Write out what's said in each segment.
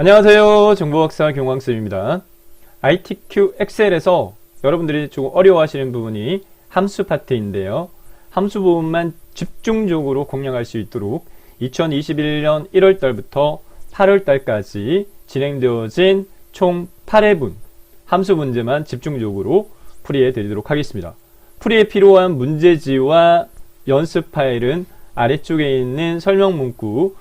안녕하세요. 정보박사 경광쌤입니다. ITQ 엑셀에서 여러분들이 조금 어려워하시는 부분이 함수 파트인데요. 함수 부분만 집중적으로 공략할 수 있도록 2021년 1월달부터 8월달까지 진행되어진 총 8회분 함수 문제만 집중적으로 풀이해 드리도록 하겠습니다. 풀이에 필요한 문제지와 연습 파일은 아래쪽에 있는 설명 문구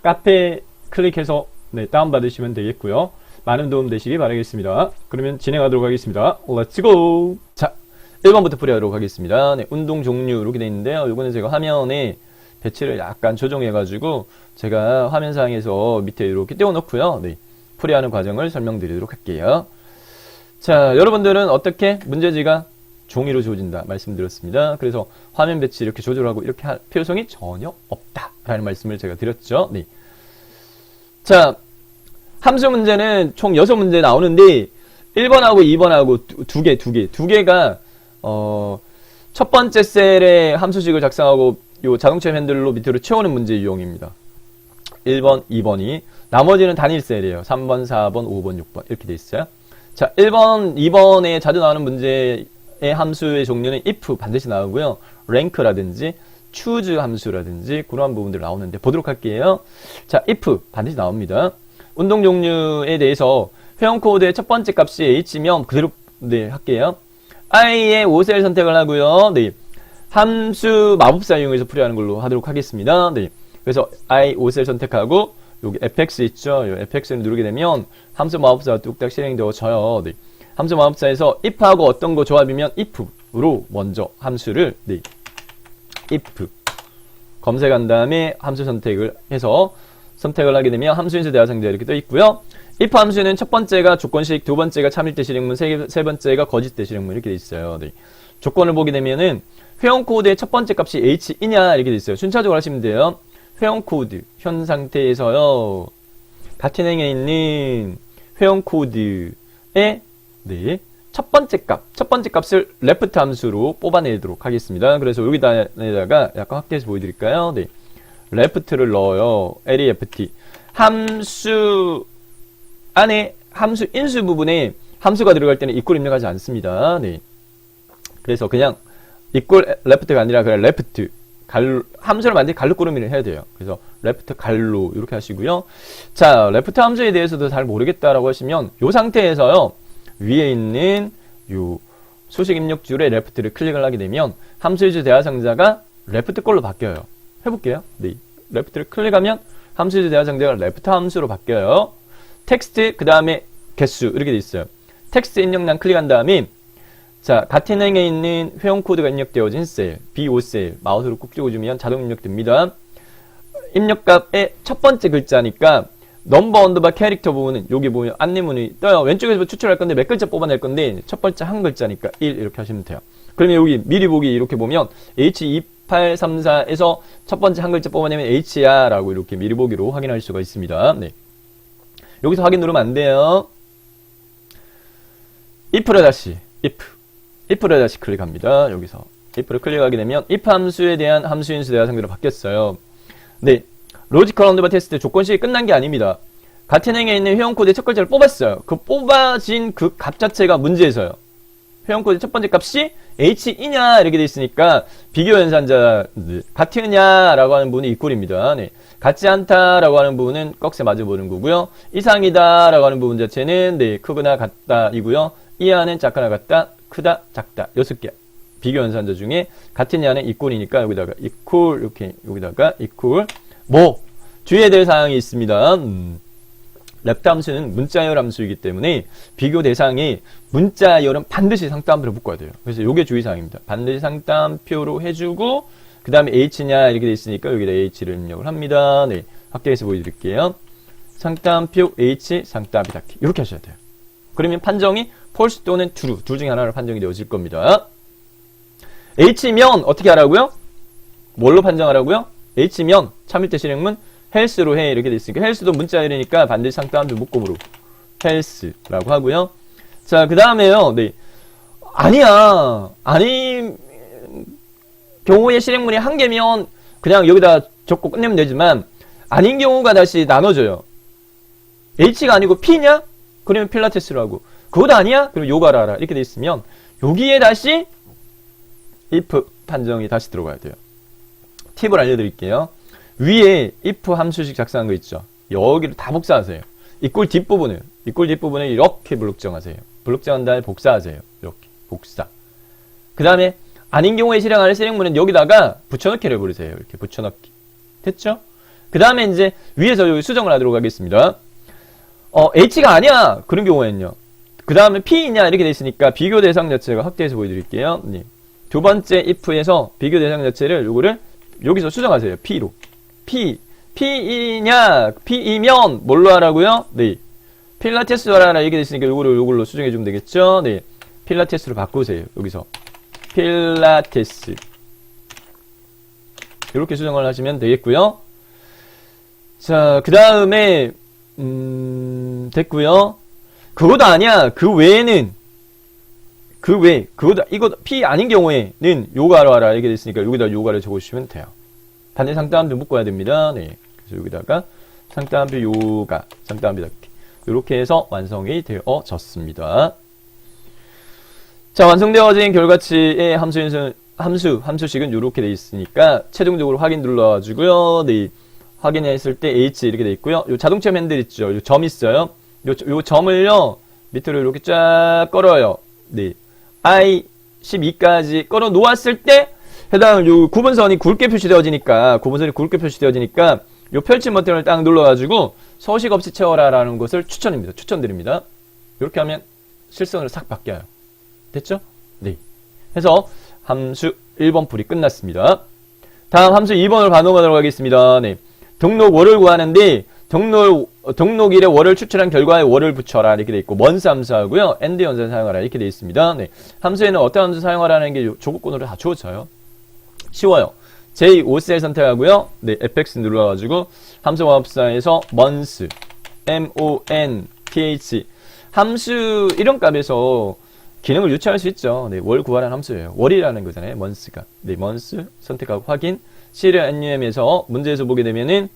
카페 클릭해서 다운받으시면 되겠고요. 많은 도움 되시기 바라겠습니다. 그러면 진행하도록 하겠습니다. Let's go! 자, 1번부터 풀이하도록 하겠습니다. 운동 종류 이렇게 되어 있는데요. 이거는 제가 화면에 배치를 약간 조정해가지고 제가 화면상에서 밑에 이렇게 띄워놓고요. 풀이하는 과정을 설명드리도록 할게요. 자, 여러분들은 어떻게 문제지가 종이로 주어진다 말씀드렸습니다. 그래서 화면 배치 이렇게 조절하고 이렇게 할 필요성이 전혀 없다라는 말씀을 제가 드렸죠. 자, 함수 문제는 총 6문제 나오는데 1번하고 2번하고 두 개가 첫 번째 셀에 함수식을 작성하고 요 자동차 핸들로 밑으로 채우는 문제 유형입니다. 1번, 2번이 나머지는 단일 셀이에요. 3번, 4번, 5번, 6번 이렇게 돼 있어요. 자, 1번, 2번에 자주 나오는 문제의 함수의 종류는 if 반드시 나오고요. rank라든지 choose 함수라든지 그러한 부분들 나오는데 보도록 할게요. 자, if 반드시 나옵니다. 운동 종류에 대해서 회원 코드의 첫 번째 값이 h면 그대로 할게요. i의 5셀 선택을 하고요. 함수 마법사 이용해서 풀이하는 걸로 하도록 하겠습니다. 그래서 i 5셀 선택하고 여기 fx 있죠. 이 fx를 누르게 되면 함수 마법사가 뚝딱 실행되어져요. 함수 마법사에서 if하고 어떤 거 조합이면 if로 먼저 함수를 if 검색한 다음에 함수 선택을 해서 선택을 하게 되면 함수인수 대화상자 이렇게 떠 있고요. if 함수는 첫 번째가 조건식, 두 번째가 참일대 실행문, 세 번째가 거짓대 실행문 이렇게 돼 있어요. 조건을 보게 되면은 회원 코드의 첫 번째 값이 h이냐 이렇게 돼 있어요. 순차적으로 하시면 돼요. 회원 코드 현 상태에서요. 같은 행에 있는 회원 코드의 첫 번째 값을 left 함수로 뽑아내도록 하겠습니다. 그래서 여기다가 약간 확대해서 보여드릴까요? left를 넣어요. left. 함수 안에 함수 인수 부분에 함수가 들어갈 때는 equal 입력하지 않습니다. 그래서 그냥 equal left가 아니라 그냥 left. 함수를 만들 갈루꾸러미를 해야 돼요. 그래서 left 갈루 이렇게 하시고요. 자, left 함수에 대해서도 잘 모르겠다라고 하시면 이 상태에서요. 위에 있는 요 수식 입력줄에 left를 클릭을 하게 되면 함수인수 대화상자가 left 걸로 바뀌어요. 해볼게요. left를 클릭하면 함수인수 대화상자가 left 함수로 바뀌어요. 텍스트 그 다음에 개수 이렇게 돼 있어요. 텍스트 입력란 클릭한 다음에 자, 같은 행에 있는 회원 코드가 입력되어진 셀 B5셀 마우스로 꾹 찍어주면 자동 입력됩니다. 입력값의 첫 번째 글자니까 넘버 언더바 캐릭터 부분은 여기 보면 안내문이 떠요. 왼쪽에서 추출할 건데 몇 글자 뽑아낼 건데 첫 번째 한 글자니까 1 이렇게 하시면 돼요. 그러면 여기 미리 보기 이렇게 보면 H2834에서 첫 번째 한 글자 뽑아내면 H야 라고 이렇게 미리 보기로 확인할 수가 있습니다. 여기서 확인 누르면 안 돼요. if를 다시 클릭합니다. 여기서 if를 클릭하게 되면 if 함수에 대한 함수인수 대화상자로 바뀌었어요. 로지컬 언더바 테스트 조건식이 끝난 게 아닙니다. 같은 행에 있는 회원 코드의 첫 글자를 뽑았어요. 그 뽑아진 그 값 자체가 문제에서요. 회원 코드의 첫 번째 값이 h이냐 이렇게 돼 있으니까 비교 연산자 같으냐라고 하는 부분이 equal입니다. 같지 않다라고 하는 부분은 꺽쇠 맞아 보는 거고요. 이상이다라고 하는 부분 자체는 크거나 같다이고요. 이하는 작거나 같다, 크다, 작다 6개 비교 연산자 중에 같으냐는 equal이니까 여기다가 equal 이렇게 여기다가 equal 주의해야 될 사항이 있습니다. left 함수는 문자열 함수이기 때문에 비교 대상이 문자열은 반드시 상따옴표로 묶어야 돼요. 그래서 이게 주의사항입니다. 반드시 상따옴표로 해주고 그 다음에 h냐 이렇게 돼 있으니까 여기다 h를 입력을 합니다. 확대해서 보여드릴게요. 상따옴표 h 상따옴표 닫기 이렇게 하셔야 돼요. 그러면 판정이 false 또는 true 둘 중에 하나로 판정이 되어질 겁니다. h면 어떻게 하라고요? 뭘로 판정하라고요? h면 참일대 실행문 헬스로 해 이렇게 돼 있으니까 헬스도 문자열이니까 반드시 상따옴표 묶음으로 헬스라고 하고요. 자, 그 다음에요. 아닌 경우의 실행문이 한 개면 그냥 여기다 적고 끝내면 되지만 아닌 경우가 다시 나눠져요. H가 아니고 P냐? 그러면 필라테스라고. 그것도 아니야? 그럼 요가를 알아. 이렇게 돼 있으면 여기에 다시 if 판정이 다시 들어가야 돼요. 팁을 알려드릴게요. 위에 if 함수식 작성한 거 있죠. 여기를 다 복사하세요. 이 꼴 뒷부분을 이렇게 블록 정하세요. 블록 정한 다음에 복사하세요. 이렇게 복사. 그 다음에 아닌 경우에 실행할 실행문은 여기다가 붙여넣기를 해버리세요. 이렇게 붙여넣기. 됐죠? 그 다음에 이제 위에서 여기 수정을 하도록 하겠습니다. H가 아니야. 그런 경우에는요. 그 다음에 P이냐 이렇게 돼 있으니까 비교 대상 자체가 확대해서 보여드릴게요. 네. 두 번째 if에서 비교 대상 자체를 요거를 여기서 수정하세요. P로. P이냐 P이면 뭘로 하라고요? 네. 필라테스로 하라 이렇게 돼 있으니까 요걸로 수정해 주면 되겠죠? 네. 필라테스로 바꾸세요. 여기서 필라테스 이렇게 수정을 하시면 되겠고요. 자, 그 다음에 됐고요. 그거도 아니야. 그 외에는 그거도 이거 P 아닌 경우에는 요가로 하라 이렇게 됐으니까 여기다 요가를 적어주시면 돼요. 반대 상따옴표 묶어야 됩니다. 네. 그래서 여기다가 상따옴표 요가 상따옴표 이렇게 해서 완성이 되어졌습니다. 자, 완성되어진 결과치의 함수식은 이렇게 되어 있으니까 최종적으로 확인 눌러가지고요. 네. 확인했을 때 H 이렇게 되어 있고요. 요 자동차 핸들 있죠. 요 점 있어요. 요 점을요. 밑으로 이렇게 쫙 걸어요. 네. I12까지 걸어 놓았을 때 해당 요 구분선이 굵게 표시되어지니까 요 펼침 버튼을 딱 눌러가지고 서식 없이 채워라라는 것을 추천드립니다. 이렇게 하면 실선으로 싹 바뀌어요. 됐죠? 네. 해서 함수 1번 풀이 끝났습니다. 다음 함수 2번을 반응하도록 하겠습니다. 네. 등록월을 구하는데 등록일에 월을 추출한 결과에 월을 붙여라 이렇게 돼 있고 먼스 함수하고요. and 연산 사용하라 이렇게 돼 있습니다. 네. 함수에는 어떤 함수 사용하라는 게 조건으로 다 주어져요. 쉬워요. J5셀 선택하고요. 네, fx 눌러가지고 함수 마법사에서 month, month 함수 이런 값에서 기능을 유추할 수 있죠. 네, 월 구하라는 함수예요. 월이라는 거잖아요. month가. 네, month 선택하고 확인. serial num에서 문제에서 보게 되면은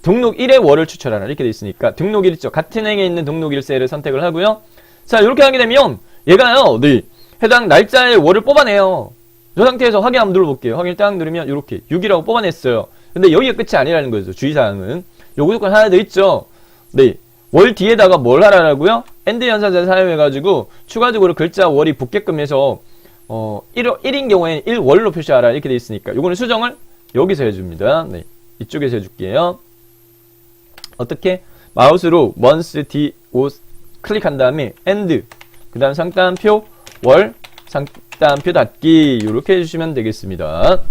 등록일에 월을 추출하라 이렇게 돼 있으니까 등록일 있죠. 같은 행에 있는 등록일 셀을 선택을 하고요. 자, 이렇게 하게 되면 얘가요. 네, 해당 날짜의 월을 뽑아내요. 저 상태에서 확인 한번 눌러볼게요. 확인 딱 누르면 이렇게 6이라고 뽑아냈어요. 근데 여기가 끝이 아니라는 거죠. 주의사항은. 요거 조건 하나 더 있죠. 네. 월 뒤에다가 뭘 하라고요? and 연산자 사용해가지고 추가적으로 글자 월이 붙게끔 해서 1인 경우에는 1월로 표시하라 이렇게 돼 있으니까 요거는 수정을 여기서 해줍니다. 네. 이쪽에서 해줄게요. 어떻게? 마우스로 month D5 클릭한 다음에 and 그 다음 상따옴표 월 상따옴표 닫기 이렇게 해주시면 되겠습니다.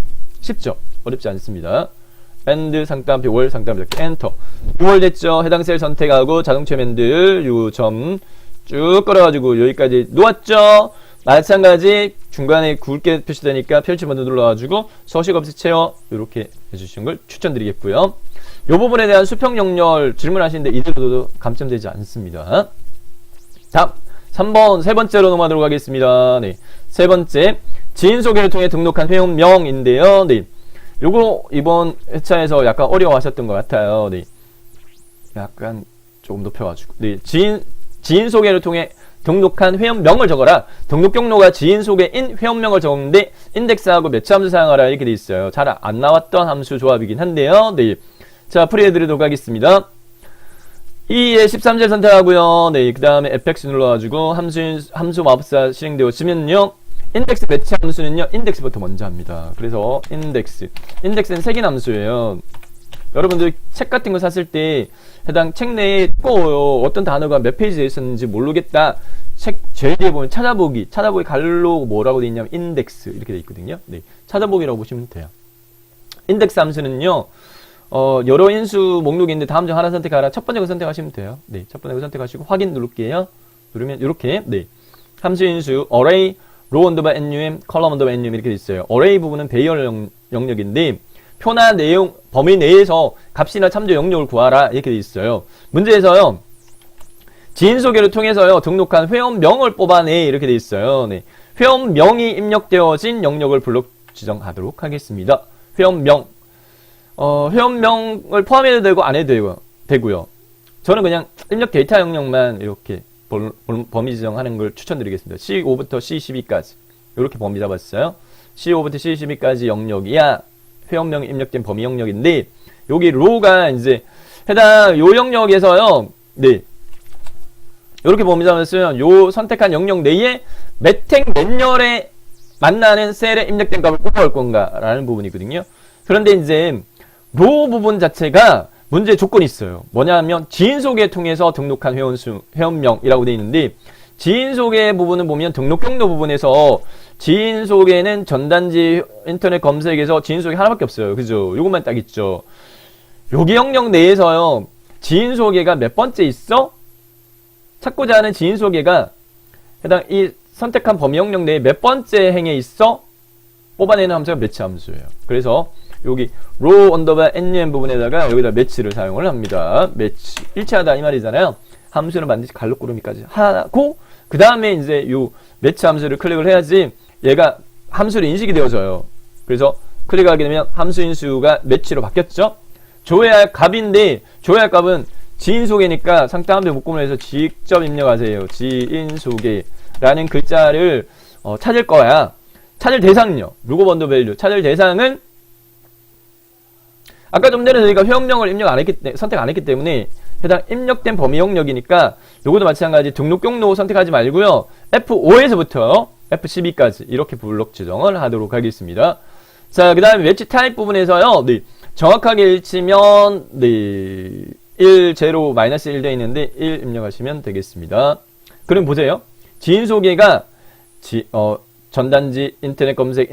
쉽죠? 어렵지 않습니다. and 상따옴표 월 상따옴표 닫기 엔터 6월 됐죠? 해당 셀 선택하고 자동차 핸들 요 점 쭉 끌어가지고 여기까지 놓았죠? 마찬가지 중간에 굵게 표시되니까 펼치 버튼 눌러가지고 서식 없이 채워 이렇게 해주시는 걸 추천드리겠고요. 이 부분에 대한 수평 영역 질문하시는데 이들도 감점되지 않습니다. 다음 3번 세 번째로 넘어가도록 하겠습니다. 네, 세 번째 지인 소개를 통해 등록한 회원명인데요. 네, 요거 이번 회차에서 약간 어려워하셨던 것 같아요. 네, 약간 조금 높여가지고 네, 지인 소개를 통해 등록한 회원명을 적어라. 등록 경로가 지인 소개인 회원명을 적었는데 인덱스하고 매치 함수 사용하라 이렇게 돼 있어요. 잘 안 나왔던 함수 조합이긴 한데요. 네, 자 풀이해드리도록 하겠습니다. 2에 13절 선택하고요. 네, 그 다음에 fx 눌러가지고 함수 마법사 실행되어지면요. 인덱스 매치 함수는요. 인덱스부터 먼저 합니다. 그래서 인덱스는 색인 함수예요. 여러분들 책 같은 거 샀을 때 해당 책 내에 꼭 어떤 단어가 몇 페이지에 있었는지 모르겠다. 책 제일 뒤에 보면 찾아보기 갈로 뭐라고 되어 있냐면 인덱스 이렇게 되어 있거든요. 네, 찾아보기라고 보시면 돼요. 인덱스 함수는요. 여러 인수 목록인데 다음 중 하나 선택하라. 첫 번째 거 선택하시면 돼요. 네, 첫 번째 거 선택하시고 확인 누를게요. 누르면 이렇게 네, 함수 인수 array row underbar num column underbar num 이렇게 돼 있어요. array 부분은 배열 영역인데 표나 내용 범위 내에서 값이나 참조 영역을 구하라 이렇게 돼 있어요. 문제에서요. 지인 소개를 통해서요. 등록한 회원명을 뽑아내 이렇게 돼 있어요. 네, 회원명이 입력되어진 영역을 블록 지정하도록 하겠습니다. 회원명 회원명을 포함해도 되고 안 해도 되고요. 저는 그냥 입력 데이터 영역만 이렇게 범위 지정하는 걸 추천드리겠습니다. C5부터 C12까지 이렇게 범위 잡았어요. C5부터 C12까지 영역이야 회원명이 입력된 범위 영역인데 여기 로가 이제 해당 요 영역에서요. 네. 이렇게 범위 잡았으면 요 선택한 영역 내에 몇행 몇 년에 만나는 셀에 입력된 값을 뽑아올 건가 라는 부분이거든요. 그런데 이제 로 부분 자체가 문제 조건이 있어요. 뭐냐면 지인 소개 통해서 등록한 회원명이라고 되어 있는데 지인 소개 부분을 보면 등록 경로 부분에서 지인 소개는 전단지 인터넷 검색에서 지인 소개 하나밖에 없어요. 그죠? 요것만 딱 있죠. 여기 영역 내에서요. 지인 소개가 몇 번째 있어? 찾고자 하는 지인 소개가 해당 이 선택한 범위 영역 내에 몇 번째 행에 있어? 뽑아내는 함수가 매치 함수예요. 그래서 여기 row 언더바 num 부분에다가 여기다 매치를 사용을 합니다. 매치 일치하다 이 말이잖아요. 함수는 반드시 갈록구름이까지 하고 그 다음에 이제 요 매치 함수를 클릭을 해야지 얘가 함수로 인식이 되어져요. 그래서 클릭하게 되면 함수 인수가 매치로 바뀌었죠. 줘야 할 값인데 줘야 할 값은 지인 소개니까 상당함수 묶음을 해서 직접 입력하세요. 지인 소개라는 글자를 찾을 거야. 찾을 대상은요. 루고 번더 밸류. 찾을 대상은 아까 좀 전에 저희가 회원명을 선택 안 했기 때문에 해당 입력된 범위 영역이니까 요것도 마찬가지 등록 경로 선택하지 말고요. F5에서부터 F12까지 이렇게 블록 지정을 하도록 하겠습니다. 자, 그 다음에 매치 타입 부분에서요. 네, 정확하게 일치면 네, 1, 0, 마이너스 1 되어 있는데 1 입력하시면 되겠습니다. 그럼 보세요. 지인 소개가 전단지, 인터넷 검색,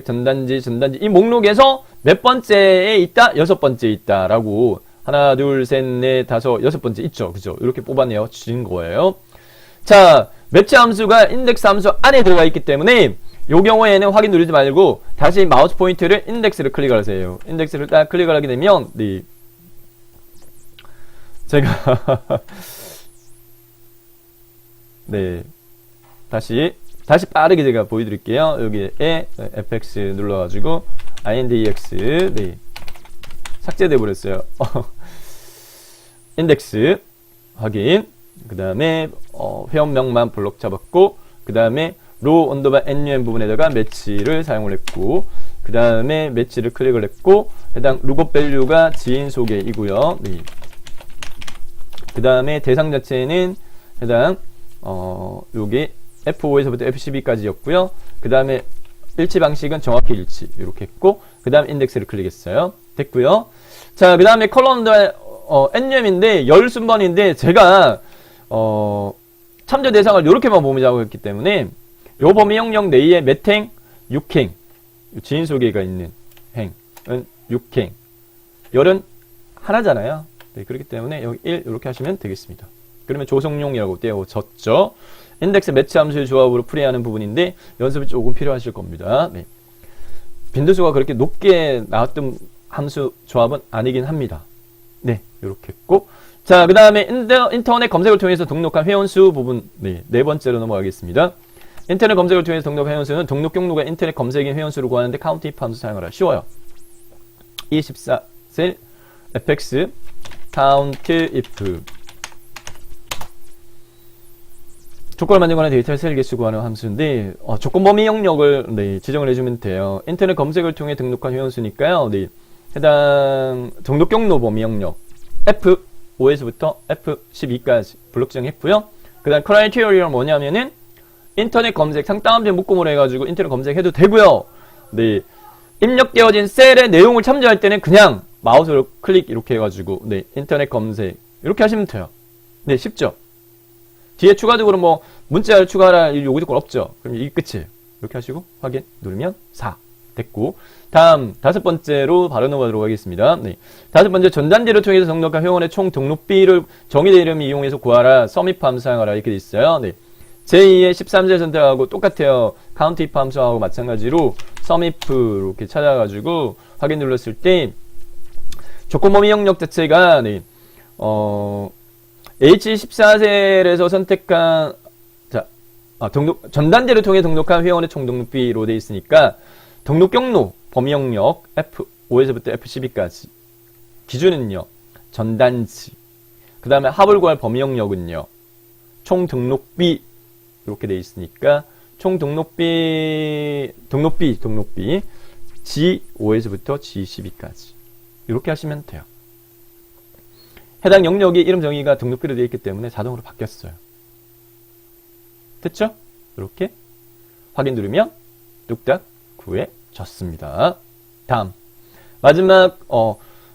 전단지 이 목록에서 몇 번째에 있다? 6번째 있다. 라고 하나, 둘, 셋, 넷, 다섯, 6번째 있죠. 그죠? 이렇게 뽑아내어 주신 거예요. 자, 매치 함수가 인덱스 함수 안에 들어가 있기 때문에 이 경우에는 확인 누르지 말고 다시 마우스 포인트를 인덱스를 클릭을 하세요. 인덱스를 딱 클릭을 하게 되면 네. 제가 네. 다시 빠르게 제가 보여드릴게요. 여기에 fx 눌러가지고 index 네. 삭제돼 버렸어요. 인덱스 확인. 그 다음에 회원명만 블록 잡았고 그 다음에 row 언더바 num 부분에다가 매치를 사용을 했고 그 다음에 매치를 클릭을 했고 해당 lookup value가 지인 소개이고요. 네. 그 다음에 대상 자체는 해당 요게 F5에서부터 F12까지였고요. 그 다음에 일치 방식은 정확히 일치 이렇게 했고 그 다음 인덱스를 클릭했어요. 됐고요. 자, 그 다음에 컬럼과 NUM인데 열 순번인데 제가 참조 대상을 이렇게만 범위 잡았기 때문에 요 범위 영역 내에 몇 행? 6행. 지인 소개가 있는 행은 6행. 열은 하나잖아요. 네, 그렇기 때문에 여기 1 이렇게 하시면 되겠습니다. 그러면 조성용이라고 떼어졌죠. 인덱스 매치 함수의 조합으로 풀이하는 부분인데 연습이 조금 필요하실 겁니다. 네. 빈도수가 그렇게 높게 나왔던 함수 조합은 아니긴 합니다. 네, 이렇게 했고 자, 그 다음에 인터넷 검색을 통해서 등록한 회원수 부분 네 번째로 넘어가겠습니다. 인터넷 검색을 통해서 등록한 회원수는 등록 경로가 인터넷 검색인 회원수를 구하는데 카운트 if 함수 사용하라. 쉬워요. 24셀 fx count if 조건을 만들거나 데이터를 셀 개수 구하는 함수인데 조건 범위 영역을 네, 지정을 해주면 돼요. 인터넷 검색을 통해 등록한 회원수니까요. 네, 해당 등록 경로 범위 영역 F5에서부터 F12까지 블록 지정했고요. 그 다음 크라이테리어는 뭐냐면은 인터넷 검색 상당함수 묶음으로 해가지고 인터넷 검색해도 되고요. 네, 입력되어진 셀의 내용을 참조할 때는 그냥 마우스로 클릭 이렇게 해가지고 네, 인터넷 검색 이렇게 하시면 돼요. 네, 쉽죠? 뒤에 추가적으로 뭐 문자를 추가할 요구 조건 없죠. 그럼 이게 끝이에요. 이렇게 하시고 확인 누르면 4 됐고 다음 다섯 번째로 바로 넘어가도록 하겠습니다. 네. 다섯 번째 전단지를 통해서 등록한 회원의 총 등록비를 정의된 이름을 이용해서 구하라. 썸입 함수 사용하라 이렇게 돼 있어요. 네. 제2의 13세 선택하고 똑같아요. 카운트 if 함수하고 마찬가지로 썸입 이렇게 찾아가지고 확인 눌렀을 때 조건 범위 영역 자체가 네. H14셀에서 선택한 전단지를 통해 등록한 회원의 총 등록비로 되어 있으니까 등록 경로 범위 영역 F5에서부터 F12까지 기준은요 전단지 그 다음에 합을 구할 범위 영역은요. 총 등록비 이렇게 돼 있으니까 총 등록비 G5에서부터 G12까지 이렇게 하시면 돼요. 해당 영역이 이름 정의가 등록비로 되어 있기 때문에 자동으로 바뀌었어요. 됐죠? 이렇게 확인 누르면 뚝딱 구해졌습니다. 다음 마지막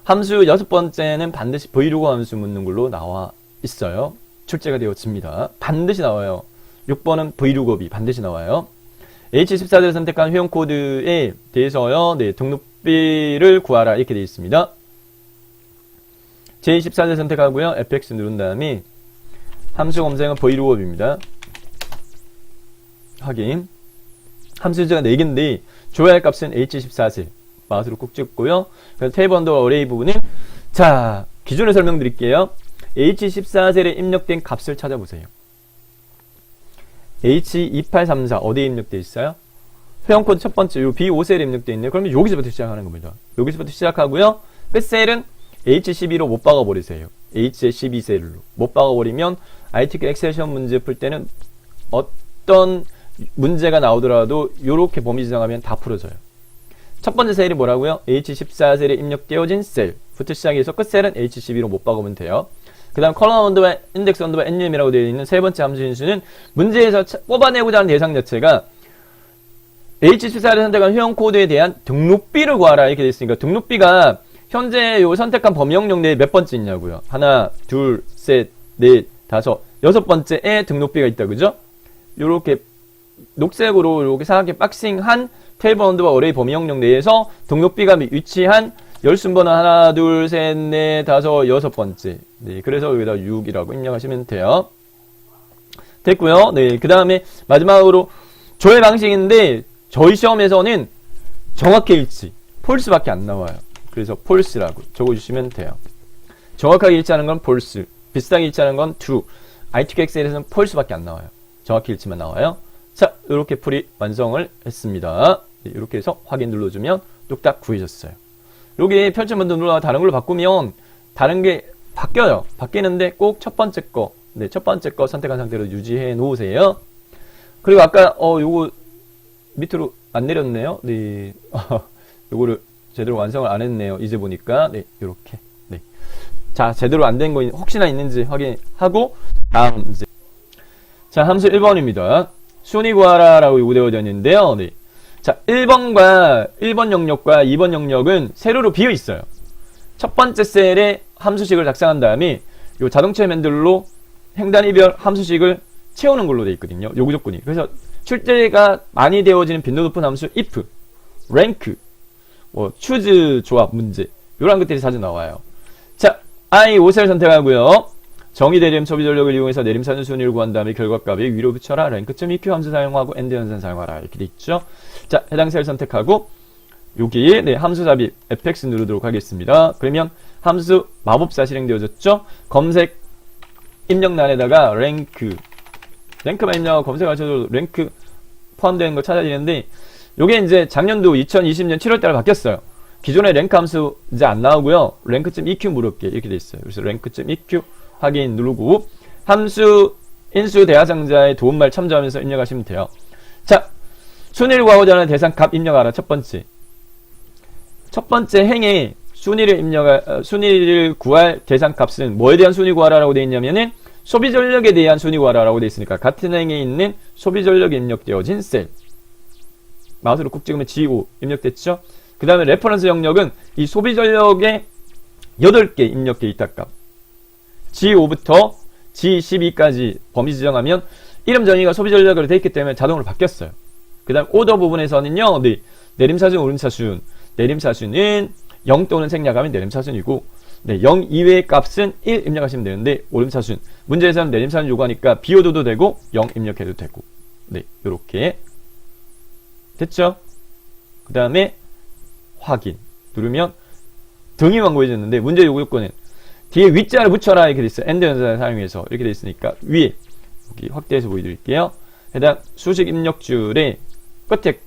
함수 6번째는 반드시 브이로그 함수 묻는 걸로 나와 있어요. 출제가 되어집니다. 반드시 나와요. 6번은 브이로그업이 반드시 나와요. H14를 선택한 회원 코드에 대해서요. 네, 등록비를 구하라 이렇게 되어 있습니다. J14를 선택하고요. fx 누른 다음에 함수 검색은 브이로그업입니다. 확인. 함수 숫자가 4개인데 줘야 할 값은 H14셀 마우스로 꾹 찍고요. 그래서 테이블 언더바 어레이 부분은 자 기준을 설명드릴게요. H14셀에 입력된 값을 찾아보세요. H2834 어디에 입력되어 있어요? 회원코드 첫 번째 요 B5셀에 입력되어 있네요. 그러면 여기서부터 시작하는 겁니다. 여기서부터 시작하고요. 끝셀은 H12로 못 박아버리세요. H12셀로 못 박아버리면 ITQ 엑셀 시험 문제 풀 때는 어떤 문제가 나오더라도 이렇게 범위 지정하면 다 풀어져요. 첫 번째 셀이 뭐라고요? H14셀에 입력되어진 셀부터 시작해서 끝셀은 H12로 못 박으면 돼요. 그 다음 컬럼 언더바 인덱스 언더바 NUM이라고 되어 있는 세 번째 함수 인수는 문제에서 뽑아내고자 하는 대상 자체가 H14를 선택한 회원 코드에 대한 등록비를 구하라 이렇게 되어 있으니까 등록비가 현재 요 선택한 범위 영역 내에 몇 번째 있냐고요. 하나, 둘, 셋, 넷, 다섯, 6번째에 등록비가 있다. 그죠? 요렇게 녹색으로 이렇게 상하게 박싱한 테이블 언더바 어레이 범위 영역 내에서 등록비가 위치한 열순번호 하나, 둘, 셋, 넷, 다섯, 6번째. 네, 그래서 여기다 6이라고 입력하시면 돼요. 됐고요. 네, 그 다음에 마지막으로 조회 방식인데 저희 시험에서는 정확히 일치, 폴스밖에 안 나와요. 그래서 폴스라고 적어주시면 돼요. 정확하게 일치하는 건 폴스, 비슷하게 일치하는 건 true. ITQ 엑셀에서는 폴스밖에 안 나와요. 정확히 일치만 나와요. 자, 이렇게 풀이 완성을 했습니다. 네, 이렇게 해서 확인 눌러주면 뚝딱 구해졌어요. 여기 편집문도 눌러 다른 걸로 바꾸면 다른 게 바뀌어요. 바뀌는데 꼭 첫 번째 거, 네, 첫 번째 거 선택한 상태로 유지해 놓으세요. 그리고 아까 요거 밑으로 안 내렸네요. 네, 요거를 제대로 완성을 안 했네요. 이제 보니까 네, 요렇게. 네, 자 제대로 안 된 거 혹시나 있는지 확인하고 다음 이제 자 함수 1번입니다. 순위 구하라라고 요구되어져 있는데요. 네. 자, 1번 영역과 2번 영역은 세로로 비어 있어요. 첫 번째 셀에 함수식을 작성한 다음에 요 자동체 핸들로 횡단이별 함수식을 채우는 걸로 되어 있거든요. 요구 조건이. 그래서 출제가 많이 되어지는 빈도 높은 함수 if, rank, choose 조합 문제 요런 것들이 자주 나와요. 자, I5셀 선택하고요. 정의 대림 소비 전력을 이용해서 내림사준 순위를 구한 다음에 결과값에 위로 붙여라. 랭크.eq 함수 사용하고 엔드 연산 사용하라. 이렇게 돼 있죠. 자, 해당 셀 선택하고 여기 네, 함수 삽입 fx 누르도록 하겠습니다. 그러면 함수 마법사 실행되어졌죠. 검색 입력란에다가 랭크만 입력하고 검색하셔도 랭크 포함되는 걸 찾아야 되는데 요게 이제 작년도 2020년 7월달에 바뀌었어요. 기존의 랭크 함수 이제 안 나오고요. 랭크.eq 물을게 이렇게 돼 있어요. 그래서 랭크.eq 확인 누르고 함수 인수 대하상자의 도움말 첨부하면서 입력하시면 돼요. 자, 순위를 구하고자 하는 대상 값 입력하라. 첫 번째 행에 순위를 구할 대상 값은 뭐에 대한 순위 구하라라고 되어 있냐면은 소비 전력에 대한 순위 구하라라고 되어 있으니까 같은 행에 있는 소비 전력이 입력되어진 셀 마우스로 꾹 찍으면 G5 입력됐죠. 그 다음에 레퍼런스 영역은 이 소비 전력의 8개 입력 데이터 값 G5부터 G12까지 범위 지정하면 이름 정의가 소비 전력으로 되어 있기 때문에 자동으로 바뀌었어요. 그 다음 오더 부분에서는요. 네, 내림사순, 오름사순. 내림사순은 0 또는 생략하면 내림사순이고 네, 0 이외의 값은 1 입력하시면 되는데 오름사순. 문제에서는 내림사순 요구하니까 비오도도 되고 0 입력해도 되고 네, 요렇게 됐죠? 그 다음에 확인 누르면 등위만 구해졌는데 문제 요구 요건은 뒤에 윗자를 붙여라 이렇게 돼 있어요. 엔드 연산을 사용해서 이렇게 돼 있으니까 위에 여기 확대해서 보여드릴게요. 해당 수식 입력줄에 끝에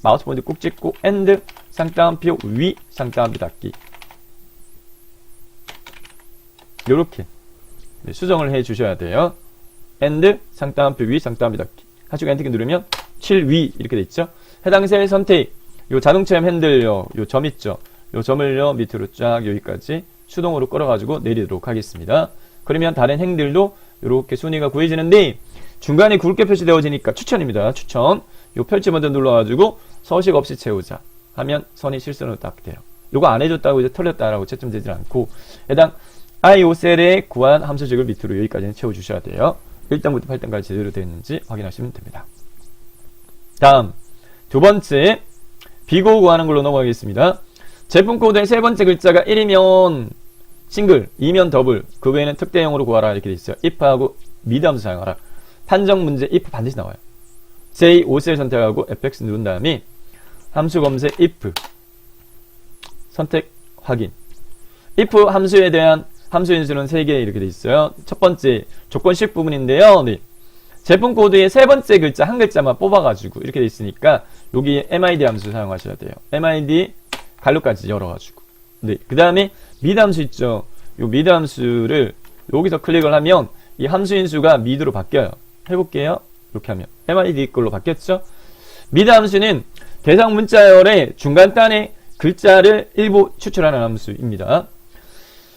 마우스 포인트 꾹 찍고 엔드 쌍따옴표 위 쌍따옴표 닫기 요렇게 네, 수정을 해 주셔야 돼요. and 상따옴표 위 상따옴표 닫기 하시고 엔터키 누르면 7위 이렇게 돼 있죠. 해당 셀 선택 요 자동체험 핸들요 요 점 있죠. 요 점을요 밑으로 쫙 여기까지 수동으로 끌어가지고 내리도록 하겠습니다. 그러면 다른 행들도 이렇게 순위가 구해지는데 중간에 굵게 표시되어지니까 추천입니다. 추천. 요 펼치 버튼 눌러가지고 서식 없이 채우자 하면 선이 실선으로 딱 돼요. 요거 안 해줬다고 이제 털렸다라고 채점되지 않고 해당 IO 셀에 구한 함수식을 밑으로 여기까지는 채워주셔야 돼요. 1단부터 8단까지 제대로 되어 있는지 확인하시면 됩니다. 다음 두 번째 비고 구하는 걸로 넘어가겠습니다. 제품 코드의 세 번째 글자가 1이면 싱글, 2면 더블, 그 외에는 특대형으로 구하라 이렇게 돼 있어요. if하고 미드 함수 사용하라. 판정 문제 if 반드시 나와요. J5셀 선택하고 fx 누른 다음에 함수 검색 if 선택 확인. if 함수에 대한 함수 인수는 3개 이렇게 돼 있어요. 첫 번째 조건식 부분인데요. 네. 제품 코드의 세 번째 글자 한 글자만 뽑아가지고 이렇게 돼 있으니까 여기 MID 함수 사용하셔야 돼요. MID 갈로까지 열어가지고. 네. 그 다음에 미드 함수 있죠. 요 미드 함수를 여기서 클릭을 하면 이 함수 인수가 미드로 바뀌어요. 해볼게요. 이렇게 하면 MID 걸로 바뀌었죠. 미드 함수는 대상 문자열의 중간 단의 글자를 일부 추출하는 함수입니다.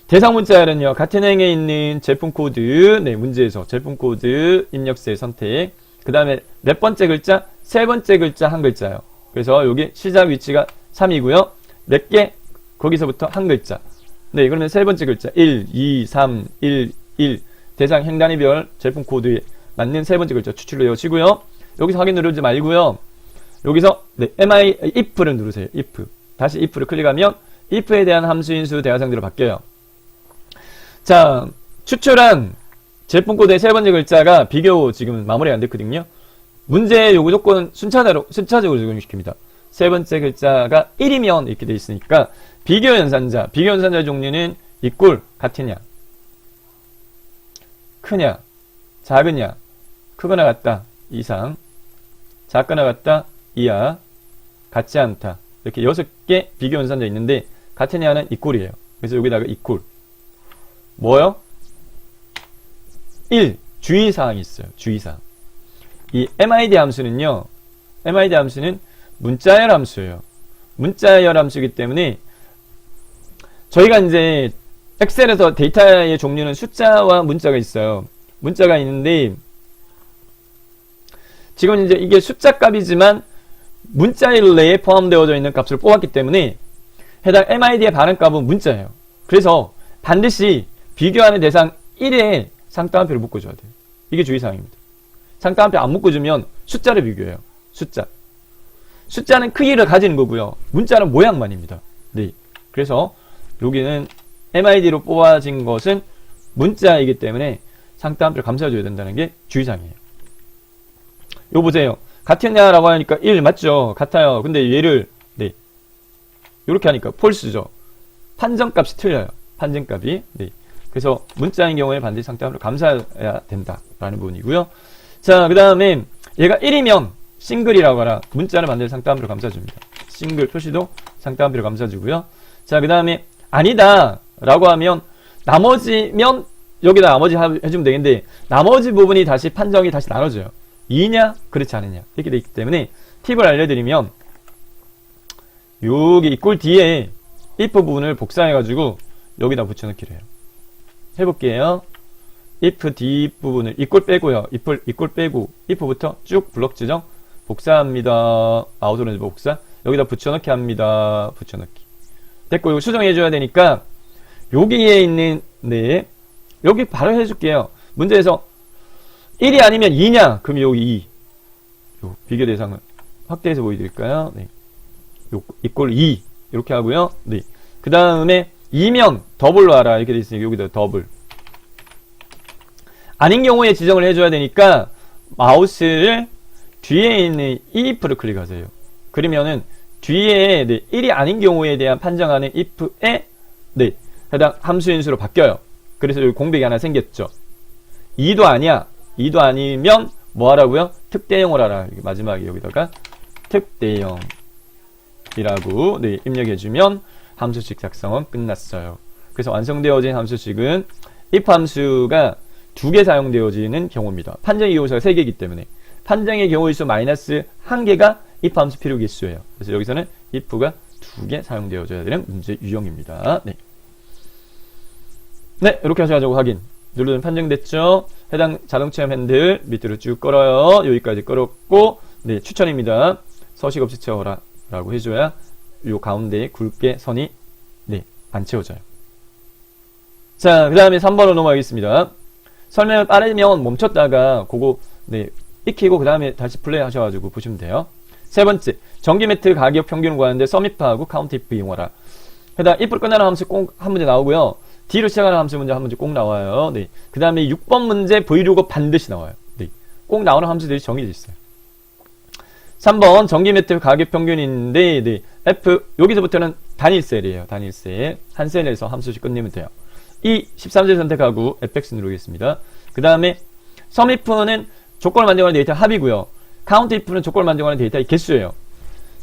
대상 문자열은요, 같은 행에 있는 제품 코드, 네, 문제에서 제품 코드 입력세 선택, 그 다음에 몇 번째 글자, 세 번째 글자 한 글자요. 그래서 여기 시작 위치가 3이고요. 몇 개, 거기서부터 한 글자. 네, 그러면 세 번째 글자, 1, 2, 3, 1, 1. 대상 행 단위별 제품 코드에 맞는 세 번째 글자 추출을 해주시고요. 여기서 확인 누르지 말고요. 여기서, 네, if를 누르세요. if. 다시 if를 클릭하면 if에 대한 함수 인수 대화상대로 바뀌어요. 자, 추출한 제품 코드의 세 번째 글자가 비교 지금 마무리가 안 됐거든요. 문제의 요구 조건은 순차적으로 적용시킵니다. 세 번째 글자가 1이면 이렇게 돼 있으니까 비교 연산자 종류는 이꼴 같으냐, 크냐, 작으냐, 크거나 같다, 이상, 작거나 같다, 이하, 같지 않다. 이렇게 6개 비교 연산자 있는데 같으냐는 이꼴이에요. 그래서 여기다가 이꼴. 뭐요? 1. 주의사항이 있어요. 주의사항. 이 MID 함수는요. MID 함수는 문자열 함수예요. 문자열 함수이기 때문에 저희가 이제 엑셀에서 데이터의 종류는 숫자와 문자가 있어요. 문자가 있는데 지금 이제 이게 숫자 값이지만 문자열 내에 포함되어져 있는 값을 뽑았기 때문에 해당 MID의 반응 값은 문자예요. 그래서 반드시 비교하는 대상 1에 상따옴표를 묶어줘야 돼요. 이게 주의사항입니다. 상따옴표 안 묶어주면 숫자를 비교해요. 숫자는 크기를 가지는 거고요. 문자는 모양만입니다. 네. 그래서 여기는 MID로 뽑아진 것은 문자이기 때문에 상따옴표를 감싸줘야 된다는 게 주의사항이에요. 요 보세요. 같으냐라고 하니까 1 맞죠? 같아요. 근데 얘를 네. 요렇게 하니까 폴스죠. 판정값이 틀려요. 판정값이. 네. 그래서 문자인 경우에 반드시 상따옴표를 감싸야 된다라는 부분이고요. 자, 그 다음에 얘가 1이면 싱글이라고 하라. 문자를 반드시 상따옴표를 감싸줍니다. 싱글 표시도 상따옴표를 감싸주고요. 자, 그 다음에 아니다 라고 하면 나머지면 여기다 나머지 해주면 되겠는데 나머지 부분이 다시 판정이 다시 나눠져요. 이냐 그렇지 않느냐 이렇게 돼 있기 때문에 팁을 알려드리면 여기 이꼴 뒤에 if 부분을 복사해 가지고 여기다 붙여넣기를 해요. 해볼게요. if 뒷부분을 이꼴 빼고요. 이꼴 빼고 if부터 쭉 블록 지정 복사합니다. 아웃오렌지 복사 여기다 붙여넣기 합니다. 붙여넣기 됐고 이거 수정해줘야 되니까 여기에 있는 네 여기 바로 해줄게요. 문제에서 1이 아니면 2냐? 그럼 여기 2. 요 비교 대상을 확대해서 보여드릴까요? 네. 요 이꼴 2 이렇게 하고요. 네. 그 다음에 2면 더블로 하라 이렇게 돼 있으니까 여기다 더블. 아닌 경우에 지정을 해줘야 되니까 마우스를 뒤에 있는 if를 클릭하세요. 그러면은 뒤에 네, 1이 아닌 경우에 대한 판정하는 if에 네, 해당 함수 인수로 바뀌어요. 그래서 여기 공백이 하나 생겼죠. 2도 아니야. 2도 아니면 뭐 하라고요? 특대형으로 하라. 마지막에 여기다가 특대형이라고 네, 입력해주면 함수식 작성은 끝났어요. 그래서 완성되어진 함수식은 if 함수가 2개 사용되어지는 경우입니다. 판정의 기호수가 3개이기 때문에 판정의 경우일수 마이너스 1개가 if 함수 필요 개수예요. 그래서 여기서는 if가 2개 사용되어져야 되는 문제 유형입니다. 네. 네, 이렇게 하셔가지고 확인. 누르면 판정됐죠? 해당 자동체험 핸들 밑으로 쭉 끌어요. 여기까지 끌었고, 네, 추천입니다. 서식 없이 채워라. 라고 해줘야 요 가운데에 굵게 선이, 네, 안 채워져요. 자, 그 다음에 3번으로 넘어가겠습니다. 설명을 빠르면 멈췄다가, 그거, 네, 익히고, 그 다음에 다시 플레이 하셔가지고 보시면 돼요. 세 번째, 전기 매트 가격 평균을 구하는데 썸입하고 카운트 if 이용하라. 해당 if로 끝나는 함수 꼭 한 문제 나오고요. D로 시작하는 함수 문제 한 문제 꼭 나와요. 네. 그 다음에 6번 문제 브이로그 반드시 나와요. 네. 꼭 나오는 함수들이 정해져 있어요. 3번 전기 매트 가격 평균인데, 네. F, 여기서부터는 단일셀이에요. 단일셀. 한 셀에서 함수씩 끝내면 돼요. 13셀 선택하고 fx 누르겠습니다. 그 다음에 썸if는 조건을 만족하는 데이터 합이고요. 카운트 if는 조건을 만족하는 데이터의 개수예요.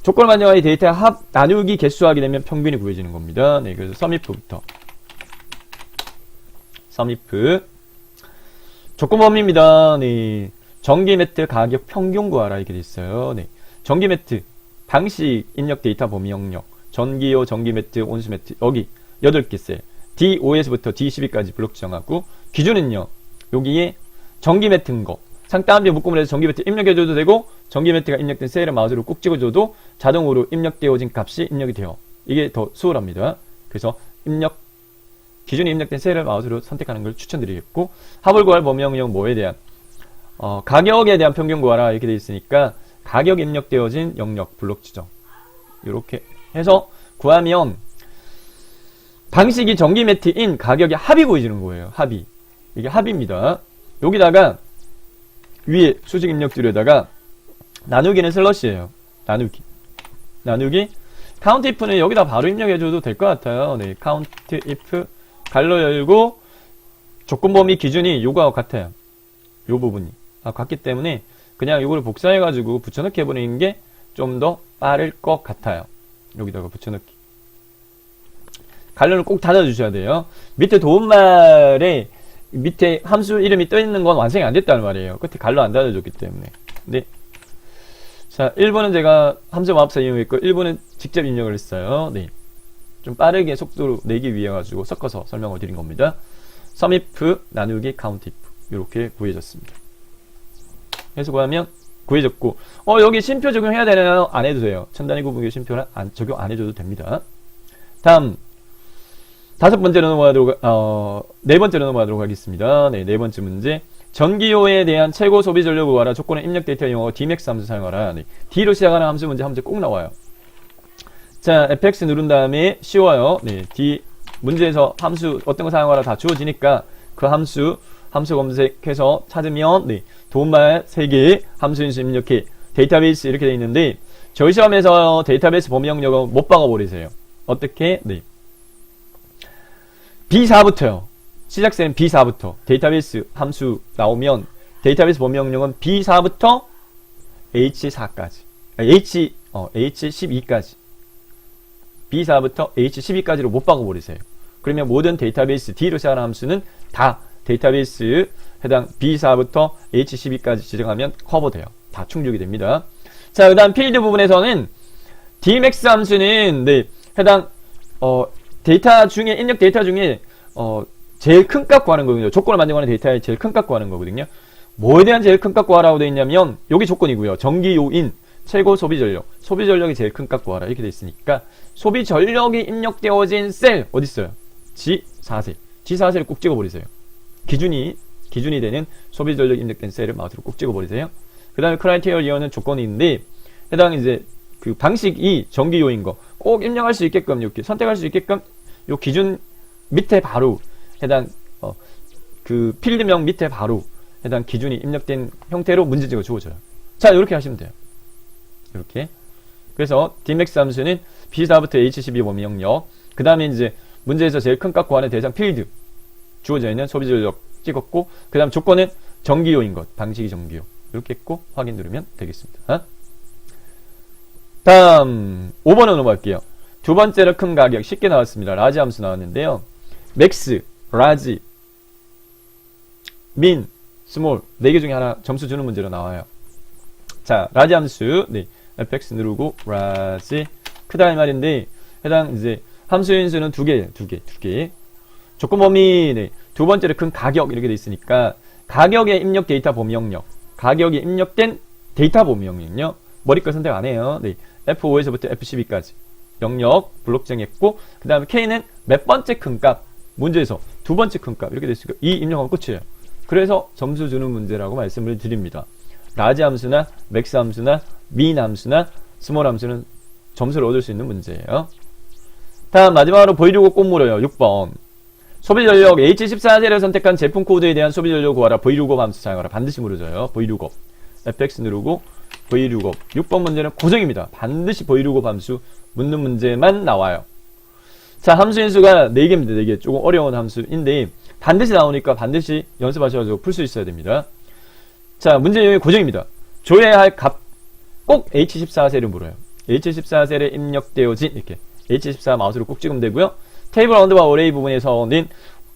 조건을 만족하는 데이터의 합 나누기 개수하게 되면 평균이 구해지는 겁니다. 네, 그래서 썸if부터 썸if 조건 범위입니다. 네, 전기 매트 가격 평균 구하라 이렇게 돼 있어요. 네, 전기 매트 방식 입력 데이터 범위 영역 전기요, 전기 매트, 온수 매트 여기 8개 셀 D5에서부터 D12까지 블록 지정하고 기준은요. 여기에 전기 매트인 거 상따옴표 묶음을 해서 전기 매트 입력해줘도 되고 전기 매트가 입력된 셀을 마우스로 꾹 찍어줘도 자동으로 입력되어진 값이 입력이 돼요. 이게 더 수월합니다. 그래서 기준이 입력된 셀을 마우스로 선택하는 걸 추천드리겠고 합을 구할 범위 영역 뭐에 대한 가격에 대한 평균 구하라 이렇게 되어 있으니까 가격 입력되어진 영역 블록 지정 이렇게 해서 구하면 방식이 전기 매트인 가격의 합이 보여지는 거예요. 합이. 이게 합입니다. 여기다가 위에 수직 입력줄에다가 나누기는 슬러시예요. 나누기. 카운트 if는 여기다 바로 입력해줘도 될 것 같아요. 네, 카운트 if 갈로 열고 조건 범위 기준이 요거하고 같아요. 요 부분이. 같기 때문에 그냥 요거를 복사해가지고 붙여넣기 해버리는 게 좀 더 빠를 것 같아요. 여기다가 붙여넣기. 갈로를 꼭 닫아주셔야 돼요. 밑에 도움말에 밑에 함수 이름이 떠있는 건 완성이 안 됐다는 말이에요. 끝에 갈로 안 닫아줬기 때문에. 네. 자, 1번은 제가 함수 마법사 이용했고 1번은 직접 입력을 했어요. 네. 좀 빠르게 속도로 내기 위해 가지고 섞어서 설명을 드린 겁니다. 썸if 나누기 카운트 if 이렇게 구해졌습니다. 해서 구하면 구해졌고 여기 심표 적용해야 되나요? 안 해도 돼요. 첨단위 구분기 심표는 적용 안 해줘도 됩니다. 다음 네 번째로 넘어가도록 하겠습니다. 네, 네 번째 문제. 전기요에 대한 최고 소비 전력 구하라. 조건은 입력 데이터 이용하고 dmax 함수 사용하라. 네, D로 시작하는 함수 문제 한 문제 꼭 나와요. 자, fx 누른 다음에 쉬워요. 네, D 문제에서 함수 어떤 거 사용하라 다 주어지니까 그 함수 검색해서 찾으면 네, 도움말 3개 함수 인수 입력해 데이터베이스 이렇게 돼 있는데 저희 시험에서 데이터베이스 범위 영역은 못 박아버리세요. 어떻게? 네. B4부터요. 시작셀은 B4부터 데이터베이스 함수 나오면 데이터베이스 범위 영역은 B4부터 H4까지 H12까지 B4부터 H12까지로 못 박아버리세요. 그러면 모든 데이터베이스 D로 시작하는 함수는 다 데이터베이스 해당 B4부터 H12까지 지정하면 커버돼요. 다 충족이 됩니다. 자, 그 다음 필드 부분에서는 dmax 함수는 네, 해당 데이터 중에 입력 데이터 중에 제일 큰 값 구하는 거거든요. 조건을 만족하는 데이터의 제일 큰 값 구하는 거거든요. 뭐에 대한 제일 큰 값 구하라고 되어 있냐면 여기 조건이고요. 전기 요인 최고 소비 전력 소비 전력이 제일 큰 값 구하라 이렇게 되어 있으니까 소비 전력이 입력되어진 셀 어디 있어요? G4셀 꼭 찍어버리세요. 기준이 되는 소비 전력 입력된 셀을 마우스로 꼭 찍어버리세요. 그 다음에 크라이테리어는 조건이 있는데 해당 이제 그 방식이 전기 요인 거 꼭 입력할 수 있게끔 이렇게 선택할 수 있게끔 요 기준 밑에 바로 해당 그 필드명 밑에 바로 해당 기준이 입력된 형태로 문제지가 주어져요. 자, 이렇게 하시면 돼요. 이렇게. 그래서 dmax 함수는 B4부터 H12 범위 영역. 그 다음에 이제 문제에서 제일 큰 값 구하는 대상 필드 주어져 있는 소비 전력 찍었고, 그 다음 조건은 전기요인 것, 방식이 전기요. 이렇게 했고 확인 누르면 되겠습니다. 다음 5번으로 넘어갈게요. 두 번째로 큰 가격 쉽게 나왔습니다. 라지 함수 나왔는데요. 맥스, 라지 min, small 4개 중에 하나 점수 주는 문제로 나와요. 자, 라지 함수, 네, fx 누르고 라지 크다 이 말인데 해당 이제 함수의 인수는 두 개. 조건 범위, 네, 두 번째로 큰 가격 이렇게 돼 있으니까 가격에 입력 데이터 범위 영역, 가격이 입력된 데이터 범위 영역요. 머리 거 선택 안 해요. 네, F5에서부터 F12까지 영역 블록 정했고 그 다음에 K는 몇 번째 큰 값, 문제에서 두 번째 큰 값 이렇게 돼 있으니까 이 입력하면 끝이에요. 그래서 점수 주는 문제라고 말씀을 드립니다. 라지 함수나 맥스 함수나 민 함수나 스몰 함수는 점수를 얻을 수 있는 문제예요. 다음 마지막으로 보이려고 꼭 물어요. 6번. 소비전력 H14세를 선택한 제품 코드에 대한 소비전력 구하라. 보이루곱 함수 사용하라. 반드시 물어줘요. 보이루곱. fx 누르고 보이루곱. 6번 문제는 고정입니다. 반드시 보이루곱 함수 묻는 문제만 나와요. 자, 함수 인수가 4개입니다. 4개. 조금 어려운 함수인데 반드시 나오니까 반드시 연습하셔가지고 풀 수 있어야 됩니다. 자, 문제 내용이 고정입니다. 줘야 할 값 꼭 H14세를 물어요. H14셀에 입력되어진 이렇게 H14 마우스로 꼭 찍으면 되고요. 테이블 언더바 어레이 부분에서는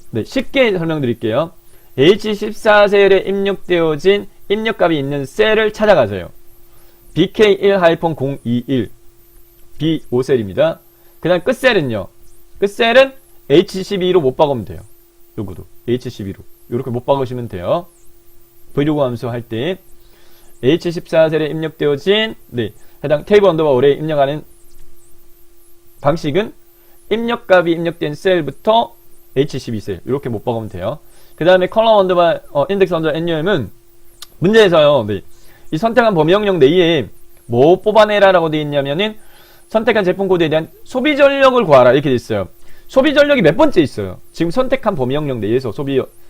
네, 쉽게 설명드릴게요. H14셀에 입력되어진 입력값이 있는 셀을 찾아가세요. BK1-021 B5셀입니다. 그 다음 끝셀은요. 끝셀은 H12로 못 박으면 돼요. 요거도 H12로 이렇게 못 박으시면 돼요. 브이로그 함수 할 때 H14셀에 입력되어진 네, 해당 테이블 언더바 어레이 입력하는 방식은 입력값이 입력된 셀부터 H12셀 이렇게 못 박으면 돼요. 그 다음에 컬럼 언더바 인덱스 언더바 NUM은 문제에서요. 네, 이 선택한 범위 영역 내에 뭐 뽑아내라라고 되어 있냐면은 선택한 제품 코드에 대한 소비 전력을 구하라 이렇게 돼 있어요. 소비 전력이 몇 번째 있어요. 지금 선택한 범위 영역 내에서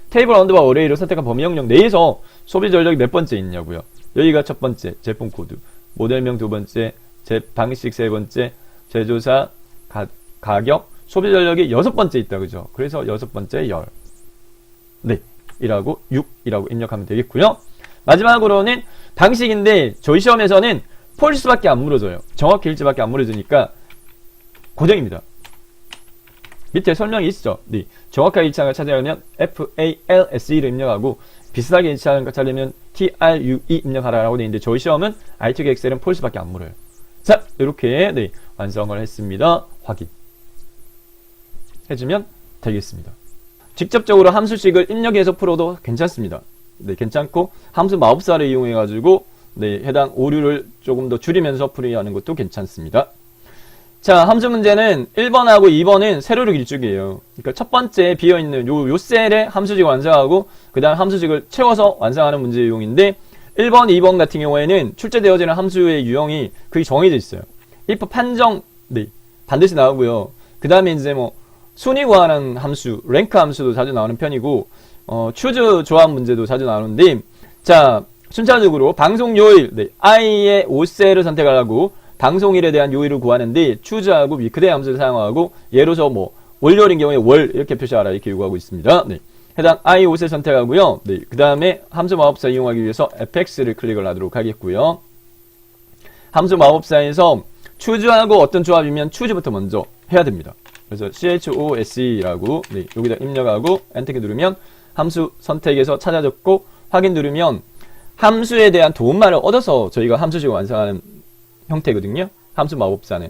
테이블 언더바 어레이로 선택한 범위 영역 내에서 소비 전력이 몇 번째 있냐고요. 여기가 첫 번째 제품 코드, 모델명 두 번째, 방식 세 번째, 제조사, 가격, 소비 전력이 6번째 있다 그죠? 그래서 6번째 10. 네, 이라고 6이라고 입력하면 되겠고요. 마지막으로는 방식인데 저희 시험에서는 폴스밖에 안 물어줘요. 정확히 일치밖에 안 물어주니까 고정입니다. 밑에 설명이 있죠. 네, 정확하게 일치하는 걸 찾으려면 FALSE를 입력하고 비슷하게 일치하는 걸 찾으려면 TRUE 입력하라고 되어 있는데 저희 시험은 ITK 엑셀은 폴스밖에 안 물어요. 자, 이렇게 네, 완성을 했습니다. 확인 해주면 되겠습니다. 직접적으로 함수식을 입력해서 풀어도 괜찮습니다. 네, 괜찮고 함수 마법사를 이용해 가지고 네, 해당 오류를 조금 더 줄이면서 풀이하는 것도 괜찮습니다. 자, 함수 문제는 1번하고 2번은 세로로 길쭉이에요. 그러니까 첫 번째 비어있는 요 셀에 함수식을 완성하고 그 다음 함수식을 채워서 완성하는 문제 유형인데 1번, 2번 같은 경우에는 출제되어지는 함수의 유형이 그게 정해져 있어요. if 판정, 네, 반드시 나오고요. 그 다음에 이제 뭐 순위 구하는 함수, 랭크 함수도 자주 나오는 편이고 추즈 조합 문제도 자주 나오는데 자, 순차적으로 방송 요일, 네, i의 5셀을 선택하라고 방송일에 대한 요일을 구하는데 추즈하고 위크데이 함수를 사용하고 예로서 뭐 월요일인 경우에 월 이렇게 표시하라 이렇게 요구하고 있습니다. 네, 해당 i 5셀 선택하고요. 네, 그 다음에 함수 마법사 이용하기 위해서 fx를 클릭을 하도록 하겠고요. 함수 마법사에서 추즈하고 어떤 조합이면 추즈부터 먼저 해야 됩니다. 그래서 CHOSE라고 네, 여기다 입력하고 엔터키 누르면 함수 선택에서 찾아졌고 확인 누르면 함수에 대한 도움말을 얻어서 저희가 함수식을 완성하는 형태거든요. 함수 마법사는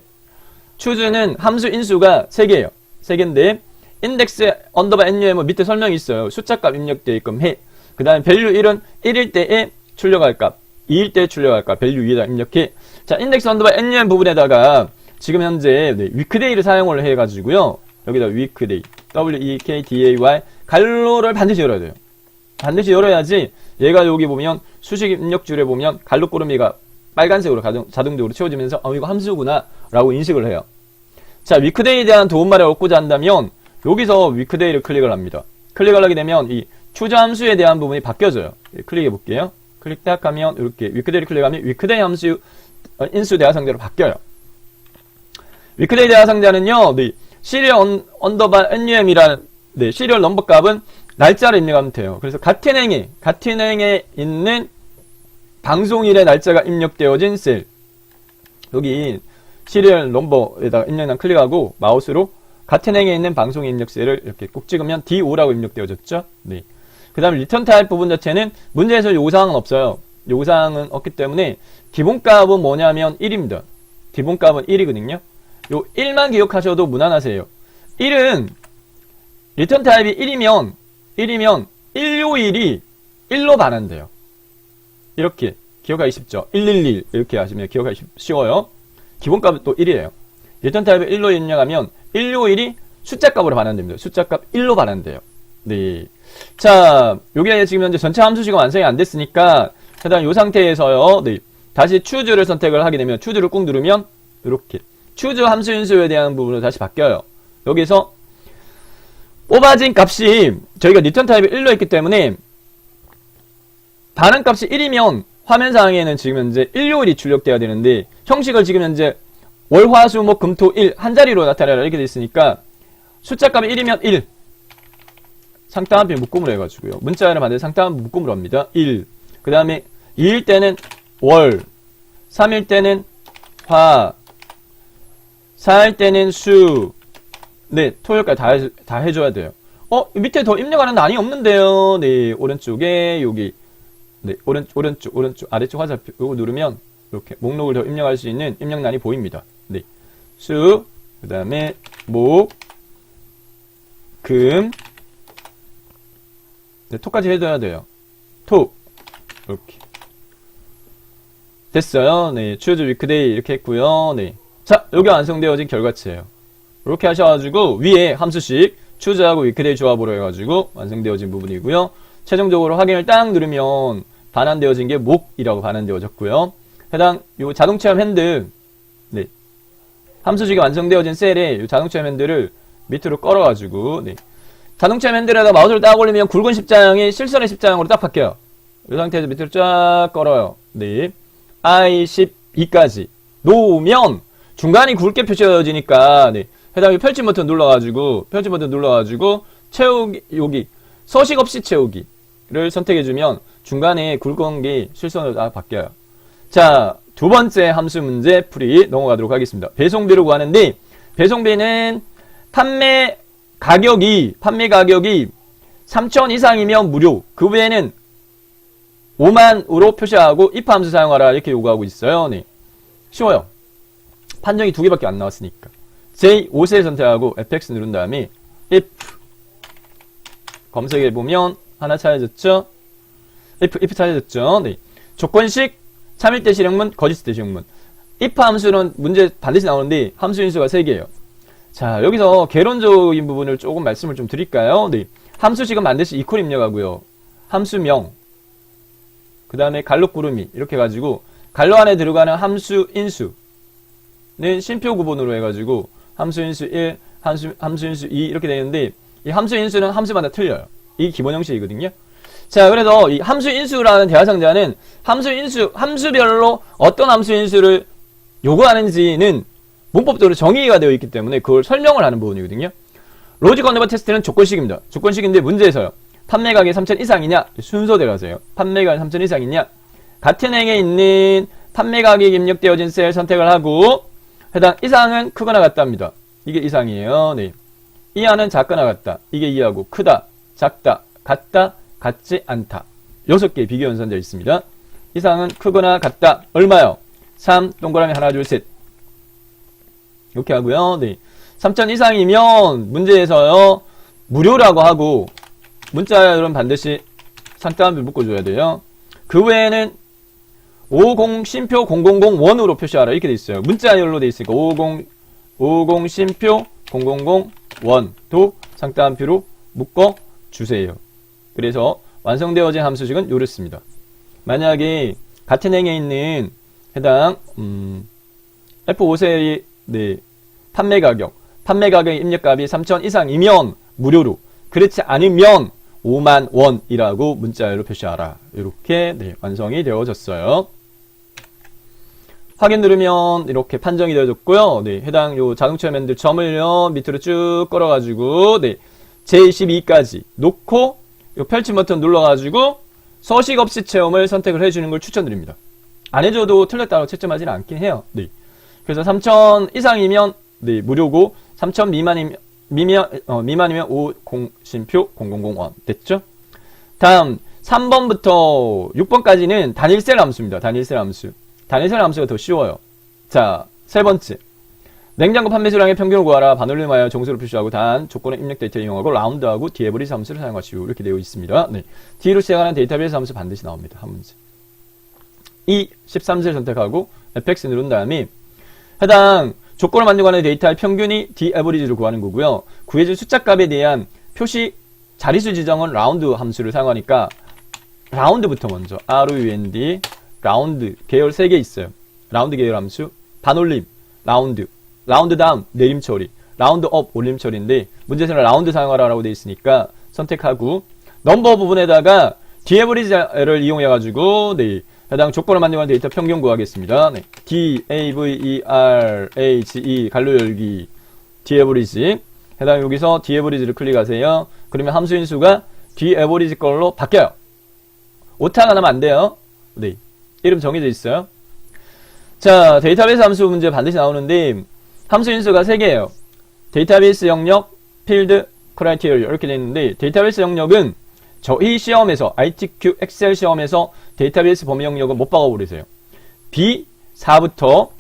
추즈는 함수 인수가 3개예요. 3개인데 인덱스 언더바 NUM은 밑에 설명이 있어요. 숫자값 입력되게끔 해. 그 다음에 밸류 1은 1일 때에 출력할 값, 2일 때에 출력할 값, 밸류 위에다 입력해. 자, 인덱스 언더바 NUM 부분에다가 지금 현재 네, 위크데이를 사용을 해가지고요. 여기다 위크데이, WEKDAY 갈로를 반드시 열어야 돼요. 반드시 열어야지 얘가 여기 보면 수식 입력줄에 보면 갈로 꼬르미가 빨간색으로 자동적으로 채워지면서 이거 함수구나 라고 인식을 해요. 자, 위크데이에 대한 도움말을 얻고자 한다면 여기서 위크데이를 클릭을 합니다. 클릭을 하게 되면 이 추저 함수에 대한 부분이 바뀌어져요. 클릭해 볼게요. 클릭 딱 하면 이렇게 위크데이를 클릭하면 위크데이 함수 인수 대화상자로 바뀌어요. 위크데이 대화상자는요, 네, 시리얼 언더바 NUM이라는 네, 시리얼 넘버 값은 날짜를 입력하면 돼요. 그래서 같은 행에 있는 방송일의 날짜가 입력되어진 셀, 여기 시리얼 넘버에다가 입력란 클릭하고 마우스로 같은 행에 있는 방송 입력 셀을 이렇게 꼭 찍으면 D5라고 입력되어졌죠. 네. 그 다음에 리턴 타입 부분 자체는 문제에서 요구사항은 없어요. 요구사항은 없기 때문에 기본값은 뭐냐면 1입니다. 기본값은 1이거든요. 요 1만 기억하셔도 무난하세요. 1은 리턴 타입이 1이면 1요일이 1로 반환돼요. 이렇게 기억하기 쉽죠. 111 이렇게 하시면 기억하기 쉬워요. 기본값은 또 1이에요. 리턴 타입을 1로 입력하면 1요일이 숫자값으로 반환됩니다. 숫자값 1로 반환돼요. 네. 자, 요게 지금 현재 전체 함수식은 완성이 안 됐으니까 일단 요 상태에서요. 네. 다시 choose를 선택을 하게 되면 choose를 꾹 누르면 이렇게 choose 함수 인수에 대한 부분으로 다시 바뀌어요. 여기서 뽑아진 값이 저희가 리턴 타입을 1로 했기 때문에 반환값이 1이면 화면상에는 지금 현재 1요일이 출력돼야 되는데 형식을 지금 현재 월, 화, 수, 목, 금, 토, 일 한 자리로 나타내라 이렇게 돼 있으니까 숫자값이 1이면 1 상따옴표 묶음으로 해가지고요. 문자를 만들 상따옴표 묶음으로 합니다. 1 그 다음에 2일 때는 월 3일 때는 화 4일 때는 수 네, 토요일까지 다 해줘야 돼요. 밑에 더 입력하는 란이 없는데요. 네, 오른쪽에 여기 네, 오른쪽 아래쪽 화살표 요거 누르면 이렇게 목록을 더 입력할 수 있는 입력란이 보입니다. 네, 수, 그 다음에 목, 금, 네, 토까지 해줘야 돼요. 토, 이렇게 됐어요. 네, choose weekday 이렇게 했고요. 네, 자, 여기 완성되어진 결과치예요. 이렇게 하셔가지고 위에 함수식 choose하고 weekday 조합으로 해가지고 완성되어진 부분이고요. 최종적으로 확인을 딱 누르면 반환되어진 게 목이라고 반환되어졌고요. 해당 요 자동체험 핸들 네, 함수식이 완성되어진 셀에 요 자동체험 핸들을 밑으로 끌어가지고 네, 자동체험 핸들에다 마우스를 딱 올리면 굵은 십자형이 실선의 십자형으로 딱 바뀌어요. 이 상태에서 밑으로 쫙 끌어요. 네, I12까지 놓으면 중간이 굵게 표시되어지니까 네, 해당 펼침 버튼 눌러가지고 채우기 여기 서식 없이 채우기를 선택해주면 중간에 굵은 게 실선으로 다 바뀌어요. 자, 두 번째 함수 문제 풀이 넘어가도록 하겠습니다. 배송비를 구하는데 배송비는 판매 가격이 3,000 이상이면 무료, 그 외에는 5만으로 표시하고 if 함수 사용하라 이렇게 요구하고 있어요. 네, 쉬워요. 판정이 두 개밖에 안 나왔으니까 J5셀 선택하고 fx 누른 다음에 if 검색해보면 하나 찾아졌죠? if 찾아졌죠? 네, 조건식 참일대 실행문, 거짓대 실행문. if 함수는 문제 반드시 나오는데 함수 인수가 3개예요. 자, 여기서 개론적인 부분을 조금 말씀을 좀 드릴까요? 네, 함수식은 반드시 이퀄 입력하고요. 함수명, 그 다음에 갈로 구름이 이렇게 해가지고 갈로 안에 들어가는 함수 인수는 심표 구분으로 해가지고 함수 인수 1, 함수 인수 2 이렇게 되는데 이 함수 인수는 함수마다 틀려요. 이 기본 형식이거든요. 자, 그래서 이 함수 인수라는 대화상자는 함수별로 어떤 함수 인수를 요구하는지는 문법적으로 정의가 되어 있기 때문에 그걸 설명을 하는 부분이거든요. 로직 컨버터 테스트는 조건식입니다. 조건식인데 문제에서요. 판매 가격 3,000 이상이냐? 순서대로 하세요. 판매 가격 3,000 이상이냐? 같은 행에 있는 판매 가격이 입력되어진 셀 선택을 하고 해당 이상은 크거나 같답니다. 이게 이상이에요. 네. 이하는 작거나 같다. 이게 이하고 크다, 작다, 같다, 같지 않다. 6개의 비교 연산되어 있습니다. 이상은 크거나 같다. 얼마요? 3, 동그라미 하나, 둘, 셋. 이렇게 하고요. 네. 3,000 이상이면 문제에서요. 무료라고 하고 문자열은 반드시 상따옴표 묶어줘야 돼요. 그 외에는 50 심표 0001으로 표시하라 이렇게 돼 있어요. 문자열로 돼 있으니까 50 심표 0001도 상따옴표로 묶어 주세요. 그래서 완성되어진 함수식은 요렇습니다. 만약에 같은 행에 있는 해당 F5셀이 네, 판매 가격 입력값이 3,000 이상이면 무료로, 그렇지 않으면 5만 원이라고 문자열로 표시하라. 이렇게 네, 완성이 되어졌어요. 확인 누르면 이렇게 판정이 되어졌고요. 네, 해당 요 자동체험 핸들 점을요 밑으로 쭉 끌어가지고 네, J12까지 놓고 요 펼침 버튼 눌러가지고 서식 없이 체험을 선택을 해주는 걸 추천드립니다. 안 해줘도 틀렸다고 채점하지는 않긴 해요. 네. 그래서 3,000 이상이면 네, 무료고 3,000 미만이면 50 심표 0001 됐죠? 다음 3번부터 6번까지는 단일셀 함수입니다. 단일셀 함수. 단일셀 함수가 더 쉬워요. 자, 세 번째. 냉장고 판매 수량의 평균을 구하라. 반올림하여 정수로 표시하고 단 조건의 입력 데이터를 이용하고 라운드하고 디에버리지 함수를 사용하시오. 이렇게 되어 있습니다. 네. D로 시작하는 데이터베이스 함수 반드시 나옵니다. 한 문제. 13셀 선택하고 fx 누른 다음에 해당 조건을 만들고 하는 데이터의 평균이 디에버리지를 구하는 거고요. 구해진 숫자값에 대한 표시 자리수 지정은 라운드 함수를 사용하니까 라운드부터 먼저 round 라운드 계열 3개 있어요. 라운드 계열 함수 반올림 라운드 다운 내림 처리 라운드 업 올림 처리인데 문제에서는 라운드 사용하라고 되어 있으니까 선택하고 넘버 부분에다가 디에버리지를 이용해 가지고 네, 해당 조건을 만들고 데이터 평균 구하겠습니다. 네. DAVERAGE 갈로 열기 디에버리지 해당 여기서 디에버리지를 클릭하세요. 그러면 함수 인수가 디에버리지 걸로 바뀌어요. 오타가 나면 안 돼요. 네. 이름 정해져 있어요. 자, 데이터베이스 함수 문제 반드시 나오는데 함수 인수가 3개예요. 데이터베이스 영역, 필드, 크라이테리어 이렇게 되어 있는데 데이터베이스 영역은 저희 시험에서 ITQ 엑셀 시험에서 데이터베이스 범위 영역은 못 박아버리세요. B4부터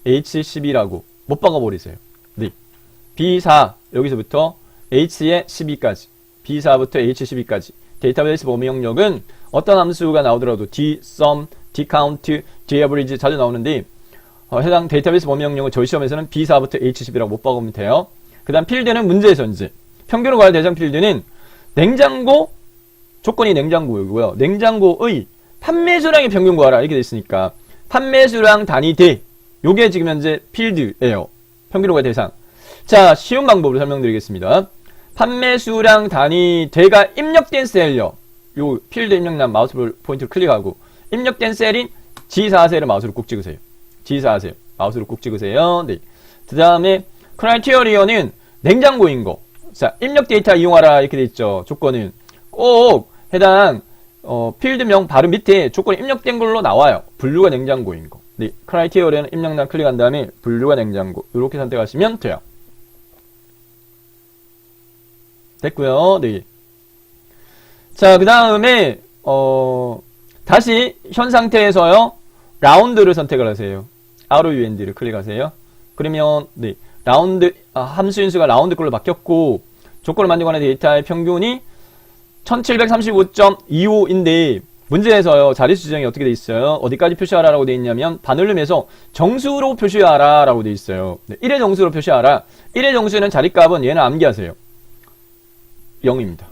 H12라고 못 박아버리세요. 네. B4 여기서부터 H의 12까지 B4부터 H12까지 데이터베이스 범위 영역은 어떤 함수가 나오더라도 dsum, dcount, daverage 자주 나오는데 해당 데이터베이스 범위 영역은 저희 시험에서는 B4부터 H12라고 못 박으면 돼요. 그 다음 필드는 문제에서 이제 평균을 구할 대상 필드는 냉장고 조건이 냉장고이고요. 냉장고의 판매 수량의 평균 구하라 이렇게 돼 있으니까 판매 수량 단위 대 요게 지금 현재 필드예요. 평균을 구할 대상. 자, 쉬운 방법을 설명드리겠습니다. 판매 수량 단위 대가 입력된 셀요. 요 필드 입력란 마우스 포인트를 클릭하고 입력된 셀인 G4셀을 마우스로 꾹 찍으세요. G4셀 마우스로 꾹 찍으세요. 네. 그 다음에 크라이테리어는 냉장고인 거. 자, 입력 데이터 이용하라 이렇게 돼 있죠. 조건은 꼭 해당 필드명 바로 밑에 조건이 입력된 걸로 나와요. 분류가 냉장고인 거. 네. 크라이테리어는 입력란 클릭한 다음에 분류가 냉장고 이렇게 선택하시면 돼요. 됐고요. 네. 자, 그 다음에 다시 현 상태에서요 라운드를 선택을 하세요. ROUND를 클릭하세요. 그러면 네, 라운드 함수 인수가 라운드 걸로 바뀌었고 조건을 만들고 하는 데이터의 평균이 1735.25인데 문제에서요 자리수 지정이 어떻게 돼 있어요? 어디까지 표시하라라고 돼 있냐면 반올림에서 정수로 표시하라라고 돼 있어요. 네, 1의 정수로 표시하라. 1의 정수는 자리값은 얘는 암기하세요. 0입니다.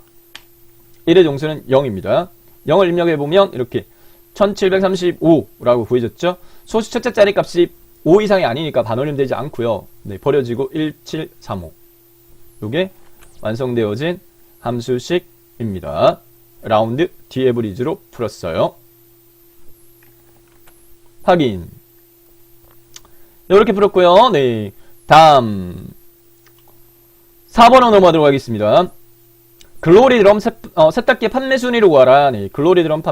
1의 정수는 0입니다. 0을 입력해보면 이렇게 1735라고 구해졌죠. 소수 첫째 자리 값이 5 이상이 아니니까 반올림 되지 않고요. 네, 버려지고 1735. 요게 완성되어진 함수식입니다. 라운드 디에버리지로 풀었어요. 확인. 이렇게 풀었고요. 네, 다음 4번으로 넘어가도록 하겠습니다. 글로리 드럼 세탁기의 판매 순위를 구하라. 네, 글로리 드럼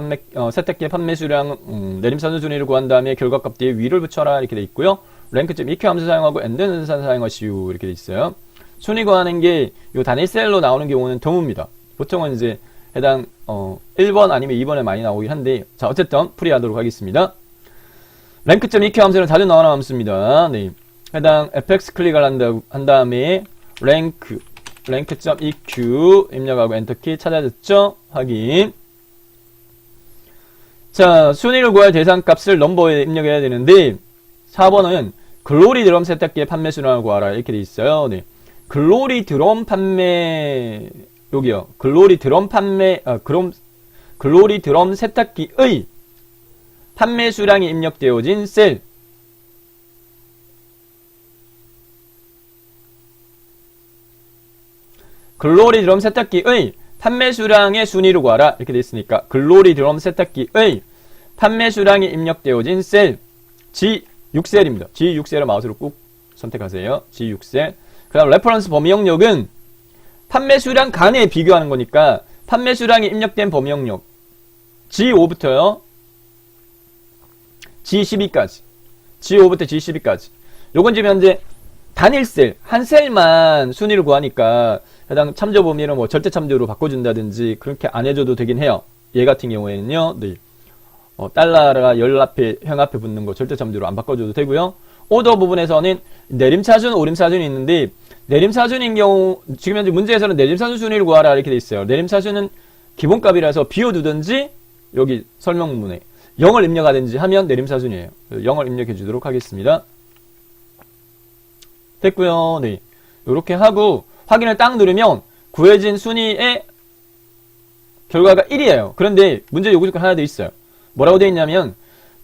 세탁기의 판매 수량 내림선수 순위를 구한 다음에 결과값 뒤에 위를 붙여라 이렇게 돼 있고요. 랭크점 EQ 함수 사용하고 엔드 사용하시오 이렇게 돼 있어요. 순위 구하는 게 요 단일 셀로 나오는 경우는 드무입니다. 보통은 이제 해당 1번 아니면 2번에 많이 나오긴 한데 자, 어쨌든 풀이하도록 하겠습니다. 랭크점 EQ 함수는 자주 나오는 함수입니다. 네, 해당 fx 클릭을 한 다음에 랭크.eq 입력하고 엔터키 찾아졌죠? 확인. 자, 순위를 구할 대상 값을 넘버에 입력해야 되는데 4번은 글로리 드럼 세탁기의 판매 수량을 구하라 이렇게 돼 있어요. 네. 글로리 드럼 판매 여기요. 글로리 드럼 세탁기의 판매 수량이 입력되어진 셀 글로리 드럼 세탁기의 판매 수량의 순위를 구하라 이렇게 되어 있으니까 글로리 드럼 세탁기의 판매 수량이 입력되어진 셀 G6셀입니다. G6셀을 마우스로 꾹 선택하세요. G6셀. 그 다음 레퍼런스 범위 영역은 판매 수량 간에 비교하는 거니까 판매 수량이 입력된 범위 영역 G5부터요 G12까지 G5부터 G12까지 요건 지금 현재 단일 셀, 한 셀만 순위를 구하니까 해당 참조 범위를 뭐 절대 참조로 바꿔준다든지 그렇게 안 해줘도 되긴 해요. 얘 같은 경우에는요, 네. 달러가 열 앞에, 형 앞에 붙는 거 절대 참조로 안 바꿔줘도 되고요. 오더 부분에서는 내림차순, 오림차순이 있는데, 내림차순인 경우, 지금 현재 문제에서는 내림차순 순위를 구하라 이렇게 돼 있어요. 내림차순은 기본값이라서 비워두든지, 여기 설명문에 0을 입력하든지 하면 내림차순이에요. 0을 입력해 주도록 하겠습니다. 됐고요. 네. 요렇게 하고, 확인을 딱 누르면, 구해진 순위의 결과가 1이에요. 그런데 문제 요구 조건 하나 더 있어요. 뭐라고 되어 있냐면,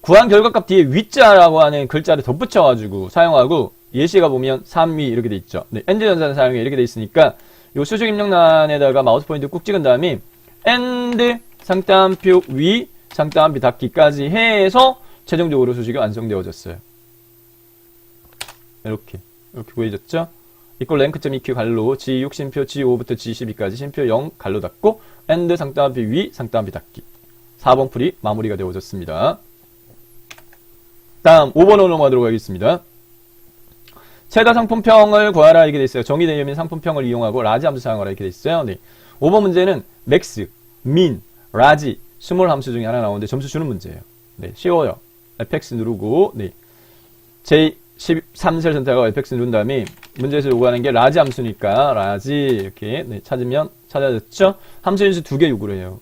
구한 결과값 뒤에 위자라고 하는 글자를 덧붙여가지고 사용하고, 예시가 보면 3위 이렇게 돼 있죠. 네, 엔드 전산 사용해 이렇게 돼 있으니까, 요 수식 입력란에다가 마우스 포인트 꾹 찍은 다음에, 엔드 상따옴표 위, 상따옴표 닫기까지 해서 최종적으로 수식이 완성되어졌어요. 이렇게 구해졌죠? 이꼴 랭크.eq 갈로 G6 심표 G5부터 G12까지 심표 0 갈로 닫고 엔드 상따옴표 위, 상따옴표 닫기. 4번 풀이 마무리가 되어졌습니다. 다음 5번으로 넘어가도록 하겠습니다. 최다 상품평을 구하라 이렇게 돼 있어요. 정의되면 상품평을 이용하고 라지 함수 사용하라 이렇게 돼 있어요. 네. 5번 문제는 맥스, 민, 라지, 스몰 함수 중에 하나 나오는데 점수 주는 문제예요. 네, 쉬워요. fx 누르고 네. J13셀 선택하고 fx 누른 다음에 문제에서 요구하는 게 라지 함수니까 라지 이렇게 네, 찾으면 찾아졌죠? 함수 인수 2개 요구를 해요.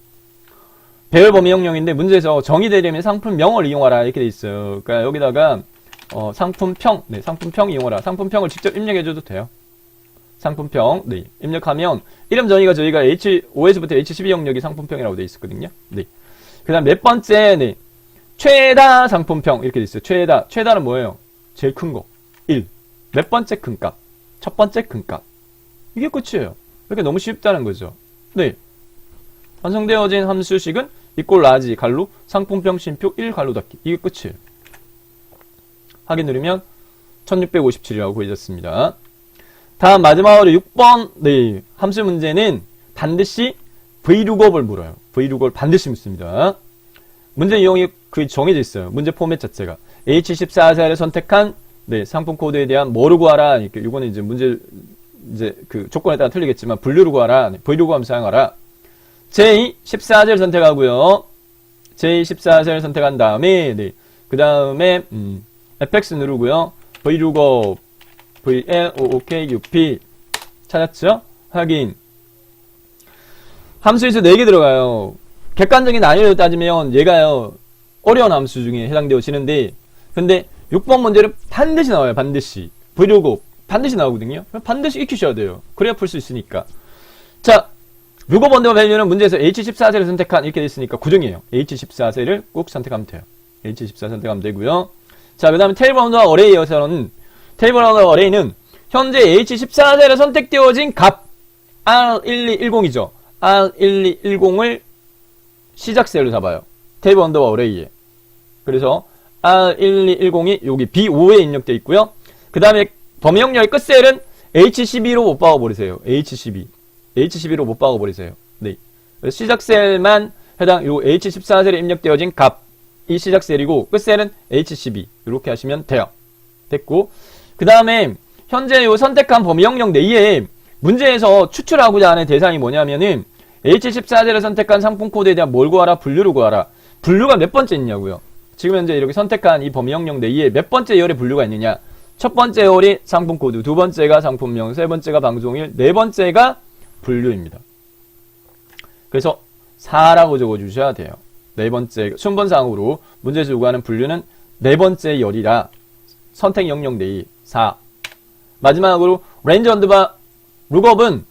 배열 범위 형용인데 문제에서 정의되려면 상품명을 이용하라 이렇게 돼 있어요. 그러니까 여기다가 상품평, 네, 상품평 이용하라. 상품평을 직접 입력해줘도 돼요. 상품평, 네, 입력하면 이름 정의가 저희가 H5에서부터 H12 영역이 상품평이라고 돼 있었거든요. 네. 그다음 몇 번째, 네, 최다 상품평 이렇게 돼 있어요. 최다는 뭐예요? 제일 큰 거, 1. 몇 번째 큰 값, 첫 번째 큰 값. 이게 끝이에요. 이렇게 너무 쉽다는 거죠. 네. 완성되어진 함수식은 이꼴 라지 갈로 상품평 심표 1 갈로 닫기. 이게 끝이에요. 확인 누르면 1657이라고 구해졌습니다. 다음 마지막으로 6번 네, 함수 문제는 반드시 vlookup을 물어요. vlookup을 반드시 묻습니다. 문제 유형이 거의 정해져 있어요. 문제 포맷 자체가 H14셀을 선택한 네, 상품 코드에 대한 뭐를 구하라. 이렇게 이거는 이제 문제 그 조건에 따라 틀리겠지만 분류를 구하라. 네, vlookup 함수 사용하라. J14셀 선택하고요. J14셀 선택한 다음에 네, 그 다음에 fx 누르고요. vlookup vlookup 찾았죠? 확인. 함수에서 4개 들어가요. 객관적인 난이도를 따지면 얘가요 어려운 함수 중에 해당되어지는데 근데 6번 문제는 반드시 나와요. 반드시 vlookup 반드시 나오거든요. 반드시 익히셔야 돼요. 그래야 풀 수 있으니까. 자, lookup 언더바 밸류는 문제에서 H14셀을 선택한 이렇게 돼 있으니까 구정이에요. H14셀을 꼭 선택하면 돼요. H14 선택하면 되고요. 자, 그 다음에 테이블 언더바 어레이에서는 테이블 언더바 어레이는 현재 H14셀에 선택되어진 값 R1210이죠. R1210을 시작셀로 잡아요. 테이블 언더바 어레이에. 그래서 R1210이 여기 B5에 입력되어 있고요. 그 다음에 범위 영역의 끝셀은 H12로 못 박아버리세요. H12로 못 박아버리세요. 네. 시작셀만 해당 요 H14셀에 입력되어진 값이 시작셀이고 끝셀은 H12 이렇게 하시면 돼요. 됐고 그 다음에 현재 요 선택한 범위 영역 내에 문제에서 추출하고자 하는 대상이 뭐냐면은 H14셀을 선택한 상품 코드에 대한 뭘 구하라? 분류를 구하라. 분류가 몇 번째 있냐고요. 지금 현재 이렇게 선택한 이 범위 영역 내에 몇 번째 열의 분류가 있느냐. 첫 번째 열이 상품 코드, 두 번째가 상품명, 세 번째가 방송일, 네 번째가 분류입니다. 그래서 4라고 적어주셔야 돼요. 네 번째, 순번상으로 문제에서 요구하는 분류는 네 번째 열이라 선택 영역 내의 4. 마지막으로 range 언더바 룩업은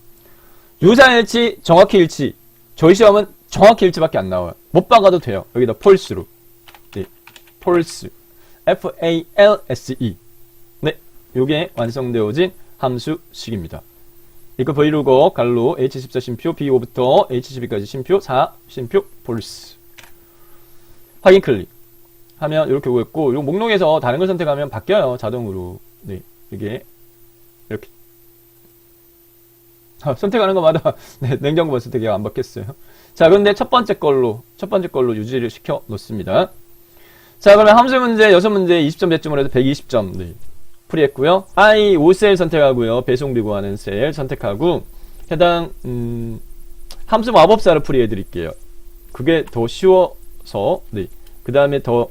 유사일치, 정확히 일치. 저희 시험은 정확히 일치밖에 안 나와요. 못 박아도 돼요. 여기다 false로. 네, false. F-A-L-S-E. 네, 요게 완성되어진 함수식입니다. 이거 vlookup 갈로 H14 심표 B5부터 H12까지 심표 4 심표 false. 확인 클릭. 하면 이렇게 오겠고, 요 목록에서 다른 걸 선택하면 바뀌어요. 자동으로. 네, 이게 이렇게. 선택하는 것마다 네, 냉장고 선택이 안 바뀌었어요. 자, 그런데 첫 번째 걸로 유지를 시켜 놓습니다. 자, 그러면 함수 문제 6문제 20점 배점으로 해서 120점. 네. 풀이했고요. I 5셀 선택하고요. 배송비 구하는 셀 선택하고 해당 함수 마법사를 풀이해 드릴게요. 그게 더 쉬워서 네. 그 다음에 더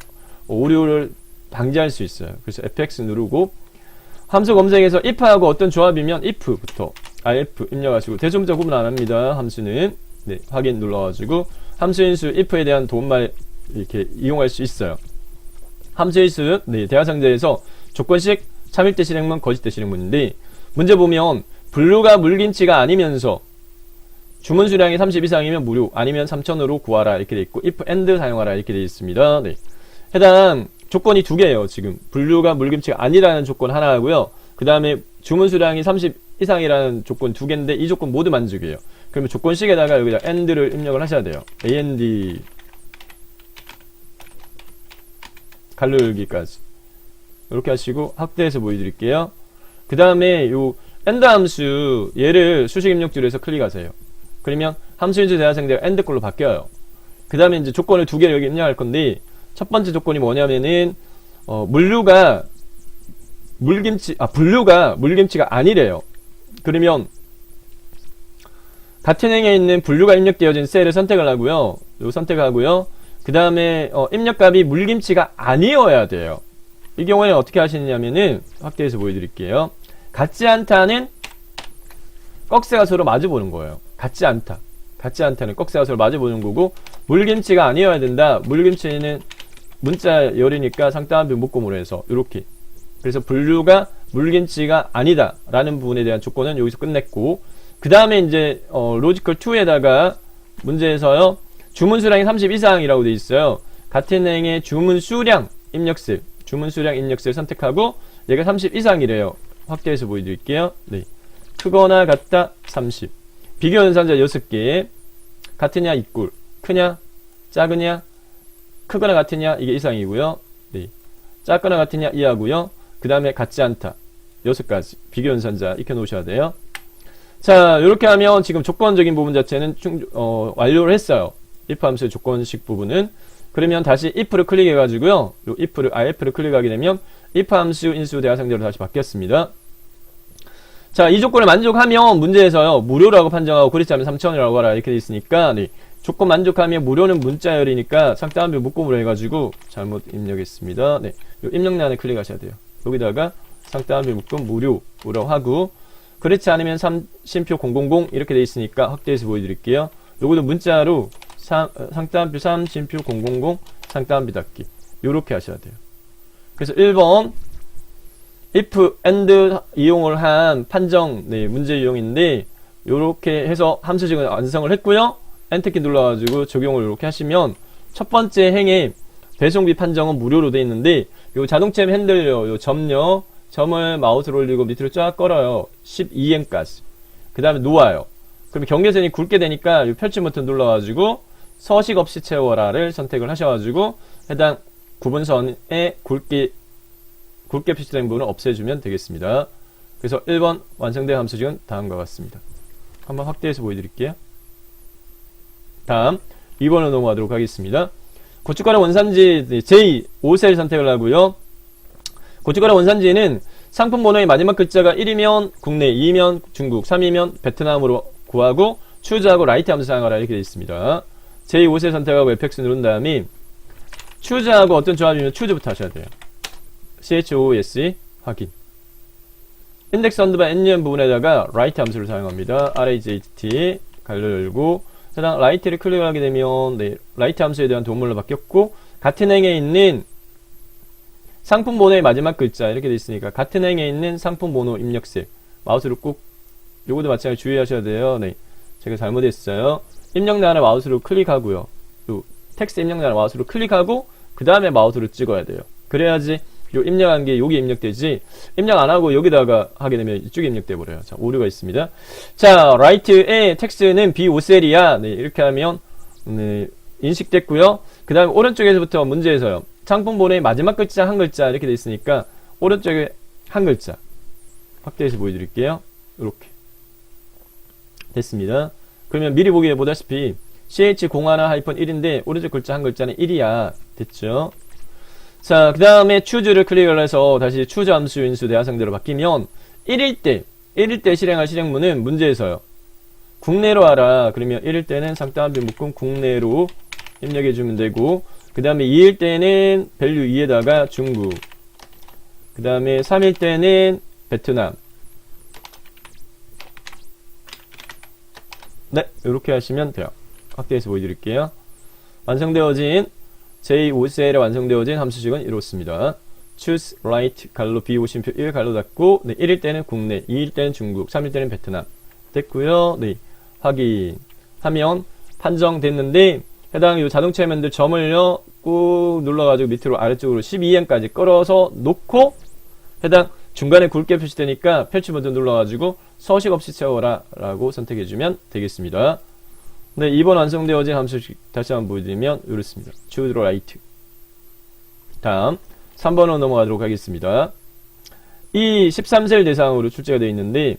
오류를 방지할 수 있어요. 그래서 fx 누르고 함수 검색에서 if하고 어떤 조합이면 if부터 if 입력하시고 대소문자 구분 안 합니다. 함수는 네, 확인 눌러가지고 함수인수 if에 대한 도움말 이렇게 이용할 수 있어요. 함수인수 네, 대화상자에서 조건식 참일대 실행문 거짓대 실행문인데 문제 보면 블루가 물김치가 아니면서 주문 수량이 30 이상이면 무료 아니면 3,000으로 구하라 이렇게 돼 있고 if and 사용하라 이렇게 돼 있습니다. 네. 해당 조건이 두 개예요. 지금 블루가 물김치가 아니라는 조건 하나 하고요. 그 다음에 주문 수량이 30 이상이라는 조건 두 개인데 이 조건 모두 만족이에요. 그러면 조건식에다가 여기다 and를 입력을 하셔야 돼요. and 갈로 열기까지 이렇게 하시고 확대해서 보여드릴게요. 그 다음에 요 and 함수 얘를 수식 입력줄에서 클릭하세요. 그러면 함수인수 대화상대가 and 걸로 바뀌어요. 그 다음에 이제 조건을 두 개를 여기 입력할 건데 첫 번째 조건이 뭐냐면은 블루가 물김치가 아니래요. 그러면 같은 행에 있는 블루가 입력되어진 셀을 선택을 하고요. 요 선택하고요. 그 다음에 입력값이 물김치가 아니어야 돼요. 이 경우에는 어떻게 하시냐면은 확대해서 보여드릴게요. 같지 않다는 꺽쇠가 서로 마주보는 거예요. 같지 않다는 꺽쇠가 서로 마주보는 거고 물김치가 아니어야 된다. 물김치는 문자 열이니까 상따옴표 묶음으로 해서 이렇게. 그래서 블루가 물김치가 아니다 라는 부분에 대한 조건은 여기서 끝냈고 그 다음에 이제 로지컬 2에다가 문제에서요. 주문 수량이 30 이상이라고 되어 있어요. 같은 행의 주문 수량 입력셀 선택하고 얘가 30 이상이래요. 확대해서 보여드릴게요. 네. 크거나 같다 30. 비교 연산자 6개. 같으냐 이꼴. 크냐 작으냐 크거나 같으냐 이게 이상이고요. 네. 작거나 같으냐 이하고요. 그 다음에 같지 않다 6가지 비교 연산자 익혀 놓으셔야 돼요. 자 이렇게 하면 지금 조건적인 부분 자체는 완료를 했어요. if 함수의 조건식 부분은. 그러면 다시 if를 클릭해 가지고요. 요 if를 클릭하게 되면 if 함수 인수 대화상대로 다시 바뀌었습니다. 자, 이 조건을 만족하면 문제에서요. 무료라고 판정하고 그렇지 않으면 3,000이라고 하라 이렇게 돼 있으니까 네. 조건 만족하면 무료는 문자열이니까 상따옴표 묶음으로 해가지고 잘못 입력했습니다. 네. 요 입력란에 클릭하셔야 돼요. 여기다가 상따옴표 묶음 무료라고 하고 그렇지 않으면 심표 000 이렇게 돼 있으니까 확대해서 보여드릴게요. 요거도 문자로 상따옴표 3 심표 000 상따옴표 닫기 요렇게 하셔야 돼요. 그래서 1번 if and 이용을 한 판정 네, 문제 유형인데 요렇게 해서 함수식을 완성을 했고요. 엔터키 눌러가지고 적용을 이렇게 하시면 첫 번째 행에 배송비 판정은 무료로 되어 있는데 요 자동챔 핸들요 요 점을 마우스로 올리고 밑으로 쫙 걸어요. 12행까지 그 다음에 놓아요. 그럼 경계선이 굵게 되니까 요 펼침 버튼 눌러가지고 서식 없이 채워라를 선택을 하셔가지고 해당 구분선에 굵게 표시된 부분을 없애주면 되겠습니다. 그래서 1번 완성된 함수식은 다음과 같습니다. 한번 확대해서 보여드릴게요. 다음 2번으로 넘어가도록 하겠습니다. 고춧가루 원산지 제2 5셀 선택을 하고요. 고춧가루 원산지는 상품 번호의 마지막 글자가 1이면 국내, 2이면 중국, 3이면 베트남으로 구하고 추즈하고 라이트 함수 사용하라 이렇게 되어 있습니다. 제2 5셀 선택하고 fx 누른 다음에 추즈하고 어떤 조합이면 추즈부터 하셔야 돼요. CHOOSE 확인. 인덱스 언더바 n년 부분에다가 라이트 함수를 사용합니다. RAJT 갈로 열고 해당 라이트를 클릭하게 되면 네, 라이트 함수에 대한 도움물로 바뀌었고 같은 행에 있는 상품 번호의 마지막 글자 이렇게 되어 있으니까 같은 행에 있는 상품 번호 입력셀 마우스로 꾹 요것도 마찬가지로 주의하셔야 돼요. 네, 제가 잘못했어요. 입력란을 마우스로 클릭하고요. 요 텍스트 입력란을 마우스로 클릭하고 그 다음에 마우스로 찍어야 돼요. 그래야지 요 입력한 게 여기 입력되지 입력 안 하고 여기다가 하게 되면 이쪽에 입력돼 버려요. 자, 오류가 있습니다. 자, 라이트의 텍스트는 B5셀이야. 네, 이렇게 하면 네, 인식됐고요. 그 다음에 오른쪽에서부터 문제에서요. 상품 번호의 마지막 글자 한 글자 이렇게 돼 있으니까 오른쪽에 한 글자 확대해서 보여드릴게요. 이렇게 됐습니다. 그러면 미리 보기에 보다시피 CH01-1인데 오른쪽 글자 한 글자는 1이야. 됐죠? 자, 그 다음에 choose를 클릭을 해서 다시 choose 함수 인수 대하상대로 바뀌면 1일 때 실행할 실행문은 문제에서요. 국내로 하라. 그러면 1일 때는 상따옴표 묶음 국내로 입력해주면 되고, 그 다음에 2일 때는 value 2에다가 중국, 그 다음에 3일 때는 베트남. 네, 이렇게 하시면 돼요. 확대해서 보여드릴게요. 완성되어진 제5셀에 완성되어진 함수식은 이렇습니다. choose right 갈로 b50표 1 갈로 닫고, 네, 1일 때는 국내, 2일 때는 중국, 3일 때는 베트남. 됐고요. 네, 확인하면 판정됐는데, 해당 요 자동차 화면들 점을요 꾹 눌러가지고 밑으로 아래쪽으로 12행까지 끌어서 놓고, 해당 중간에 굵게 표시되니까 펼치 버튼 눌러가지고 서식 없이 채워라 라고 선택해주면 되겠습니다. 네, 2번 완성되어진 함수식 다시 한번 보여드리면 이렇습니다. choose right. 다음 3번으로 넘어가도록 하겠습니다. 이 13셀 대상으로 출제가 되어 있는데,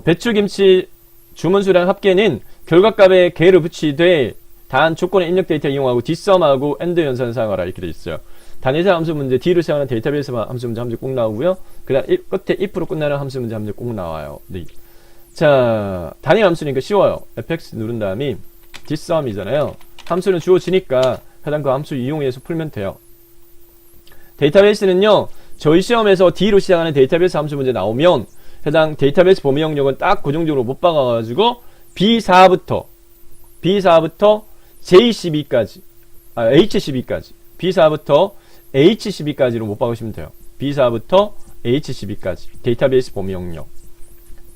배추김치 주문수량 합계는 결과값에 개를 붙이되 단 조건의 입력 데이터 이용하고 뒷섬하고 엔드 연산을 사용하라 이렇게 되어 있어요. 단위사 함수 문제 D로 시작하는 데이터베이스 함수 문제 꼭 나오고요. 그 다음 끝에 if로 끝나는 함수 문제 꼭 나와요. 네. 자, 단위 함수니까 쉬워요. fx 누른 다음에 뒷섬이잖아요. 함수는 주어지니까 해당 그 함수 이용해서 풀면 돼요. 데이터베이스는요, 저희 시험에서 D로 시작하는 데이터베이스 함수 문제 나오면 해당 데이터베이스 범위 영역은 딱 고정적으로 못 박아가지고 B4부터 J12까지, H12까지, B4부터 H12까지로 못 박으시면 돼요. B4부터 H12까지 데이터베이스 범위 영역.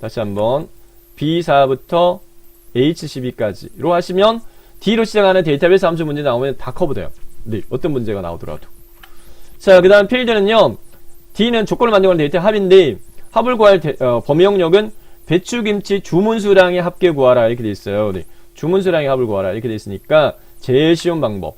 다시 한번 B4부터 H12까지로 하시면 D로 시작하는 데이터베이스 함수 문제 나오면 다 커버돼요. 네, 어떤 문제가 나오더라도. 자, 그 다음 필드는요, D는 조건을 만들어가는 데이터 합인데, 합을 구할 범위 영역은 배추김치 주문수량의 합계 구하라 이렇게 돼 있어요. 네, 주문수량의 합을 구하라 이렇게 돼 있으니까 제일 쉬운 방법,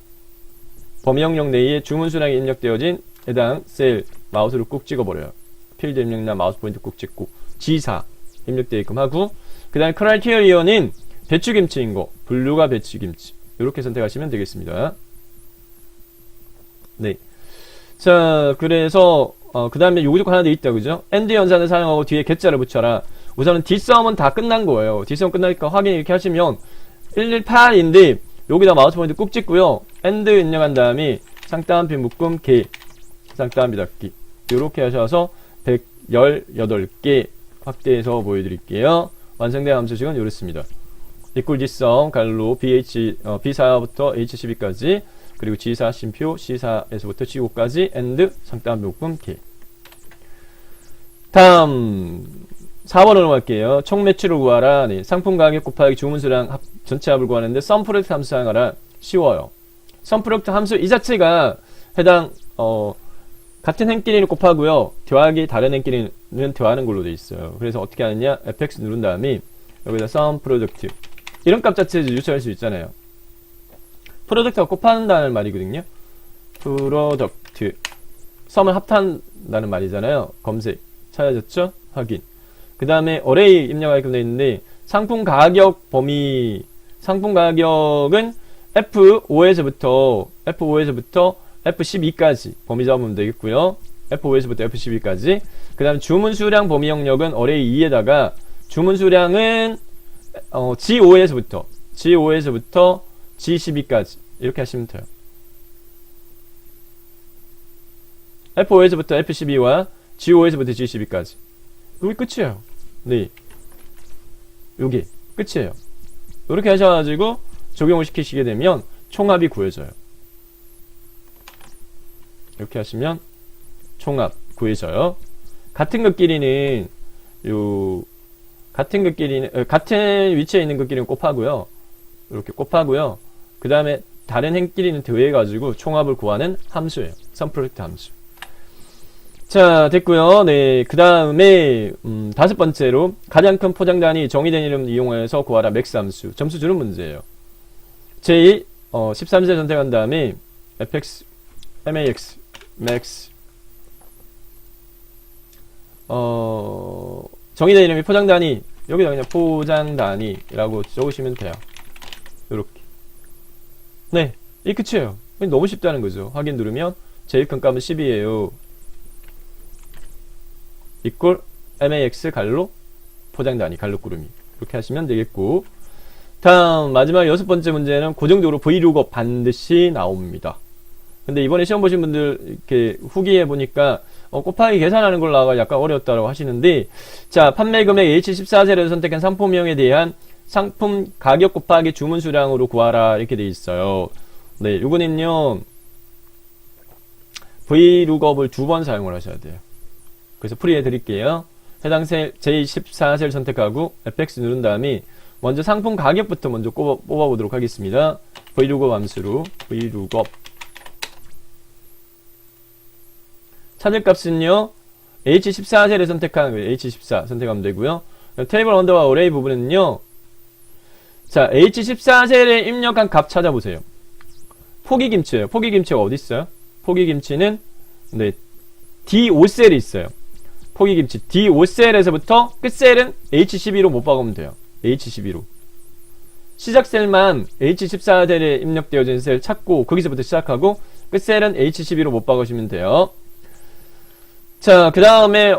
범위 영역 내에 주문수량이 입력되어진 해당 셀 마우스로 꾹 찍어버려요. 필드 입력이나 마우스 포인트 꾹 찍고 G4 입력되게끔 하고, 그 다음에 크라이테리어는 배추김치인 거, 분류가 배추김치 이렇게 선택하시면 되겠습니다. 네. 자, 그래서 그 다음에 요구조건 하나 더 있다, 그죠? 엔드 연산을 사용하고 뒤에 get자를 붙여라. 우선은 뒷섬은 다 끝난 거예요. 뒷섬 끝나니까 확인 이렇게 하시면 118인데 여기다 마우스 포인트 꾹 찍고요. 엔드 입력한 다음에 상따옴표 묶음 개, 상따옴표 닫기 이렇게 하셔서 118개 확대해서 보여드릴게요. 완성된 함수식은 이렇습니다. 이퀄 뒷섬 갈로 B4부터 H12까지, 그리고 G4 쉼표 C4에서부터 G5까지 엔드 상따옴표 묶음 개. 다음 4번으로 갈게요. 총 매출을 구하라. 네, 상품 가격 곱하기 주문수량 전체 합을 구하는데 썸 프로덕트 함수 사용하라. 쉬워요. 썸 프로덕트 함수 이 자체가 해당 같은 행끼리는 곱하고요, 더하기 다른 행끼리는 더하는 걸로 되어 있어요. 그래서 어떻게 하느냐, fx 누른 다음에 여기다 썸 프로덕트 이런 값 자체에서 유추할 수 있잖아요. 프로덕트가 곱한다는 말이거든요. 프로덕트 썸을 합한다는 말이잖아요. 검색 찾아졌죠? 확인. 그 다음에 어레이 입력하게끔 되어 있는데, 상품 가격 범위, 상품 가격은 F5에서부터 F12까지 범위 잡으면 되겠고요. F5에서부터 F12까지. 그 다음에 주문 수량 범위 영역은 어레이 2에다가 주문 수량은 G5에서부터 G12까지 이렇게 하시면 돼요. F5에서부터 F12와 G5에서부터 G12까지. 여기 끝이에요. 네, 요게 끝이에요. 이렇게 하셔가지고 적용을 시키시게 되면 총합이 구해져요. 이렇게 하시면 총합 구해져요. 같은 것끼리는 같은 위치에 있는 것끼리는 곱하고요. 이렇게 곱하고요. 그 다음에 다른 행끼리는 더해가지고 총합을 구하는 함수예요. 썸 프로덕트 함수. 자, 됐고요. 네, 그 다음에 5번째로 가장 큰 포장 단위 정의된 이름 이용해서 구하라 맥스 함수. 점수 주는 문제예요. 제 13세 선택한 다음에 fx, max, max 정의된 이름이 포장 단위, 여기다 그냥 포장 단위라고 적으시면 돼요. 요렇게. 네, 이 끝이에요. 너무 쉽다는 거죠. 확인 누르면 제일 큰 값은 10이에요. 이꼴 max 갈로 포장단위 갈로꾸름이 이렇게 하시면 되겠고, 다음 마지막 6번째 문제는 고정적으로 vlookup 반드시 나옵니다. 근데 이번에 시험 보신 분들 이렇게 후기에 보니까 곱하기 계산하는 걸 나와가 약간 어려웠다고 하시는데, 자, 판매 금액 H14세를 선택한 상품명에 대한 상품 가격 곱하기 주문 수량으로 구하라 이렇게 돼 있어요. 네, 이거는요 vlookup을 2번 사용을 하셔야 돼요. 그래서 풀이해 드릴게요. 해당 셀 J14셀 선택하고 FX 누른 다음에 먼저 상품 가격부터 먼저 뽑아 보도록 하겠습니다. vlookup 함수로 vlookup 찾을 값은요 H14셀을 선택하는 거예요. H14 선택하면 되고요. 테이블 언더바 어레이 부분은요, 자, H14셀에 입력한 값 찾아보세요. 포기김치예요. 포기김치가 어디 있어요? 포기김치는 네, D5셀이 있어요. 포기김치 D5셀에서부터 끝셀은 H12로 못 바꾸면 돼요. H12로. 시작셀만 H14셀에 입력되어진 셀 찾고 거기서부터 시작하고 끝셀은 H12로 못 바꾸시면 돼요. 자, 그 다음에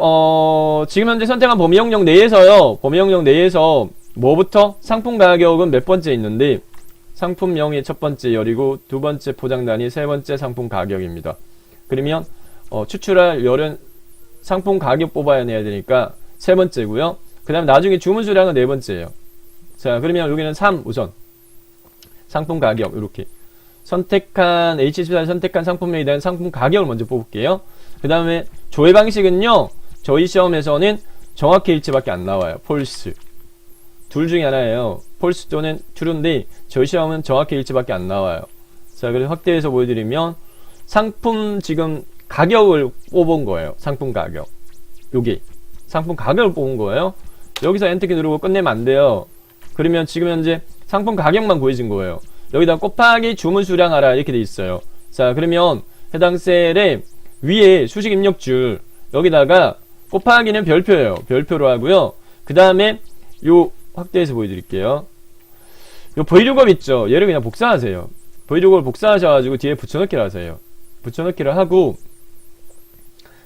지금 현재 선택한 범위 영역 내에서요. 범위 영역 내에서 뭐부터? 상품 가격은 몇 번째 있는데 상품명이 첫 번째 열이고 두 번째 포장단위, 세 번째 상품 가격입니다. 그러면 추출할 열은 상품 가격 뽑아야 내야 되니까 세 번째고요. 그 다음에 나중에 주문 수량은 네 번째예요. 자, 그러면 여기는 3 우선 상품 가격 이렇게 선택한 H14를 선택한 상품명에 대한 상품 가격을 먼저 뽑을게요. 그 다음에 조회 방식은요, 저희 시험에서는 정확히 일치밖에 안 나와요. 폴스. 둘 중에 하나예요. 폴스 또는 true인데 저희 시험은 정확히 일치밖에 안 나와요. 자, 그래서 확대해서 보여드리면 상품 지금 가격을 뽑은 거예요. 상품 가격. 여기 상품 가격을 뽑은 거예요. 여기서 엔터키 누르고 끝내면 안 돼요. 그러면 지금 현재 상품 가격만 구해진 거예요. 여기다 곱하기 주문 수량 하라 이렇게 돼 있어요. 자, 그러면 해당 셀에 위에 수식 입력줄 여기다가 곱하기는 별표예요. 별표로 하고요. 그 다음에 요 확대해서 보여드릴게요. 요 vlookup 있죠? 얘를 그냥 복사하세요. vlookup을 복사하셔가지고 뒤에 붙여넣기를 하세요. 붙여넣기를 하고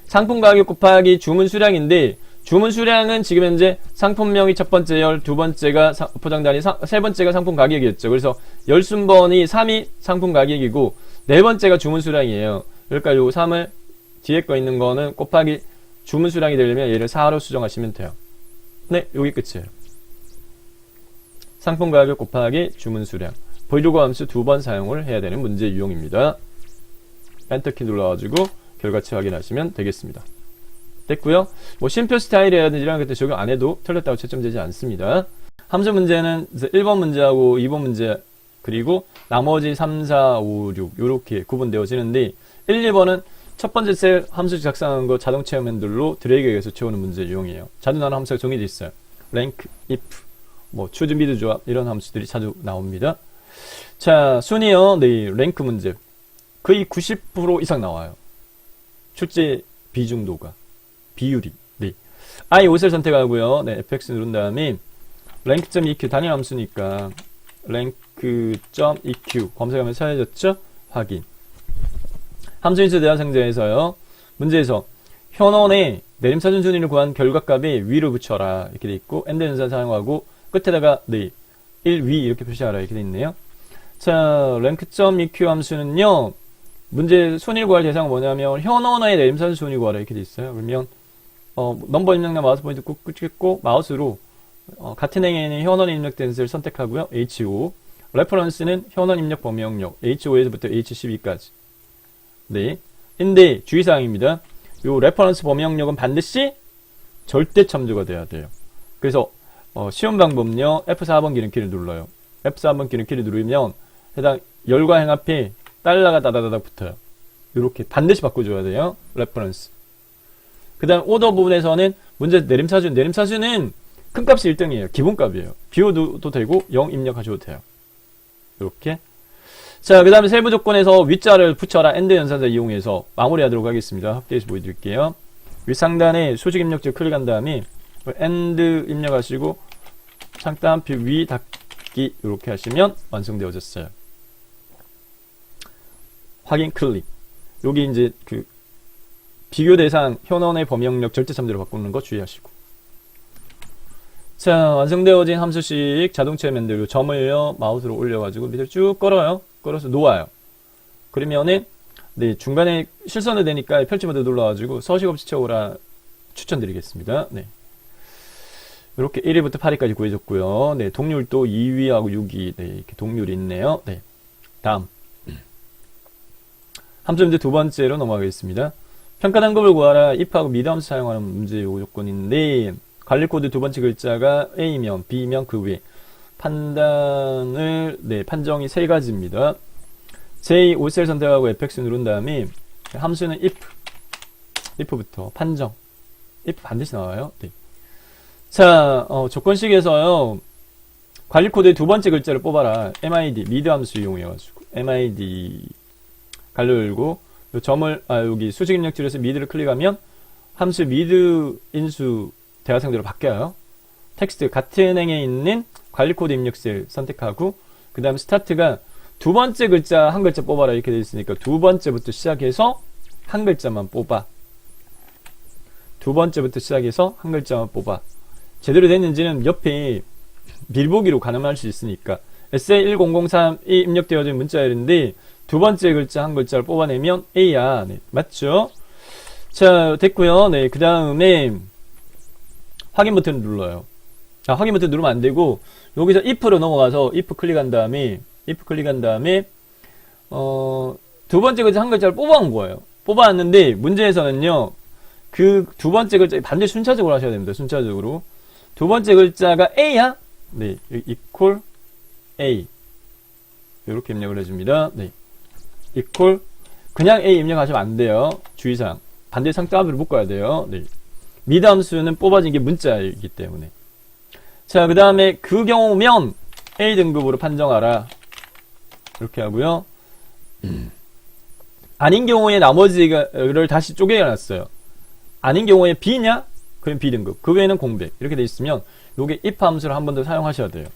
상품 가격 곱하기 주문 수량인데 주문 수량은 지금 현재 상품명이 첫 번째 열, 두 번째가 포장단위, 세 번째가 상품 가격이었죠. 그래서 열 순번이 3이 상품 가격이고 네 번째가 주문 수량이에요. 그러니까 요 3을 뒤에 거 있는 거는 곱하기 주문 수량이 되려면 얘를 4로 수정하시면 돼요. 네, 여기 끝이에요. 상품 가격 곱하기 주문 수량. vlookup 함수 2번 사용을 해야 되는 문제 유형입니다. 엔터키 눌러가지고 결과치 확인하시면 되겠습니다. 됐고요. 뭐 심표 스타일이라든지 이런 것들 적용 안 해도 틀렸다고 채점되지 않습니다. 함수 문제는 1번 문제하고 2번 문제 그리고 나머지 3, 4, 5, 6 이렇게 구분되어지는데 1, 2번은 첫 번째 셀 함수 작성한 거 자동 체험 핸들로 드래그해서 채우는 문제 유형이에요. 자주 나오는 함수가 정해져 있어요. rank, if, 뭐 choose mid 조합 이런 함수들이 자주 나옵니다. 자, 순위요. 네, 랭크 문제 거의 90% 이상 나와요. 출제 비중도가 비율이. 네. I5셀 선택하고요. 네, fx 누른 다음에 rank.eq 단일 함수니까 rank.eq 검색하면 찾아졌죠? 확인. 함수인수 대화 상자에서요. 문제에서 현원의 내림차순 순위를 구한 결과값에 위로 붙여라 이렇게 돼 있고 엔드 연산 사용하고 끝에다가 네, 1위 이렇게 표시하라 이렇게 돼 있네요. 자, rank.eq 함수는요. 문제 순위를 구할 대상은 뭐냐면 현원의 내림차순 순위 구하라 이렇게 돼 있어요. 그러면 넘버 입력량 마우스 포인트 꾹 찍고 마우스로 같은 행에 있는 현원 입력된 셀 선택하고요. H5 레퍼런스는 현원 입력 범위 영역 H5에서부터 H12까지. 네. 근데 주의사항입니다. 요 레퍼런스 범위 영역은 반드시 절대 참조가 돼야 돼요. 그래서 시험 방법은요. F4번 기름키를 눌러요. F4번 기름키를 누르면 해당 열과 행 앞에 달러가 다다다닥 붙어요. 이렇게 반드시 바꿔줘야 돼요. 레퍼런스. 그 다음 오더 부분에서는 문제 내림차순은 큰 값이 1등이에요. 기본값이에요. 비워도 되고 0 입력하셔도 돼요. 이렇게. 자, 그 다음에 세부 조건에서 위자를 붙여라 엔드 연산자 이용해서 마무리하도록 하겠습니다. 확대해서 보여드릴게요. 윗상단에 수직 입력줄 클릭한 다음에 엔드 입력하시고 상단표 위 닫기 이렇게 하시면 완성되어졌어요. 확인 클릭. 여기 이제 그 비교 대상 현원의 범위영역 절대참대로 바꾸는 거 주의하시고. 자, 완성되어진 함수식 자동차에 만들고 점을요 마우스로 올려가지고 밑에 쭉 끌어요. 끌어서 놓아요. 그러면은 네, 중간에 실선이 되니까 펼치 모드 눌러가지고 서식 없이 채우라 추천드리겠습니다. 네. 이렇게 1위부터 8위까지 구해줬고요. 네, 동률도 2위하고 6위, 네, 이렇게 동률이 있네요. 네. 다음. 함수 문제 두 번째로 넘어가겠습니다. 평가 단급을 구하라. if하고 미드 함수 사용하는 문제 요건인데, 관리 코드 두 번째 글자가 A면, B면 그 위에. 판단을, 네, 판정이 세 가지입니다. J 5셀 선택하고 fx 누른 다음에, 함수는 if부터 판정. if 반드시 나와요. 네. 자, 조건식에서요, 관리 코드의 두 번째 글자를 뽑아라. MID, 미드 함수 이용해가지고. MID, 갈로 열고, 요 점을, 여기 수직 입력 줄에서 미드를 클릭하면, 함수 미드 인수 대화상대로 바뀌어요. 텍스트, 같은 행에 있는 관리 코드 입력 셀 선택하고, 그 다음 스타트가 두 번째 글자 한 글자 뽑아라 이렇게 되어 있으니까 두 번째부터 시작해서 한 글자만 뽑아. 두 번째부터 시작해서 한 글자만 뽑아. 제대로 됐는지는 옆에 밀보기로 가늠할 수 있으니까. SA1003이 입력되어진 문자열인데 두 번째 글자 한 글자를 뽑아내면 A야. 네, 맞죠? 자, 됐고요. 네, 그 다음에 확인 버튼을 눌러요. 확인 버튼 누르면 안 되고 여기서 if로 넘어가서 if 클릭한 다음에 두 번째 글자 한 글자를 뽑아온 거예요. 뽑아왔는데 문제에서는요. 그 두 번째 글자 반드시 순차적으로 하셔야 됩니다. 순차적으로. 두 번째 글자가 A야? 네, equal A. 이렇게 입력을 해줍니다. 네. equal. 그냥 A 입력하시면 안 돼요. 주의사항. 반드시 상따블을 묶어야 돼요. 네. 미드 함수는 뽑아진 게 문자이기 때문에. 자, 그 다음에 그 경우면 A 등급으로 판정하라. 이렇게 하고요. 아닌 경우에 나머지를 다시 쪼개놨어요. 아닌 경우에 B냐? 그럼 B등급. 그 외에는 공백. 이렇게 돼 있으면 요게 if 함수를 한 번 더 사용하셔야 돼요.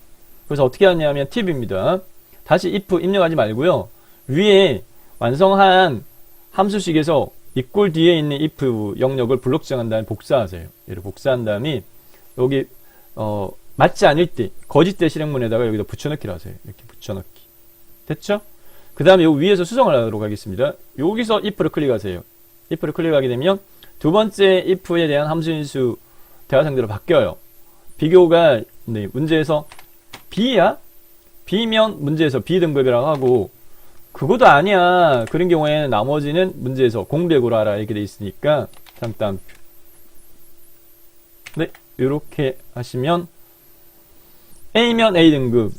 그래서 어떻게 하냐면 팁입니다. 다시 if 입력하지 말고요. 위에 완성한 함수식에서 equal 뒤에 있는 if 영역을 블록 지정한 다음에 복사하세요. 얘를 복사한 다음에 여기 맞지 않을 때 거짓대 실행문에다가 여기다 붙여넣기를 하세요. 이렇게 붙여넣기. 됐죠? 그 다음에 여기 위에서 수정을 하도록 하겠습니다. 여기서 if를 클릭하세요. if를 클릭하게 되면 두 번째 if에 대한 함수인수 대화 상대로 바뀌어요. 비교가 네, 문제에서 B야? B면 문제에서 B등급이라고 하고 그것도 아니야. 그런 경우에는 나머지는 문제에서 공백으로 하라 이렇게 돼 있으니까 잠깐 네, 이렇게 하시면 A면 A등급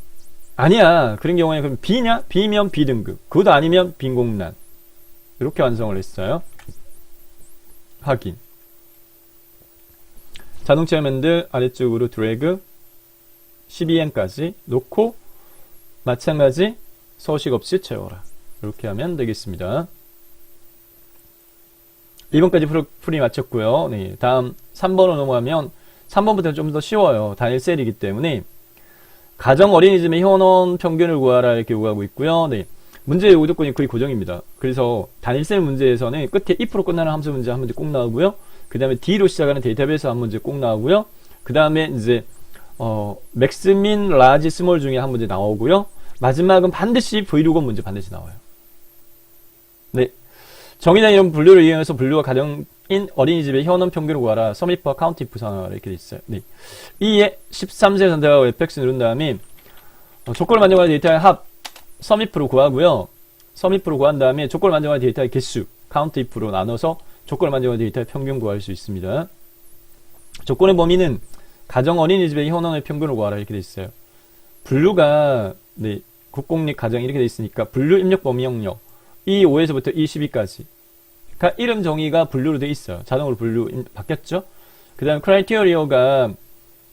아니야. 그런 경우에 그럼 B냐? B면 B등급 그것도 아니면 빈공란 이렇게 완성을 했어요. 확인. 자동차 elements 아래쪽으로 드래그 12N까지 놓고 마찬가지 서식 없이 채워라. 이렇게 하면 되겠습니다. 1번까지 풀이 마쳤고요. 네, 다음 3번으로 넘어가면 3번부터는 좀 더 쉬워요. 단일 셀이기 때문에 가정 어린이집의 현원 평균을 구하라 이렇게 요구하고 있고요. 네, 문제의 요구조건이 거의 고정입니다. 그래서 단일셀 문제에서는 끝에 if로 끝나는 함수 문제 한 문제 꼭 나오고요. 그 다음에 D로 시작하는 데이터베이스 한 문제 꼭 나오고요. 그 다음에 이제 맥스, 민, 라지, 스몰 중에 한 문제 나오고요. 마지막은 반드시 브이로그 문제 반드시 나와요. 네, 정의된 이런 분류를 이용해서 분류가 가정인 어린이집의 현원 평균을 구하라. 썸이프와 카운트이프 사용하라 이렇게 돼 있어요. 네, 이에 13세 선택하고 fx 누른 다음에 조건을 만족하는 데이터의 합 썸이프로 구하고요. 썸이프로 구한 다음에 조건을 만족하는 데이터의 개수 카운트이프로 나눠서 조건을 만족하는 데이터의 평균 구할 수 있습니다. 조건의 범위는 가정 어린이집의 현원의 평균을 구하라 이렇게 돼 있어요. 분류가 네, 국공립 가정 이렇게 돼 있으니까 분류 입력 범위 영역 E5에서부터 E12까지 그러니까 이름 정의가 분류로 돼 있어요. 자동으로 분류 바뀌었죠. 그 다음에 크라이테리어가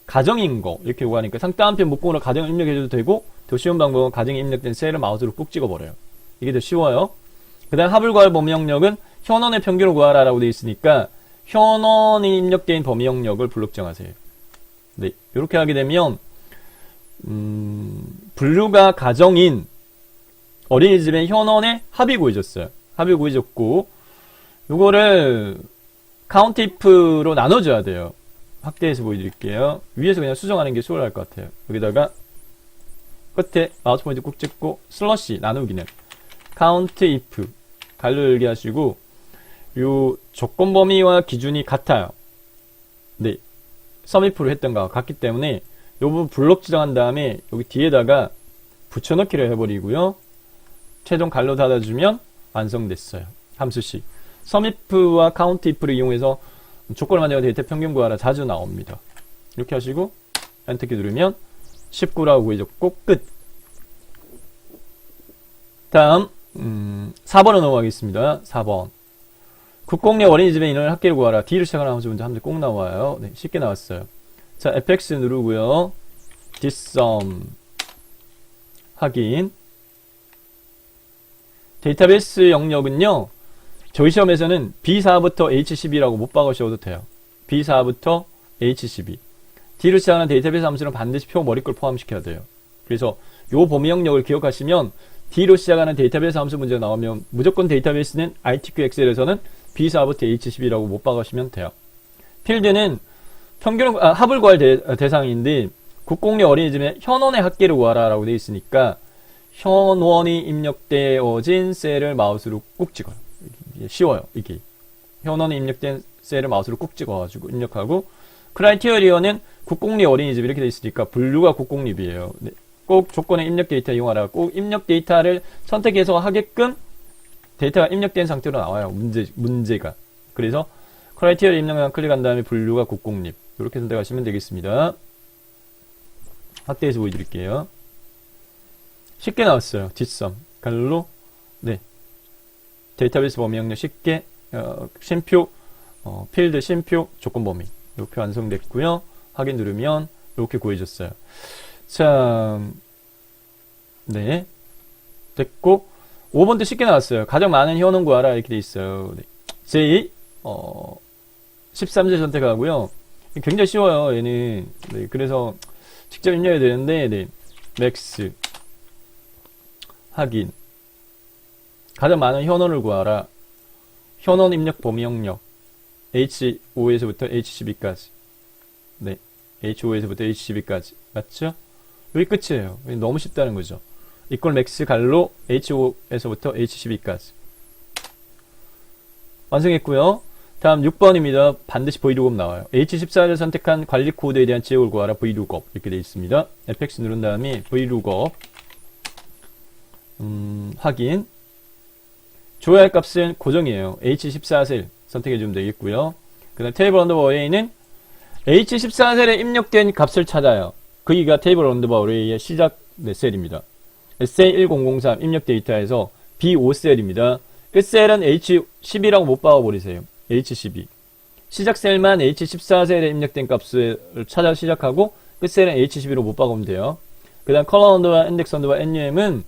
가정인 거 이렇게 요구하니까 상따옴표 목공으로 가정을 입력해줘도 되고 더 쉬운 방법은 가정에 입력된 셀을 마우스로 꾹 찍어버려요. 이게 더 쉬워요. 그 다음 합을 구할 범위 영역은 현원의 평균을 구하라 라고 되어 있으니까 현원이 입력된 범위 영역을 블록 정하세요. 네, 이렇게 하게 되면 분류가 가정인 어린이집의 현원의 합이 구해졌어요. 합을 구해줬고, 요거를 count if로 나눠줘야 돼요. 확대해서 보여드릴게요. 위에서 그냥 수정하는 게 수월할 것 같아요. 여기다가 끝에 마우스 포인트 꾹 찍고 슬러시 나누기는 count if 갈로 열기 하시고, 요 조건 범위와 기준이 같아요. 네, sumif로 했던 거와 같기 때문에 요 부분 블록 지정한 다음에 여기 뒤에다가 붙여넣기를 해버리고요. 최종 갈로 닫아주면 완성됐어요. 함수식. sumif와 countif를 이용해서 조건을 만들어 데이터 평균 구하라 자주 나옵니다. 이렇게 하시고 엔터키 누르면 19라고 구해줬고 끝. 다음 4번으로 넘어가겠습니다. 4번. 국공 내 어린이집에 인원을 학계를 구하라. D를 시작하는 함수 문제 함수 꼭 나와요. 네, 쉽게 나왔어요. 자, fx 누르고요. dsum 확인. 데이터베이스 영역은요, 저희 시험에서는 B4부터 H12라고 못 박으셔도 돼요. B4부터 H12. D를 시작하는 데이터베이스 함수는 반드시 표 머리글 포함시켜야 돼요. 그래서 요 범위 영역을 기억하시면 D로 시작하는 데이터베이스 함수 문제가 나오면 무조건 데이터베이스는 ITQ 엑셀에서는 B4부터 H12라고 못 박으시면 돼요. 필드는 평균, 합을 구할 대상인데 국공립 어린이집에 현원의 합계를 구하라 라고 되어 있으니까 현원이 입력되어진 셀을 마우스로 꾹 찍어요. 이게 쉬워요. 이게 현원이 입력된 셀을 마우스로 꾹 찍어가지고 입력하고, 크라이테리어는 국공립 어린이집 이렇게 되어 있으니까 분류가 국공립이에요. 네. 꼭 조건에 입력 데이터 이용하라. 꼭 입력 데이터를 선택해서 하게끔 데이터가 입력된 상태로 나와요. 문제가. 그래서 크라이테리어 입력만 클릭한 다음에 분류가 국공립. 이렇게 선택하시면 되겠습니다. 확대해서 보여드릴게요. 쉽게 나왔어요. 뒷섬. 갈로. 네. 데이터베이스 범위 영역 쉽게, 쉼표, 필드 쉼표, 조건 범위. 이렇게 완성됐고요. 확인 누르면 이렇게 구해졌어요. 자, 네. 됐고, 5번도 쉽게 나왔어요. 가장 많은 현원 구하라. 이렇게 돼 있어요. 네. J, 13제 선택하고요. 굉장히 쉬워요. 얘는. 네. 그래서 직접 입력해야 되는데, 네. 맥스. 확인. 가장 많은 현원을 구하라. 현원 입력 범위 영역. H5에서부터 H12까지. 네. H5에서부터 H12까지. 맞죠? 여기 끝이에요. 너무 쉽다는 거죠. 이퀄 맥스 갈로 H5에서부터 H12까지. 완성했고요. 다음 6번입니다. 반드시 vlookup 나와요. H14를 선택한 관리 코드에 대한 지역을 구하라. vlookup 이렇게 되어 있습니다. fx 누른 다음에 vlookup 확인. 줘야 할 값은 고정이에요. H14셀 선택해주면 되겠고요. 그 다음 테이블 언더바 어레이는 H14셀에 입력된 값을 찾아요. 거기가 테이블 언더바 어레이의 시작 셀입니다. SA1003 입력 데이터에서 B5셀입니다. 끝셀은 H12라고 못 박아버리세요. H12. 시작 셀만 H14셀에 입력된 값을 찾아 시작하고 끝셀은 H12로 못 박으면 돼요. 그 다음 컬러 언더바 인덱스 언더바 NUM은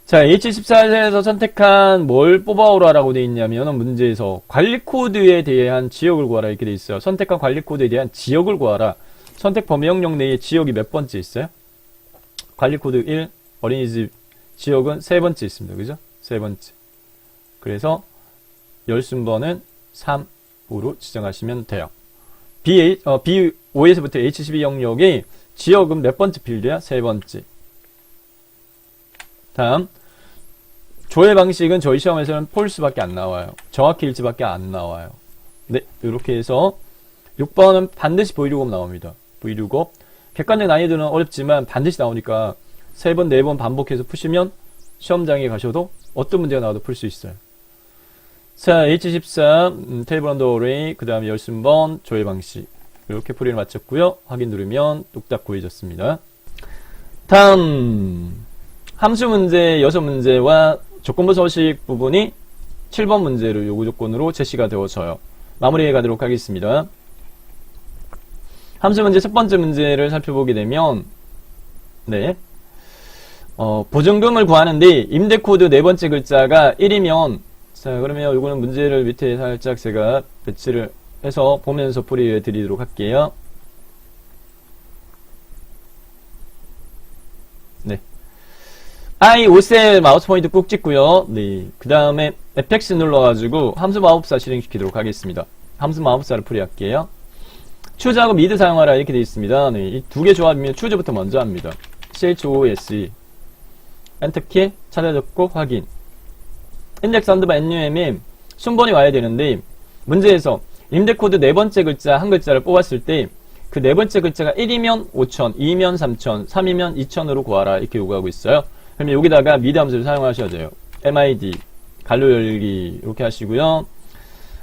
자, H14셀에서 선택한 뭘 뽑아오라라고 되어 있냐면 문제에서 관리 코드에 대한 지역을 구하라 이렇게 되어 있어요. 선택한 관리 코드에 대한 지역을 구하라. 선택 범위 영역 내에 지역이 몇 번째 있어요? 관리 코드 1, 어린이집 지역은 세 번째 있습니다. 그죠? 세 번째. 그래서 열순번은 3으로 지정하시면 돼요. B5에서부터 H12 영역의 지역은 몇 번째 필드야? 세 번째. 다음 조회 방식은 저희 시험에서는 폴스밖에 안 나와요. 정확히 일치밖에 안 나와요. 네, 이렇게 해서 6번은 반드시 vlookup 나옵니다. vlookup. 객관적 난이도는 어렵지만 반드시 나오니까 3번, 4번 반복해서 푸시면 시험장에 가셔도 어떤 문제가 나와도 풀 수 있어요. 자, H14 테이블 언더 어레이, 그 다음에 열순번 조회 방식. 이렇게 풀이를 마쳤고요. 확인 누르면 뚝딱 구해졌습니다. 다음 함수 문제 6문제와 조건부 서식 부분이 7번 문제로 요구 조건으로 제시가 되어져요. 마무리해 가도록 하겠습니다. 함수 문제 첫 번째 문제를 살펴보게 되면 네. 보증금을 구하는데 임대 코드 네 번째 글자가 1이면 자, 그러면 요거는 문제를 밑에 살짝 제가 배치를 해서 보면서 풀이해 드리도록 할게요. 네. I5셀 마우스 포인트 꾹 찍고요. 네. 그 다음에 에펙스 눌러가지고 함수 마법사 실행시키도록 하겠습니다. 함수 마법사를 풀이할게요. 추즈하고 미드 사용하라 이렇게 되어 있습니다. 네. 이 두 개 조합이면 추즈부터 먼저 합니다. CHOOSE. 엔터키 찾아 적고 확인. 인덱스 언더바 NUMM 순번이 와야 되는데 문제에서 임대코드 네 번째 글자 한 글자를 뽑았을 때 그 네 번째 글자가 1이면 5,000, 2면 3,000, 3이면 2,000으로 구하라 이렇게 요구하고 있어요. 그러면 여기다가 미드 함수를 사용하셔야 돼요. MID 간료 열기 이렇게 하시고요.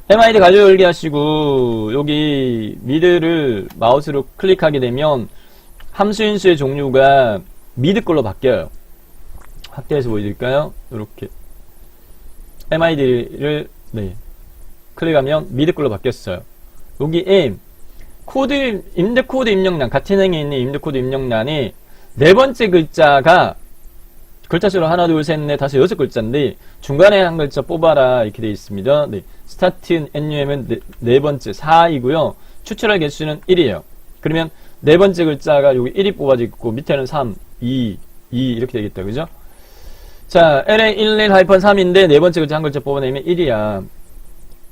MID 간료 열기 하시고 여기 미드를 마우스로 클릭하게 되면 함수 인수의 종류가 미드 걸로 바뀌어요. 확대해서 보여드릴까요? 이렇게 MID를 네, 클릭하면 미드 걸로 바뀌었어요. 여기에 코드 임대 코드 입력란 같은 행에 있는 임대 코드 입력란에 네 번째 글자가 글자 수로 하나 둘 셋 넷 다섯 여섯 글자인데 중간에 한 글자 뽑아라 이렇게 되어 있습니다. 네, 스타트 NUM은 네 번째 4이고요. 추출할 개수는 1이에요. 그러면 네 번째 글자가 여기 1이 뽑아져 있고 밑에는 3, 2 이렇게 되겠다. 그죠? 자, LA 11-3인데 네 번째 글자 한 글자 뽑아내면 1이야.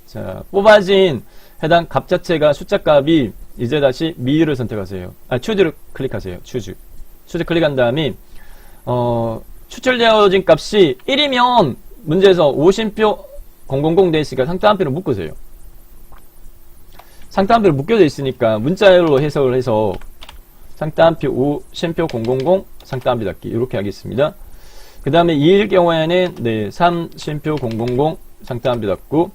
자, 뽑아진 해당 값 자체가 숫자 값이 이제 다시 미를 선택하세요. 추즈를 클릭하세요. 추즈 클릭한 다음에 추출되어진 값이 1이면 문제에서 오심표 000 돼 있으니까 상따옴표를 묶으세요. 상따옴표를 묶여져 있으니까 문자로 해석을 해서 상따옴표 오심표 000 상따옴표 닫기 이렇게 하겠습니다. 그 다음에 2일 경우에는 네, 3심표 000 상따옴표 닫고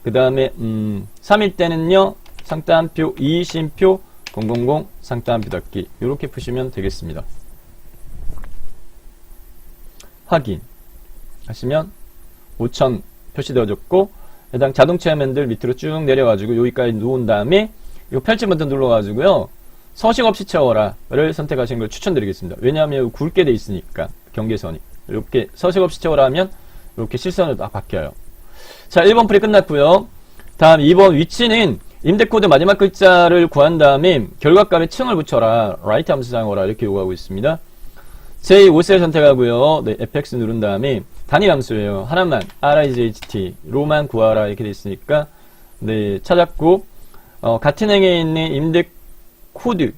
그 다음에 3일 때는요 상따옴표 2심표 000 상따옴표 닫기 이렇게 푸시면 되겠습니다. 확인 하시면 5,000 표시되어졌고 해당 자동차 화면들 밑으로 쭉 내려가지고 여기까지 누운 다음에 이 펼침 버튼 눌러가지고요 서식 없이 채워라를 선택하시는 걸 추천드리겠습니다. 왜냐하면 굵게 돼 있으니까 경계선이 이렇게 서식 없이 채워라 하면 이렇게 실선으로 딱 바뀌어요. 자, 1번 풀이 끝났고요. 다음 2번 위치는 임대코드 마지막 글자를 구한 다음에 결과값에 층을 붙여라 라이트 함수 사용하라 이렇게 요구하고 있습니다. J5셀 선택하고요. 네, FX 누른 다음에 단일 함수예요. 하나만 RIJHT로만 구하라 이렇게 돼 있으니까 네, 찾았고 같은 행에 있는 임대코드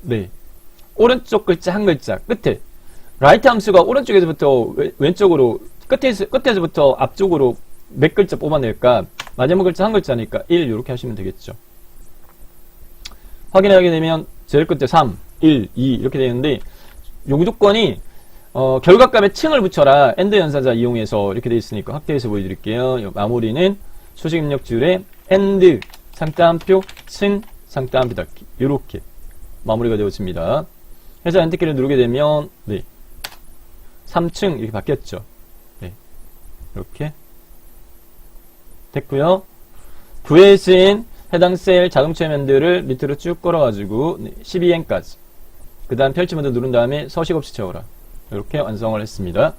네, 오른쪽 글자 한 글자 끝에 라이트 함수가 오른쪽에서부터 왼쪽으로 끝에서부터 앞쪽으로 몇 글자 뽑아낼까? 마지막 글자 한 글자니까 1 이렇게 하시면 되겠죠. 확인하게 되면 제일 끝에 3, 1, 2 이렇게 되는데 요 조건이 결과값에 층을 붙여라 AND 연산자 이용해서 이렇게 되어 있으니까 확대해서 보여드릴게요. 마무리는 수식 입력 줄에 AND 상따옴표 층 상따옴표 닫기 이렇게 마무리가 되어집니다. 해서 엔터키를 누르게 되면 네 3층 이렇게 바뀌었죠. 네 이렇게 됐고요. 구해진 해당 셀 자동차 화면들을 밑으로 쭉 끌어가지고 12행까지 그 다음 펼치 모드 누른 다음에 서식 없이 채워라 이렇게 완성을 했습니다.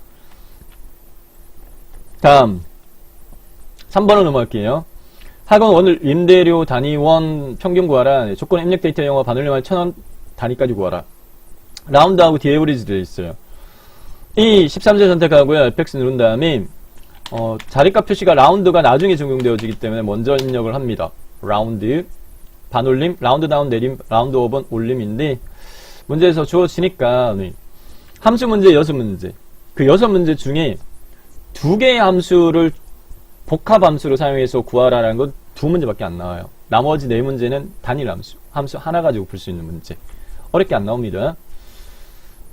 다음 3번을 넘어갈게요. 학원 오늘 임대료 단위원 평균 구하라. 조건 입력 데이터 영어 반올림할 1,000원 단위까지 구하라. 라운드하고 디에버리지 되어 있어요. 이 13세 선택하고요. FX 누른 다음에 자리값 표시가 라운드가 나중에 적용되어지기 때문에 먼저 입력을 합니다. 라운드 반올림, 라운드 다운 내림, 라운드 업은 올림인데 문제에서 주어지니까 네. 함수 문제 6문제 그 6문제 중에 2개의 함수를 복합 함수로 사용해서 구하라는 건 2문제밖에 안 나와요. 나머지 4문제는 단일 함수 하나 가지고 풀 수 있는 문제 어렵게 안 나옵니다.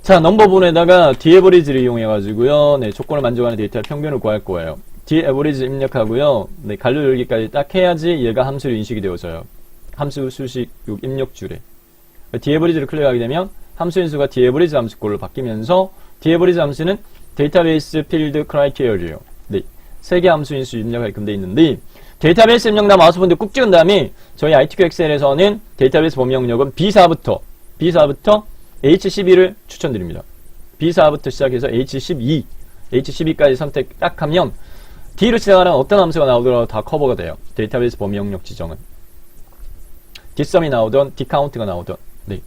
자, 넘버본에다가 디에버리지를 이용해가지고요. 네, 조건을 만족하는 데이터의 평균을 구할 거예요. 디에버리지 입력하고요. 네, 간료 열기까지 딱 해야지 얘가 함수로 인식이 되어져요. 함수 수식 입력줄에. 디에버리지를 클릭하게 되면 함수 인수가 디에버리지 함수꼴로 바뀌면서 디에버리지 함수는 데이터베이스 필드 크라이테리어예요. 네, 3개 함수 인수 입력하게끔 되어 있는데 데이터베이스 입력란 마우스 포인트 꾹 찍은 다음에 저희 ITQ 엑셀에서는 데이터베이스 범위 영역은 B4부터 H12를 추천드립니다. B4부터 시작해서 H12까지 선택 딱 하면 D로 시작하는 어떤 함수가 나오더라도 다 커버가 돼요. 데이터베이스 범위 영역 지정은. Dsum이 나오던 Dcount가 나오던. 네.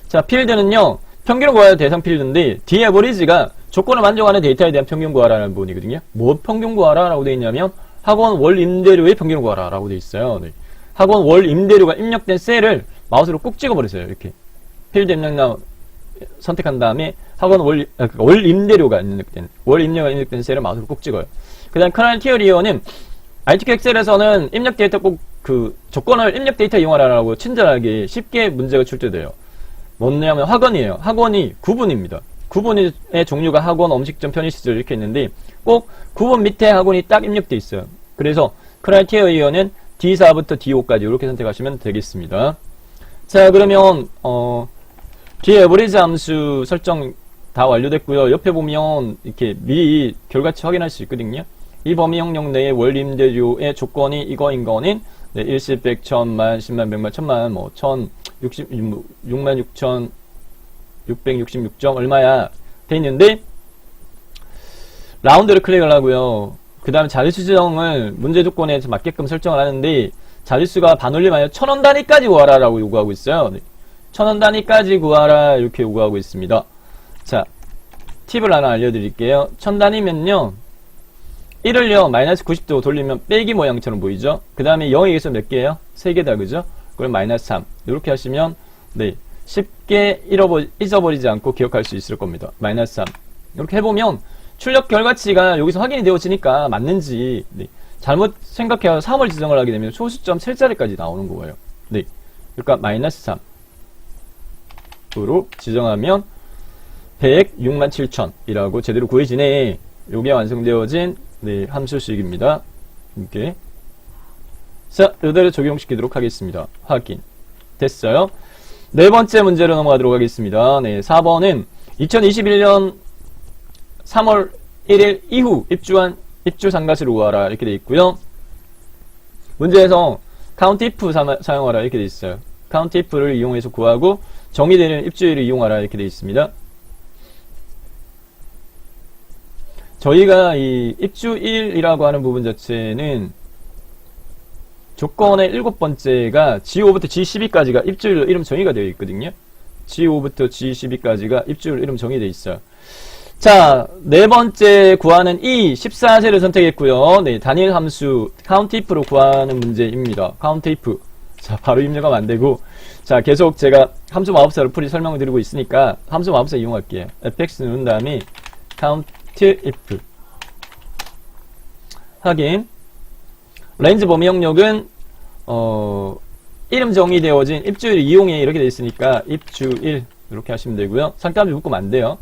자, 필드는요. 평균을 구하는 대상 필드인데 디에버리지가 조건을 만족하는 데이터에 대한 평균 구하라는 부분이거든요. 뭐 평균 구하라 라고 되어 있냐면 학원 월 임대료의 평균을 구하라 라고 되어 있어요. 네. 학원 월 임대료가 입력된 셀을 마우스로 꾹 찍어버리세요. 이렇게 필드 입력나 선택한 다음에 학원 월 임대료가 입력된 셀을 마우스로 꾹 찍어요. 그 다음 크라이테리어는 ITQ 엑셀에서는 입력 데이터 꼭 그 조건을 입력 데이터 이용하라고 친절하게 쉽게 문제가 출제돼요. 뭐냐면 학원이에요. 학원이 구분입니다. 구분의 종류가 학원, 음식점, 편의시설 이렇게 있는데 꼭 구분 밑에 학원이 딱 입력돼 있어요. 그래서 크라이테리어는 D4부터 D5까지 이렇게 선택하시면 되겠습니다. 자, 그러면 뒤에 에버리지 함수 설정 다 완료됐고요. 옆에 보면 이렇게 미리 결과치 확인할 수 있거든요. 이 범위 영역 내의 월 임대료의 조건이 이거인 거는 네, 일십, 백, 천만, 십만, 백만, 천만, 뭐, 66,666점 얼마야 돼 있는데 라운드를 클릭을 하고요. 그 다음에 자릿수 지정을 문제 조건에 맞게끔 설정을 하는데 자릿수가 반올림 아니라 1000원 단위까지 구하라 라고 요구하고 있어요. 네. 1000원 단위까지 구하라 이렇게 요구하고 있습니다. 자, 팁을 하나 알려드릴게요. 1000 단위면요 1을요 마이너스 90도 돌리면 빼기 모양처럼 보이죠. 그 다음에 0에서 몇 개예요? 3개다, 그죠? 그럼 마이너스 3 이렇게 하시면 네 쉽게 잊어버리지 않고 기억할 수 있을 겁니다. 마이너스 3 이렇게 해보면 출력 결과치가 여기서 확인이 되어지니까 맞는지 네, 잘못 생각해서 3을 지정을 하게 되면 소수점 7자리까지 나오는 거예요. 네, 그러니까 마이너스 3으로 지정하면 106만 7천이라고 제대로 구해지네. 요게 완성되어진 네, 함수식입니다. 이렇게. 자, 이대로 적용시키도록 하겠습니다. 확인. 됐어요. 네 번째 문제로 넘어가도록 하겠습니다. 네, 4번은 2021년 3월 1일 이후 입주한 입주 상가수를 구하라 이렇게 되어 있고요. 문제에서 count if 사용하라 이렇게 되어 있어요. count if를 이용해서 구하고 정의되는 입주일을 이용하라 이렇게 되어 있습니다. 저희가 이 입주일이라고 하는 부분 자체는 조건의 7번째가 G5부터 G12까지가 입주일 이름 정의가 되어 있거든요. G5부터 G12까지가 입주일 이름 정의되어 있어요. 자, 네 번째 구하는 이 14세를 선택했고요. 네, 단일 함수 count if로 구하는 문제입니다. count if. 자, 바로 입력하면 안 되고. 자, 계속 제가 함수 마법사로 풀이 설명을 드리고 있으니까 함수 마법사 이용할게요. fx 누른 다음에 count if 확인. 렌즈 범위 영역은 이름 정의되어진 입주일 이용해 이렇게 되어 있으니까 입주일 이렇게 하시면 되고요. 상담을 묶으면 안 돼요.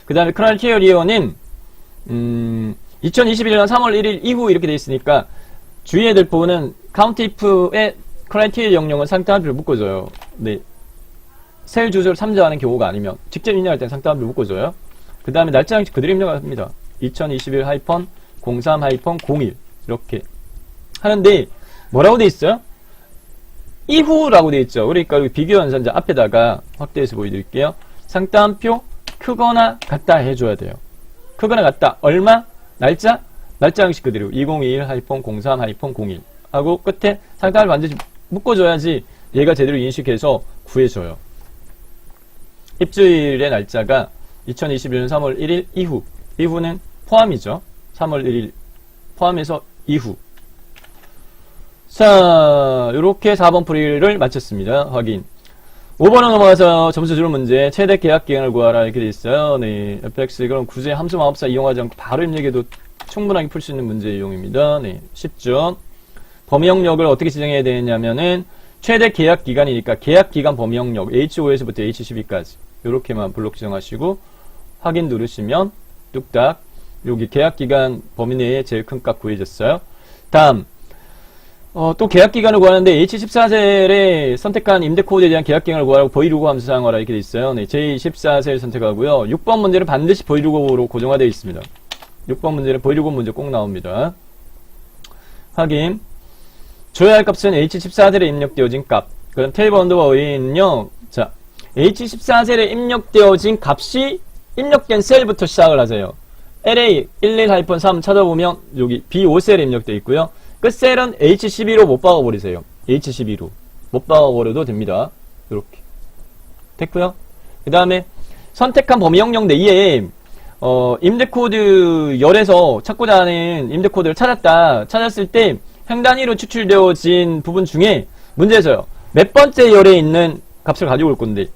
그 다음에 크라이테리어는 2021년 3월 1일 이후 이렇게 되어 있으니까 주의해야 될 부분은 count if의 크라이테리어 영역은 상담을 묶어줘요. 네. 셀 주소를 참조하는 경우가 아니면 직접 입력할 때는 상담을 묶어줘요. 그 다음에 날짜 형식 그대로 입력을 합니다. 2021-03-01 이렇게 하는데 뭐라고 돼 있어요? 이후라고 돼 있죠. 그러니까 여기 비교 연산자 앞에다가 확대해서 보여드릴게요. 상따옴표 크거나 같다 해줘야 돼요. 크거나 같다 얼마? 날짜 형식 그대로 2021-03-01 하고 끝에 상따를 반드시 묶어줘야지 얘가 제대로 인식해서 구해줘요. 입주일의 날짜가 2021년 3월 1일 이후는 포함이죠. 3월 1일 포함해서 이후. 자, 요렇게 4번 풀이를 마쳤습니다. 확인. 5번으로 넘어가서 점수 주는 문제. 최대 계약 기간을 구하라 이렇게 돼 있어요. 네, fx 그럼 굳이 함수 마법사 이용하지 않고 바로 입력해도 충분하게 풀 수 있는 문제 이용입니다. 네, 쉽죠. 범위 영역을 어떻게 지정해야 되냐면은 최대 계약 기간이니까 계약 기간 범위 영역 H5에서부터 H12까지 요렇게만 블록 지정하시고 확인 누르시면 뚝딱 여기 계약기간 범위 내에 제일 큰 값 구해졌어요. 다음 또 계약기간을 구하는데 H14셀에 선택한 임대코드에 대한 계약기간을 구하라고 보이루고 함수 사용하라 이렇게 되어 있어요. 네, J14셀 선택하고요. 6번 문제는 반드시 보이루고로 고정화되어 있습니다. 6번 문제는 보이루고 문제 꼭 나옵니다. 확인. 줘야 할 값은 H14셀에 입력되어진 값. 그럼 테이블 언더바 A는요. 자, H14셀에 입력되어진 값이 입력된 셀부터 시작을 하세요. LA11-3 찾아보면 여기 B5셀에 입력되어 있고요. 끝셀은 H12로 못 박아버리세요. H12로 못 박아버려도 됩니다. 이렇게 됐고요. 그 다음에 선택한 범위 영역 내에 임대코드 열에서 찾고자 하는 임대코드를 찾았을 때 횡단위로 추출되어진 부분 중에 문제에서요. 몇 번째 열에 있는 값을 가지고 올 건데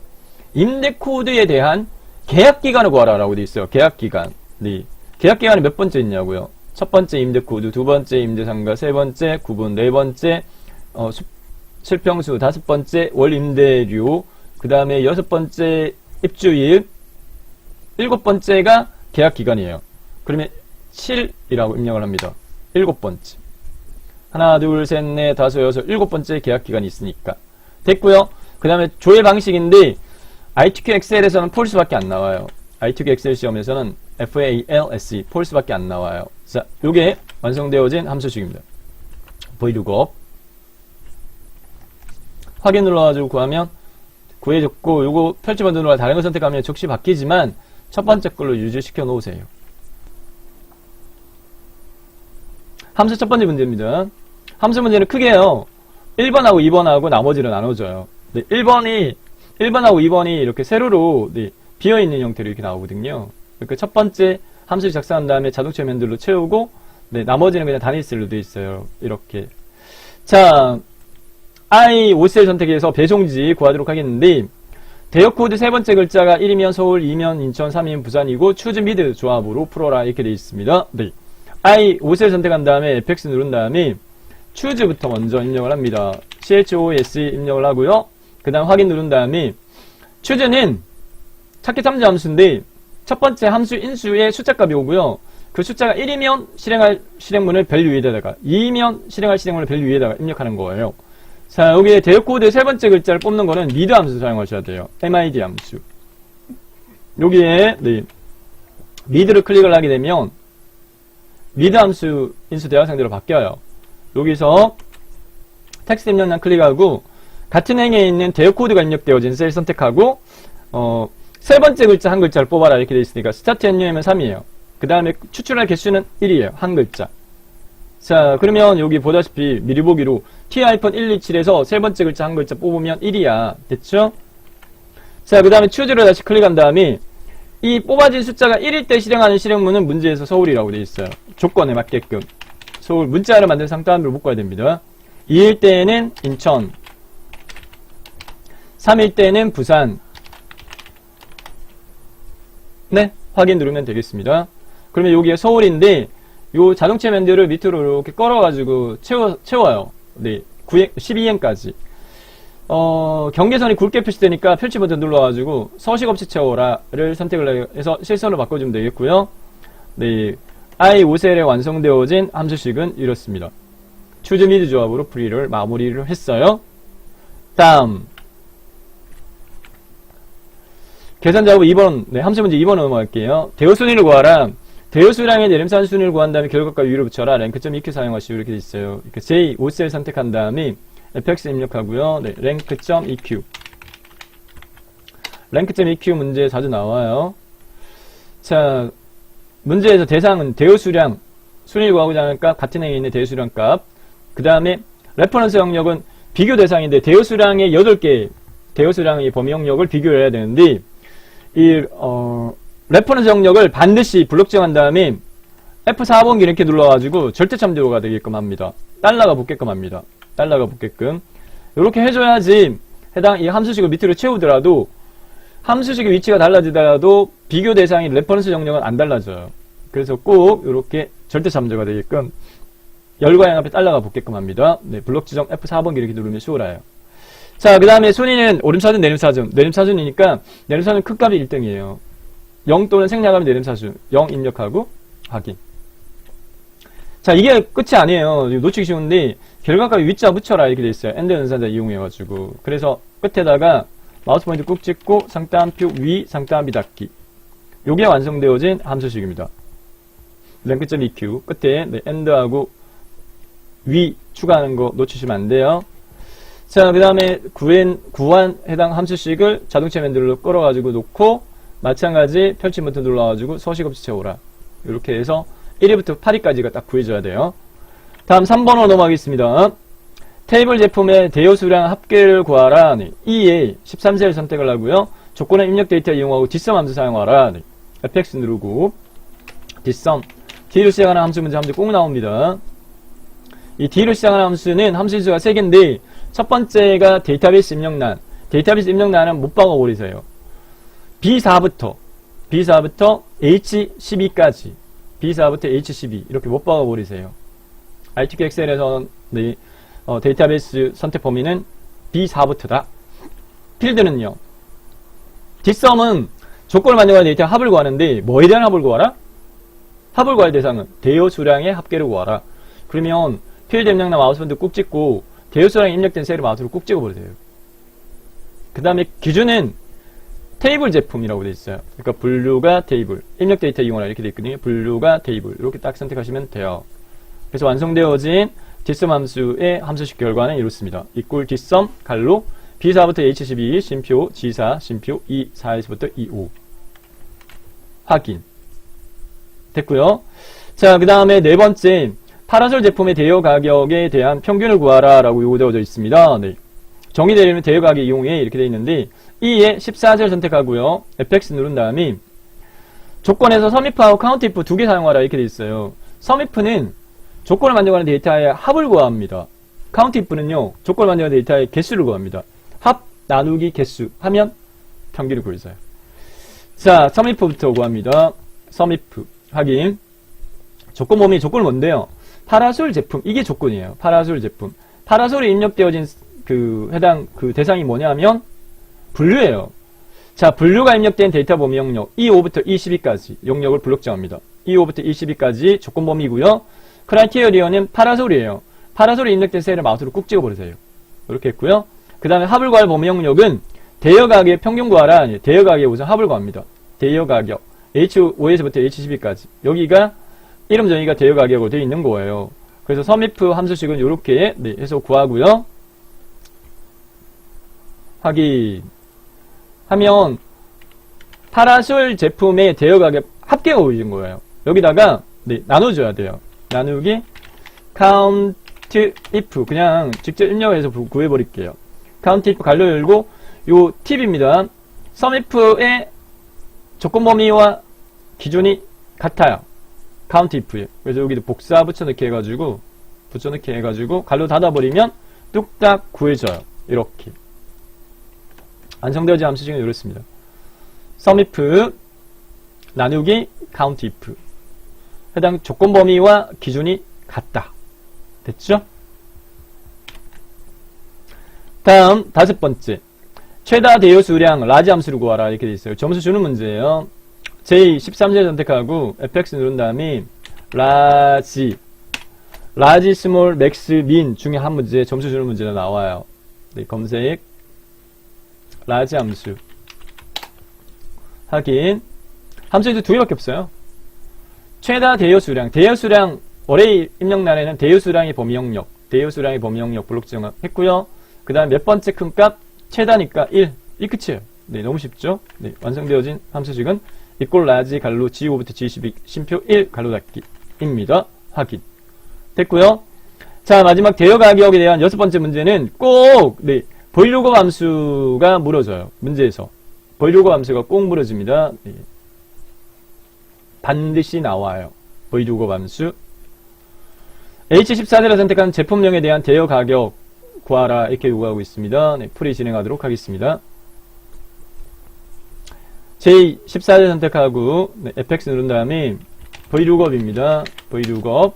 임대코드에 대한 계약기간을 구하라 라고 되어 있어요. 계약기간. 네. 계약기간이 몇 번째 있냐고요. 첫 번째 임대코드, 두 번째 임대상가, 세 번째 구분, 네 번째 실평수, 다섯 번째 월임대료, 그 다음에 여섯 번째 입주일, 일곱 번째가 계약기간이에요. 그러면 7이라고 입력을 합니다. 일곱 번째. 하나, 둘, 셋, 넷, 다섯, 여섯, 일곱 번째 계약기간이 있으니까. 됐고요. 그 다음에 조회 방식인데 ITQ 엑셀에서는 폴스밖에 안 나와요. ITQ 엑셀 시험에서는 FALSE, 폴스밖에 안 나와요. 자, 요게 완성되어진 함수식입니다. 보이루고 확인 눌러가지고 구하면 구해줬고, 요거 펼치번 눌러가 다른 거 선택하면 적시 바뀌지만 첫 번째 걸로 유지시켜 놓으세요. 함수 첫 번째 문제입니다. 함수 문제는 크게요. 1번하고 2번하고 나머지로 나눠져요. 네, 1번하고 2번이 이렇게 세로로 네, 비어있는 형태로 이렇게 나오거든요. 그러니까 첫 번째 함수 작성한 다음에 자동차 면들로 채우고, 네, 나머지는 그냥 단위셀로 되어 있어요. 이렇게. 자, I 5셀 선택해서 배송지 구하도록 하겠는데, 대역코드 세 번째 글자가 1이면 서울, 2면 인천, 3이면 부산이고, 추즈 미드 조합으로 풀어라. 이렇게 되어 있습니다. 네. I 5셀 선택한 다음에 FX 누른 다음에, 추즈부터 먼저 입력을 합니다. CHOS 입력을 하고요. 그 다음 확인 누른 다음에, 추즈는 찾기 탐지 함수인데, 첫 번째 함수 인수의 숫자값이 오고요. 그 숫자가 1이면 실행할 실행문을 밸류 위에다가, 2이면 실행할 실행문을 밸류 위에다가 입력하는 거예요. 자, 여기에 대역코드 세 번째 글자를 뽑는 거는 미드 함수 사용하셔야 돼요. MID 함수. 여기에, 네, 미드를 클릭을 하게 되면, 미드 함수 인수 대화 상대로 바뀌어요. 여기서 텍스트 입력란 클릭하고, 같은 행에 있는 대역코드가 입력되어진 셀 선택하고, 세 번째 글자 한 글자를 뽑아라 이렇게 되어 있으니까 스타트 NU면 3이에요. 그 다음에 추출할 개수는 1이에요. 한 글자. 자, 그러면 여기 보다시피 미리 보기로 T-127에서 세 번째 글자 한 글자 뽑으면 1이야. 됐죠? 자, 그 다음에 추즈를 다시 클릭한 다음에 이 뽑아진 숫자가 1일 때 실행하는 실행문은 문제에서 서울이라고 되어 있어요. 조건에 맞게끔. 서울 문자를 만든 상따함을 묶어야 됩니다. 2일 때는 인천, 3일 때는 부산. 네, 확인 누르면 되겠습니다. 그러면 여기에 서울인데 요 자동차 면들을 밑으로 이렇게 걸어가지고 채워요. 네, 12행까지. 경계선이 굵게 표시되니까 펼치 버튼 눌러가지고 서식 없이 채워라를 선택을 해서 실선으로 바꿔주면 되겠고요. 네, I 5셀에 완성되어진 함수식은 이렇습니다. 추즈 미드 조합으로 풀이를 마무리를 했어요. 다음 계산 작업 2번, 네, 함수 문제 2번 넘어갈게요. 대여 순위를 구하라. 대여 수량의 내림산 순위를 구한 다음에 결과값 위로 붙여라. 랭크.EQ 사용하시오. 이렇게 돼 있어요. 이렇게 J 5셀 선택한 다음에 fx 입력하고요. 네, 랭크.EQ. 랭크.EQ 문제 자주 나와요. 자, 문제에서 대상은 대여 수량, 순위를 구하고자 하는 값, 같은 행에 있는 대여 수량 값. 그 다음에 레퍼런스 영역은 비교 대상인데 대여 수량의 8개, 대여 수량의 범위 영역을 비교를 해야 되는데, 레퍼런스 영역을 반드시 블록 지정한 다음에 F4번기 이렇게 눌러가지고 절대 참조가 되게끔 합니다. 달러가 붙게끔 합니다. 달러가 붙게끔. 이렇게 해줘야지 해당 이 함수식을 밑으로 채우더라도 함수식의 위치가 달라지더라도 비교 대상인 레퍼런스 영역은 안 달라져요. 그래서 꼭 이렇게 절대 참조가 되게끔 열과 양 앞에 달러가 붙게끔 합니다. 네, 블록 지정 F4번기 이렇게 누르면 쉬워라요. 자, 그 다음에 순위는 오름사준, 내림사준. 내림사준이니까 내림사준 극값이 1등이에요. 0 또는 생략하면 내림사준. 0 입력하고 확인. 자, 이게 끝이 아니에요. 놓치기 쉬운데 결과값이 위자 붙여라 이렇게 돼 있어요. 엔드 연산자 이용해가지고. 그래서 끝에다가 마우스 포인트 꾹 찍고 상따옴표 위, 상따옴비 닫기. 요게 완성되어진 함수식입니다. 랭크.EQ 끝에 네, 엔드하고 위 추가하는 거 놓치시면 안 돼요. 자, 그 다음에 구한 해당 함수식을 자동차 맨들로 끌어가지고 놓고 마찬가지 펼침 버튼 눌러가지고 서식 없이 채워라. 이렇게 해서 1위부터 8위까지가 딱 구해줘야 돼요. 다음 3번으로 넘어가겠습니다. 테이블 제품의 대여 수량 합계를 구하라. 네, E에 13셀 선택을 하고요. 조건의 입력 데이터 이용하고 뒷섬 함수 사용하라. 네. fx 누르고 뒷섬 D로 시작하는 함수 문제 꼭 나옵니다. 이 D로 시작하는 함수는 함수 수가 3개인데 첫 번째가 데이터베이스 입력란. 데이터베이스 입력란은 못 박아버리세요. B4부터 H12까지 B4부터 H12 이렇게 못 박아버리세요. ITQ 엑셀에서 네, 데이터베이스 선택 범위는 B4부터다. 필드는요. 뒷섬은 조건을 만족하는 데이터 합을 구하는데 뭐에 대한 합을 구하라? 합을 구할 대상은 대요 수량의 합계를 구하라. 그러면 필드 입력란 마우스 꾹 찍고 대요 수량이 입력된 셀을 마우스로 꾹 찍어버리세요. 그 다음에 기준은 테이블 제품이라고 되어 있어요. 그러니까 분류가 테이블, 입력 데이터 이용하라 이렇게 되어 있거든요. 분류가 테이블 이렇게 딱 선택하시면 돼요. 그래서 완성되어진 뒷섬 함수의 함수식 결과는 이렇습니다. equal 뒷섬 갈로 B4부터 H12 심표 G4 심표 E4에서부터 E5 확인 됐고요. 자, 그 다음에 네 번째 파라솔 제품의 대여 가격에 대한 평균을 구하라 라고 요구되어져 있습니다. 네. 정의되려면 대여 가격 이용해 이렇게 되어 있는데 E에 14절 선택하고요. fx 누른 다음에 조건에서 sumif하고 countIF 두 개 사용하라 이렇게 되어 있어요. sumif는 조건을 만족하는 데이터의 합을 구합니다. countIF는요. 조건을 만족하는 데이터의 개수를 구합니다. 합 나누기 개수 하면 평균을 구해서요. 자, sumif부터 구합니다. sumif 확인. 조건 범위 조건은 뭔데요? 파라솔 제품 이게 조건이에요. 파라솔 제품. 파라솔에 입력되어진 해당 대상이 뭐냐면 분류예요. 자, 분류가 입력된 데이터 범위 영역 E5부터 E12까지 영역을 블록 정합니다. E5부터 E12까지 조건 범위고요. 크라이테리어는 파라솔이에요. 파라솔에 입력된 셀을 마우스로 꾹 찍어버리세요. 이렇게 했고요. 그 다음에 합을 구할 범위 영역은 대여 가격의 평균 구하라. 아니에요. 대여 가격의 우선 합을 구합니다. 대여 가격 H5에서부터 H12까지 여기가 이름 정의가 대여 가격으로 되어 있는 거예요. 그래서 sumif 함수식은 이렇게 해서 구하고요. 확인 하면 파라솔 제품의 대여 가격 합계가 보이는 거예요. 여기다가 나눠줘야 돼요. 나누기 countIF 그냥 직접 입력해서 구해버릴게요. countIF 갈로 열고 요 팁입니다. sumif의 조건 범위와 기준이 같아요. countIF에. 그래서 여기도 복사 붙여넣기 해가지고 갈로 닫아버리면 뚝딱 구해져요. 이렇게. 완성되어진 함수식은 이렇습니다. sumif 나누기 countIF 해당 조건 범위와 기준이 같다. 됐죠? 다음 다섯 번째 최다 대여 수량 라지 함수를 구하라 이렇게 되어 있어요. 점수 주는 문제예요. J13세 선택하고 fx 누른 다음에 라지, 스몰, 맥스, 민 중에 한 문제 점수 주는 문제가 나와요. 네, 검색 라지 함수 확인. 함수에도 두 개밖에 없어요. 최다 대여 수량 어레이 입력란에는 대여 수량의 범위 영역 블록 지정했고요. 그 다음 몇 번째 큰 값 최다니까 1. 이 끝이에요. 네, 너무 쉽죠? 네, 완성되어진 함수식은 equal 라지 갈로 G5부터 G12 심표 1 갈로 닫기입니다. 확인. 됐고요. 자, 마지막 대여 가격에 대한 여섯 번째 문제는 꼭 보이로그 함수가 물어져요. 문제에서 보이로그 함수가 꼭 물어집니다. 네. 반드시 나와요. 보이로그 함수. H14세를 선택한 제품명에 대한 대여 가격 구하라 이렇게 요구하고 있습니다. 네, 풀이 진행하도록 하겠습니다. J14세 선택하고 fx 누른 다음에 VLOOKUP입니다. VLOOKUP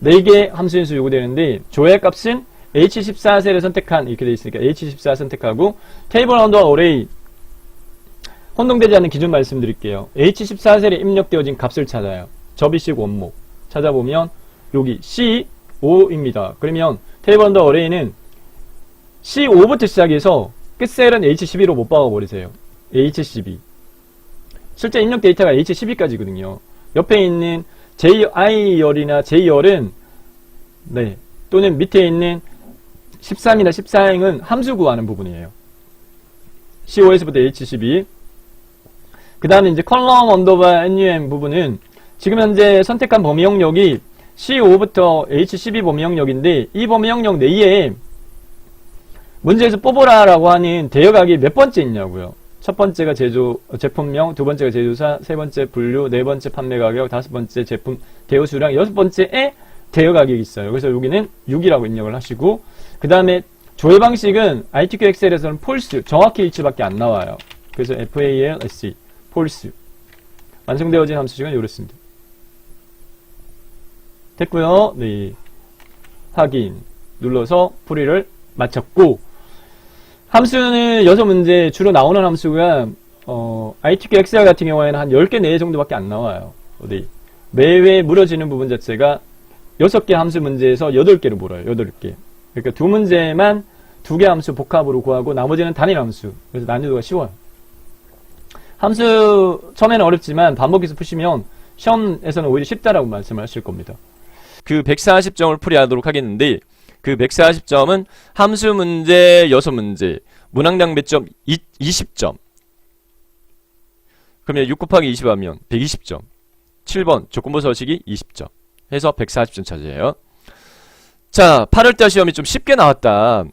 4개 함수인수 요구되는데 조회 값은 H14셀을 선택한 이렇게 되어 있으니까 H14 선택하고 테이블 언더바 어레이 혼동되지 않는 기준 말씀드릴게요. H14셀에 입력되어진 값을 찾아요. 접이식 원목 찾아보면 여기 C5입니다. 그러면 테이블 언더 어레이는 C5부터 시작해서 끝셀은 H12로 못 박아버리세요. H12 실제 입력 데이터가 H12까지거든요. 옆에 있는 JI열이나 J열은 또는 밑에 있는 13이나 14행은 함수 구하는 부분이에요. C5에서부터 H12 그 다음에 이제 컬럼 언더바 NUM 부분은 지금 현재 선택한 범위 영역이 C5부터 H12 범위 영역인데 이 범위 영역 내에 문제에서 뽑으라라고 하는 대여각이 몇 번째 있냐고요. 첫 번째가 제품명, 두 번째가 제조사, 세 번째 분류, 네 번째 판매 가격, 다섯 번째 제품 대여 수량, 여섯 번째에 대여 가격이 있어요. 그래서 여기는 6이라고 입력을 하시고, 그 다음에 조회 방식은 ITQ 엑셀에서는 false, 정확히 일치밖에 안 나와요. 그래서 FALSE, false. 완성되어진 함수 시간 이렇습니다. 됐고요. 네. 확인 눌러서 풀이를 마쳤고, 함수는 6문제 주로 나오는 함수가 ITQ 엑셀 같은 경우에는 한 10개 내외 정도밖에 안 나와요. 네. 매회 물어지는 부분 자체가 6개 함수 문제에서 8개로 물어요. 8개. 그러니까 두 문제만 2개 함수 복합으로 구하고 나머지는 단일 함수. 그래서 난이도가 쉬워요. 함수 처음에는 어렵지만 반복해서 푸시면 시험에서는 오히려 쉽다라고 말씀을 하실 겁니다. 그 140점을 풀이하도록 하겠는데, 그 140점은 함수 문제 6문제, 문항당 몇 점? 20점. 그러면 6 곱하기 20 하면 120점. 7번 조건부 서식이 20점. 해서 140점 차지해요. 자, 8월달 시험이 좀 쉽게 나왔다.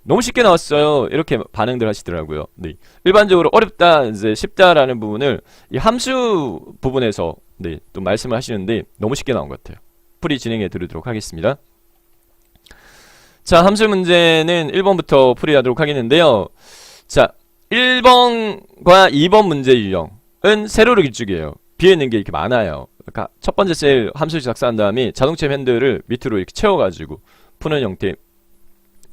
너무 쉽게 나왔어요. 이렇게 반응들 하시더라고요. 네. 일반적으로 어렵다, 이제 쉽다라는 부분을 이 함수 부분에서 네, 또 말씀을 하시는데 너무 쉽게 나온 것 같아요. 풀이 진행해 드리도록 하겠습니다. 자, 함수 문제는 1번부터 풀이하도록 하겠는데요. 자, 1번과 2번 문제 유형은 세로로 길쭉이에요. 비어있는 게 이렇게 많아요. 그러니까 첫 번째 셀 함수 작성한 다음에 자동차 핸들을 밑으로 이렇게 채워가지고 푸는 형태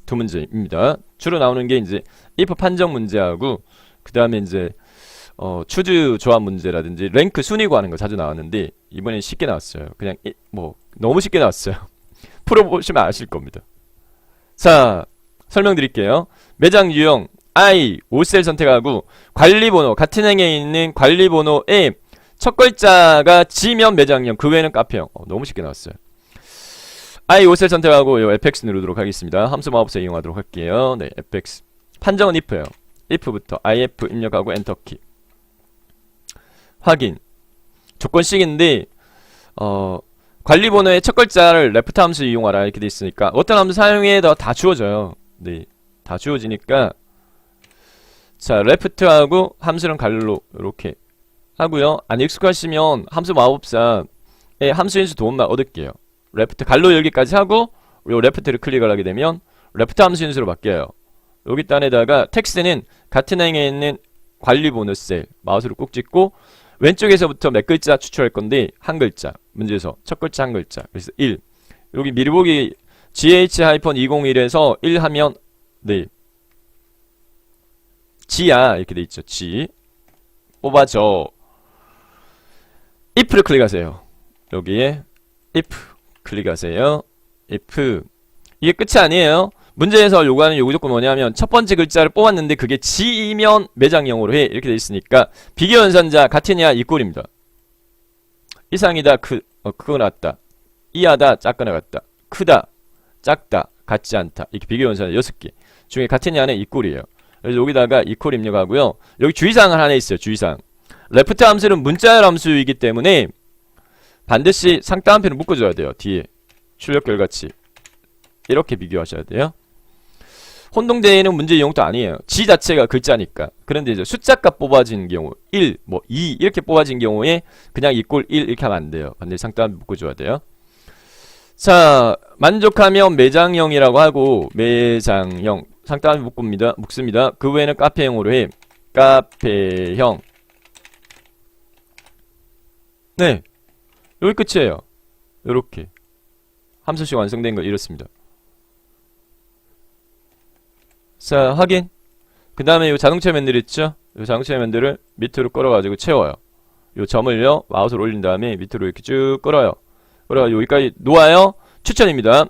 두 문제입니다. 주로 나오는 게 이제 if 판정 문제하고, 그 다음에 이제 추주 조합 문제라든지 랭크 순위 구하는 거 자주 나왔는데, 이번엔 쉽게 나왔어요. 그냥 너무 쉽게 나왔어요. 풀어보시면 아실 겁니다. 자, 설명드릴게요. 매장 유형 I 5셀 선택하고 관리번호, 같은 행에 있는 관리번호에 첫 글자가 G면 매장형, 그 외에는 카페형. 너무 쉽게 나왔어요. I 5셀 선택하고 요 fx 누르도록 하겠습니다. 함수 마법사 이용하도록 할게요. 네, fx. 판정은 if예요. if부터 if 입력하고 엔터키. 확인. 조건식인데 관리번호의 첫 글자를 레프트 함수 이용하라 이렇게 돼 있으니까 어떤 함수 사용해도 다 주어져요. 네, 다 주어지니까 자, 레프트하고 함수는 갈로 이렇게 하고요. 안 익숙하시면 함수 마법사의 함수 인수 도움만 얻을게요. 레프트 갈로 열기까지 하고 요 레프트를 클릭을 하게 되면 레프트 함수 인수로 바뀌어요. 여기 단에다가 텍스트는 같은 행에 있는 관리번호 셀 마우스를 꾹 찍고 왼쪽에서부터 몇 글자 추출할 건데 한 글자, 문제에서 첫 글자 한 글자, 그래서 1. 여기 미리 보기 GH-201에서 1 하면 네, G야 이렇게 돼 있죠. G 뽑아줘. if를 클릭하세요. 여기에 if 클릭하세요. if. 이게 끝이 아니에요. 문제에서 요구하는 요구 조건 뭐냐면 첫 번째 글자를 뽑았는데 그게 G이면 매장형으로 해 이렇게 돼 있으니까 비교 연산자 같으냐 이꼴입니다. 이상이다, 크거나 같다, 이하다, 작거나 같다, 크다, 작다, 같지 않다, 이렇게 비교 연산자 6개 중에 같으냐는 이꼴이에요. 그래서 여기다가 이꼴 입력하고요. 여기 주의사항 하나 있어요. 주의사항. 레프트 함수는 문자열 함수이기 때문에 반드시 상따옴표를 묶어줘야 돼요. 뒤에 출력 결과치 이렇게 비교하셔야 돼요. 혼동대에는 문제 용도 아니에요. G 자체가 글자니까. 그런데 이제 숫자값 뽑아진 경우 1, 2 이렇게 뽑아진 경우에 그냥 이꼴 1 이렇게 하면 안 돼요. 반드시 상따옴표 묶어줘야 돼요. 자, 만족하면 매장형이라고 하고 매장형 상따옴표 묶습니다. 그 외에는 카페형으로 해. 카페형. 네, 여기 끝이에요. 요렇게 함수식 완성된 거 이렇습니다. 자, 확인. 그 다음에 요 자동차 맨들 있죠? 요 자동차 맨들을 밑으로 끌어가지고 채워요. 요 점을요 마우스를 올린 다음에 밑으로 이렇게 쭉 끌어요. 그래서 여기까지 놓아요. 추천입니다.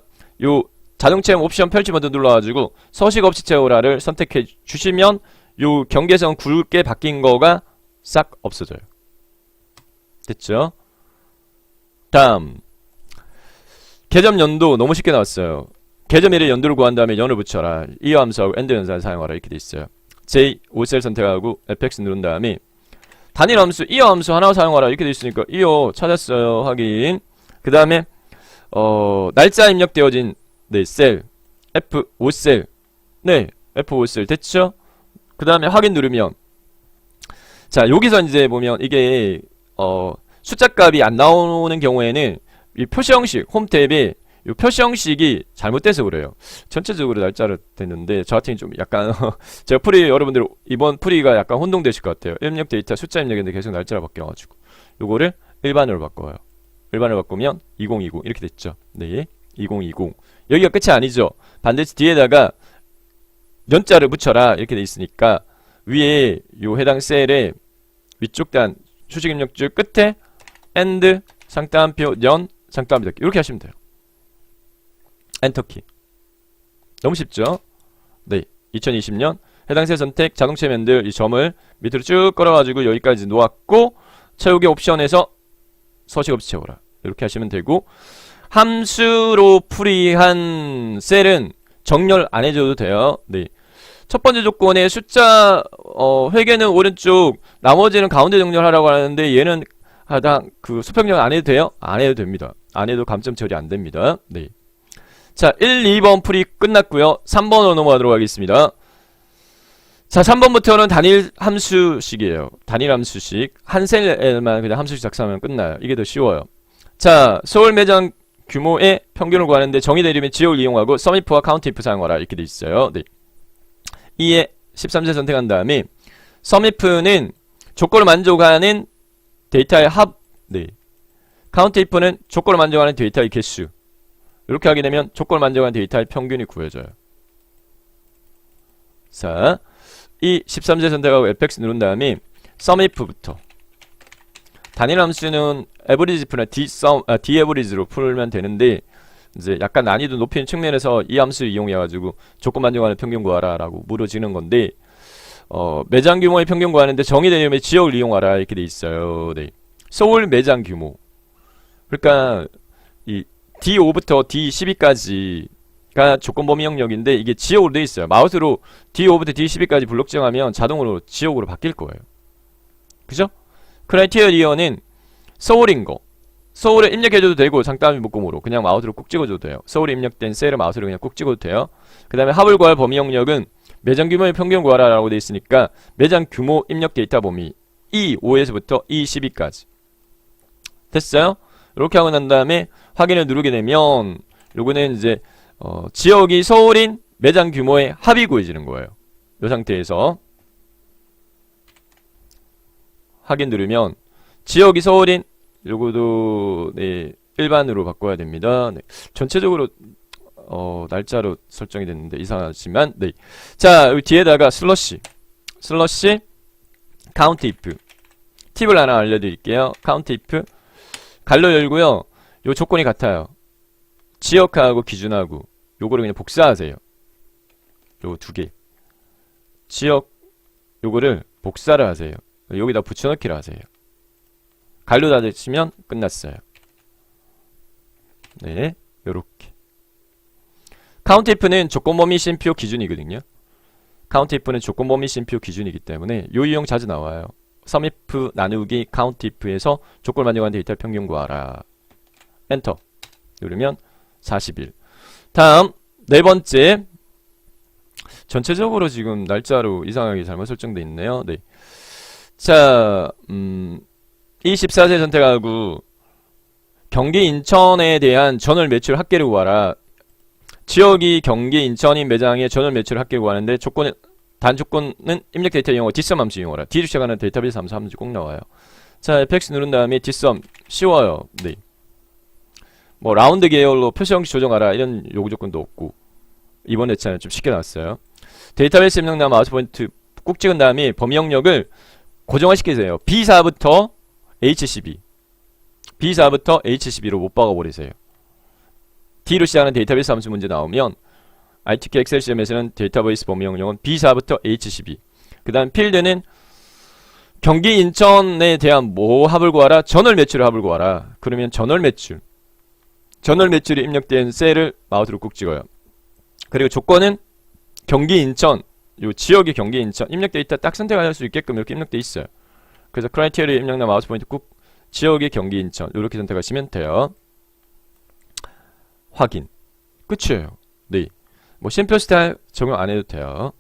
요 자동차 옵션 펼치 버튼 눌러가지고 서식 없이 채우라를 선택해 주시면 요 경계선 굵게 바뀐 거가 싹 없어져요. 됐죠? 다음 개점 연도 너무 쉽게 나왔어요. 개점 일의 연도를 구한 다음에 연을 붙여라. 이어 함수하고 엔드 연산을 사용하라 이렇게 돼 있어요. J 5셀 선택하고 FX 누른 다음에 단일 함수 이어 함수 하나 사용하라 이렇게 돼 있으니까 이어 찾았어요. 확인. 그 다음에 날짜 입력되어진 네, 셀 F5셀 네, F5 됐죠? 그 다음에 확인 누르면, 자, 여기서 이제 보면 이게, 숫자 값이 안 나오는 경우에는 이 표시 형식, 홈 탭에 이 표시 형식이 잘못돼서 그래요. 전체적으로 날짜로 됐는데, 저 같은 경우는 좀 약간, 제가 여러분들 이번 풀이가 약간 혼동되실 것 같아요. 입력 데이터 숫자 입력인데 계속 날짜로 바뀌어가지고. 요거를 일반으로 바꿔요. 일반으로 바꾸면 2020 이렇게 됐죠. 네. 2020. 여기가 끝이 아니죠. 반드시 뒤에다가 연자를 붙여라 이렇게 돼 있으니까 위에 요 해당 셀에 위쪽 단 수식 입력줄 끝에 and 상따옴표 연 상따옴표 이렇게 하시면 돼요. 엔터키. 너무 쉽죠? 네. 2020년 해당 셀 선택 자동차 면들 이 점을 밑으로 쭉 끌어가지고 여기까지 놓았고 채우기 옵션에서 서식 없이 채워라 이렇게 하시면 되고 함수로 풀이한 셀은 정렬 안 해줘도 돼요. 네. 첫 번째 조건에 숫자 회계는 오른쪽 나머지는 가운데 정렬하라고 하는데 얘는 하당 그 수평정 안 해도 돼요? 안 해도 됩니다. 안 해도 감점 처리 안 됩니다. 네. 자, 1, 2번 풀이 끝났고요. 3번으로 넘어가도록 하겠습니다. 자, 3번부터는 단일 함수식이에요. 단일 함수식. 한 셀에만 그냥 함수식 작성하면 끝나요. 이게 더 쉬워요. 자, 서울 매장 규모의 평균을 구하는데 정의 대리면 지역을 이용하고 썸이프와 카운트이프 사용하라 이렇게 돼 있어요. 네. 2에 13세 선택한 다음에 썸이프는 조건을 만족하는 데이터의 합, 네. 카운트이프는 조건을 만족하는 데이터의 개수. 이렇게 하게 되면 조건을 만족하는 데이터의 평균이 구해져요. 자, 이 13세 선택하고 fx 누른 다음에 썸if부터 단일 함수는 average나 daverage로 풀면 되는데 이제 약간 난이도 높이는 측면에서 이 함수 이용해가지고 조건 만족하는 평균 구하라 라고 물어지는 건데 매장 규모의 평균 구하는데 정의 대리면 지역을 이용하라 이렇게 돼 있어요. 네. 서울 매장 규모 그러니까 이 D5부터 D12까지가 조건 범위 영역인데 이게 지역으로 돼 있어요. 마우스로 D5부터 D12까지 블록 지정하면 자동으로 지역으로 바뀔 거예요. 그죠? 크라이테리어는 서울인 거. 서울에 입력해줘도 되고 상따옴이 묶음으로 그냥 마우스로 꾹 찍어줘도 돼요. 서울에 입력된 셀을 마우스로 그냥 꾹 찍어도 돼요. 그 다음에 합을 구할 범위 영역은 매장 규모의 평균 구하라 라고 돼 있으니까 매장 규모 입력 데이터 범위 E5에서부터 E12까지 됐어요? 이렇게 하고 난 다음에 확인을 누르게 되면 요거는 이제 지역이 서울인 매장 규모의 합이 구해지는 거예요. 이 상태에서 확인 누르면 지역이 서울인 요거도 네, 일반으로 바꿔야 됩니다. 네. 전체적으로 날짜로 설정이 됐는데 이상하지만 네. 자, 여기 뒤에다가 슬러시 카운트 if 팁을 하나 알려드릴게요. 카운트 if 갈로 열고요. 요 조건이 같아요. 지역하고 기준하고 요거를 그냥 복사하세요. 요 두 개. 지역 요거를 복사를 하세요. 여기다 붙여넣기를 하세요. 갈로 닫으시면 끝났어요. 네, 요렇게. 카운트 if는 조건 범위 심표 기준이거든요. 카운트 if는 조건 범위 심표 기준이기 때문에 요 유형 자주 나와요. 썸if 나누기 카운트 if에서 조건 만족한 데이터 평균 구하라. 엔터 누르면 41. 다음 네 번째. 전체적으로 지금 날짜로 이상하게 잘못 설정되어 있네요. 네. 자, 24세 선택하고 경기 인천에 대한 전월 매출 합계를 구하라. 지역이 경기 인천인 매장의 전월 매출 합계를 구하는데 조건은 단조건은 입력 데이터 이용하고 뒷섬 함수 이용하라. D로 시작하는 데이터베이스 함수 꼭 나와요. 자, fx 누른 다음에 뒷섬 쉬워요. 네. 뭐 라운드 계열로 표시 형식 조정하라 이런 요구 조건도 없고 이번 회차는 좀 쉽게 나왔어요. 데이터베이스 입력나 마우스 포인트 꾹 찍은 다음에 범위 영역을 고정화 시키세요. B4부터 H12 B4부터 H12로 못 박아버리세요. D로 시작하는 데이터베이스 함수 문제 나오면 ITK 엑셀 시험에서는 데이터베이스 범위 영역은 B4부터 H12 그 다음 필드는 경기 인천에 대한 뭐 합을 구하라? 전월 매출을 합을 구하라. 그러면 전월 매출이 입력된 셀을 마우스로 꾹 찍어요. 그리고 조건은 경기 인천 요 지역의 경기 인천 입력 데이터 딱 선택할 수 있게끔 이렇게 입력돼 있어요. 그래서 크라이테리어 입력나 마우스 포인트 꾹 지역의 경기 인천 이렇게 선택하시면 돼요. 확인 끝이에요. 네, 뭐 심표 스타일 적용 안 해도 돼요.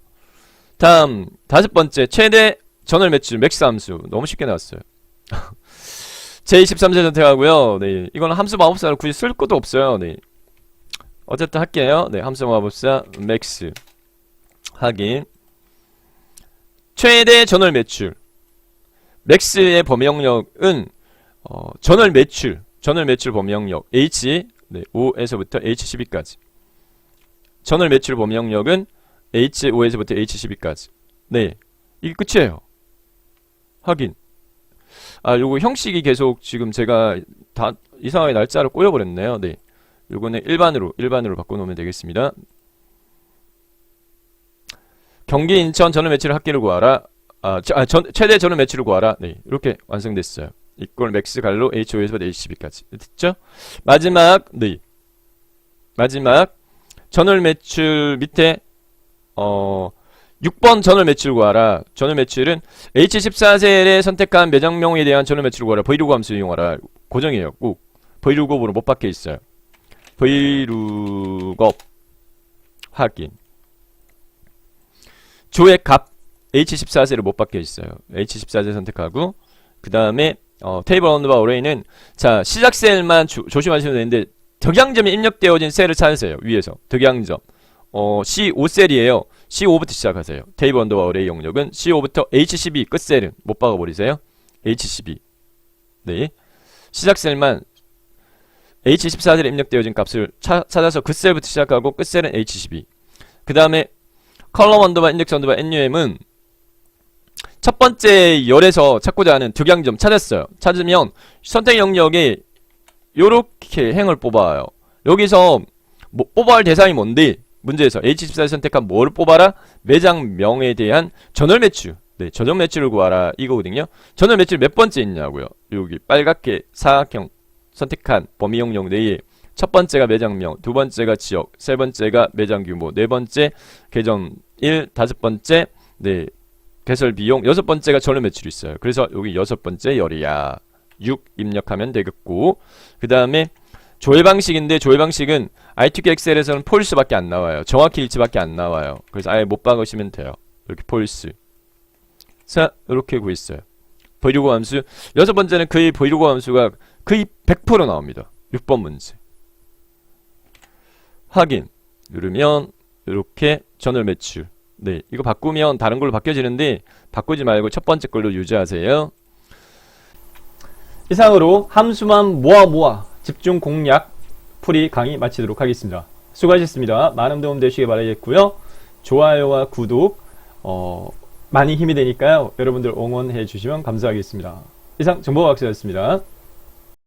다음 다섯 번째 최대 전월 매출 맥스 함수 너무 쉽게 나왔어요. 제23세 선택하고요. 네, 이거는 함수 마법사를 굳이 쓸 것도 없어요. 네, 어쨌든 할게요. 네, 함수 마법사 맥스 확인. 최대 전월 매출 맥스의 범위 영역은 전월 매출 범위 영역 H 5에서부터 H12까지. 전월 매출 범위 영역은 H5에서부터 H12까지. 네, 이게 끝이에요. 확인. 요거 형식이 계속 지금 제가 다 이상하게 날짜를 꼬여버렸네요. 네, 요거는 일반으로 바꿔놓으면 되겠습니다. 경기 인천 전월 매출 합계를 구하라. 최대 전월 매출을 구하라. 네, 이렇게 완성됐어요. 이꼴 맥스 갈로 H5에서부터 H12까지. 됐죠? 마지막 전월 매출 밑에 6번 전월 매출 구하라. 전월 매출은 H14셀에 선택한 매장명에 대한 전월 매출 구하라. 브이루그 함수 이용하라. 고정이에요. 꼭 브이루그업으로 못 받게 있어요. 브이루그업 확인. 조의 값 H14셀을 못 받게 있어요. H14셀 선택하고 그 다음에 테이블 언더바 어레이는 자 시작 셀만 조심하시면 되는데 덕양점이 입력되어진 셀을 찾으세요. 위에서 덕양점 C5셀이에요. C5부터 시작하세요. 테이블 언더바 어레이 영역은 C5부터 H12 끝셀은 못 박아버리세요. H12 네, 시작 셀만 H14셀에 입력되어진 값을 찾아서 그 셀부터 시작하고 끝셀은 H12. 그 다음에 컬럼 언더바 인덱스 언더바 NUM은 첫 번째 열에서 찾고자 하는 득양점 찾았어요. 찾으면 선택 영역에 요렇게 행을 뽑아요. 여기서 뽑아야 할 대상이 뭔데? 문제에서 H14에 선택한 뭐를 뽑아라? 매장명에 대한 전월 매출. 네, 전월 매출을 구하라 이거거든요. 전월 매출 몇 번째 있냐고요. 여기 빨갛게 사각형 선택한 범위 영역 내에 첫 번째가 매장명, 두 번째가 지역, 세 번째가 매장 규모, 네 번째 계정 1, 다섯 번째 네 개설 비용, 여섯 번째가 전월 매출이 있어요. 그래서 여기 여섯 번째 열이야. 6 입력하면 되겠고, 그 다음에 조회 방식인데 조회 방식은 ITQ 엑셀에서는 폴스밖에 안 나와요. 정확히 일치밖에 안 나와요. 그래서 아예 못 박으시면 돼요. 이렇게 폴스. 자, 이렇게 구했어요. 브이루그 함수. 여섯 번째는 거의 브이루그 함수가 거의 100% 나옵니다. 6번 문제. 확인 누르면 이렇게 전월 매출. 네, 이거 바꾸면 다른 걸로 바뀌어지는데 바꾸지 말고 첫 번째 걸로 유지하세요. 이상으로 함수만 모아 집중 공략 풀이 강의 마치도록 하겠습니다. 수고하셨습니다. 많은 도움 되시길 바라겠고요. 좋아요와 구독 많이 힘이 되니까요. 여러분들 응원해 주시면 감사하겠습니다. 이상 정보과학수였습니다.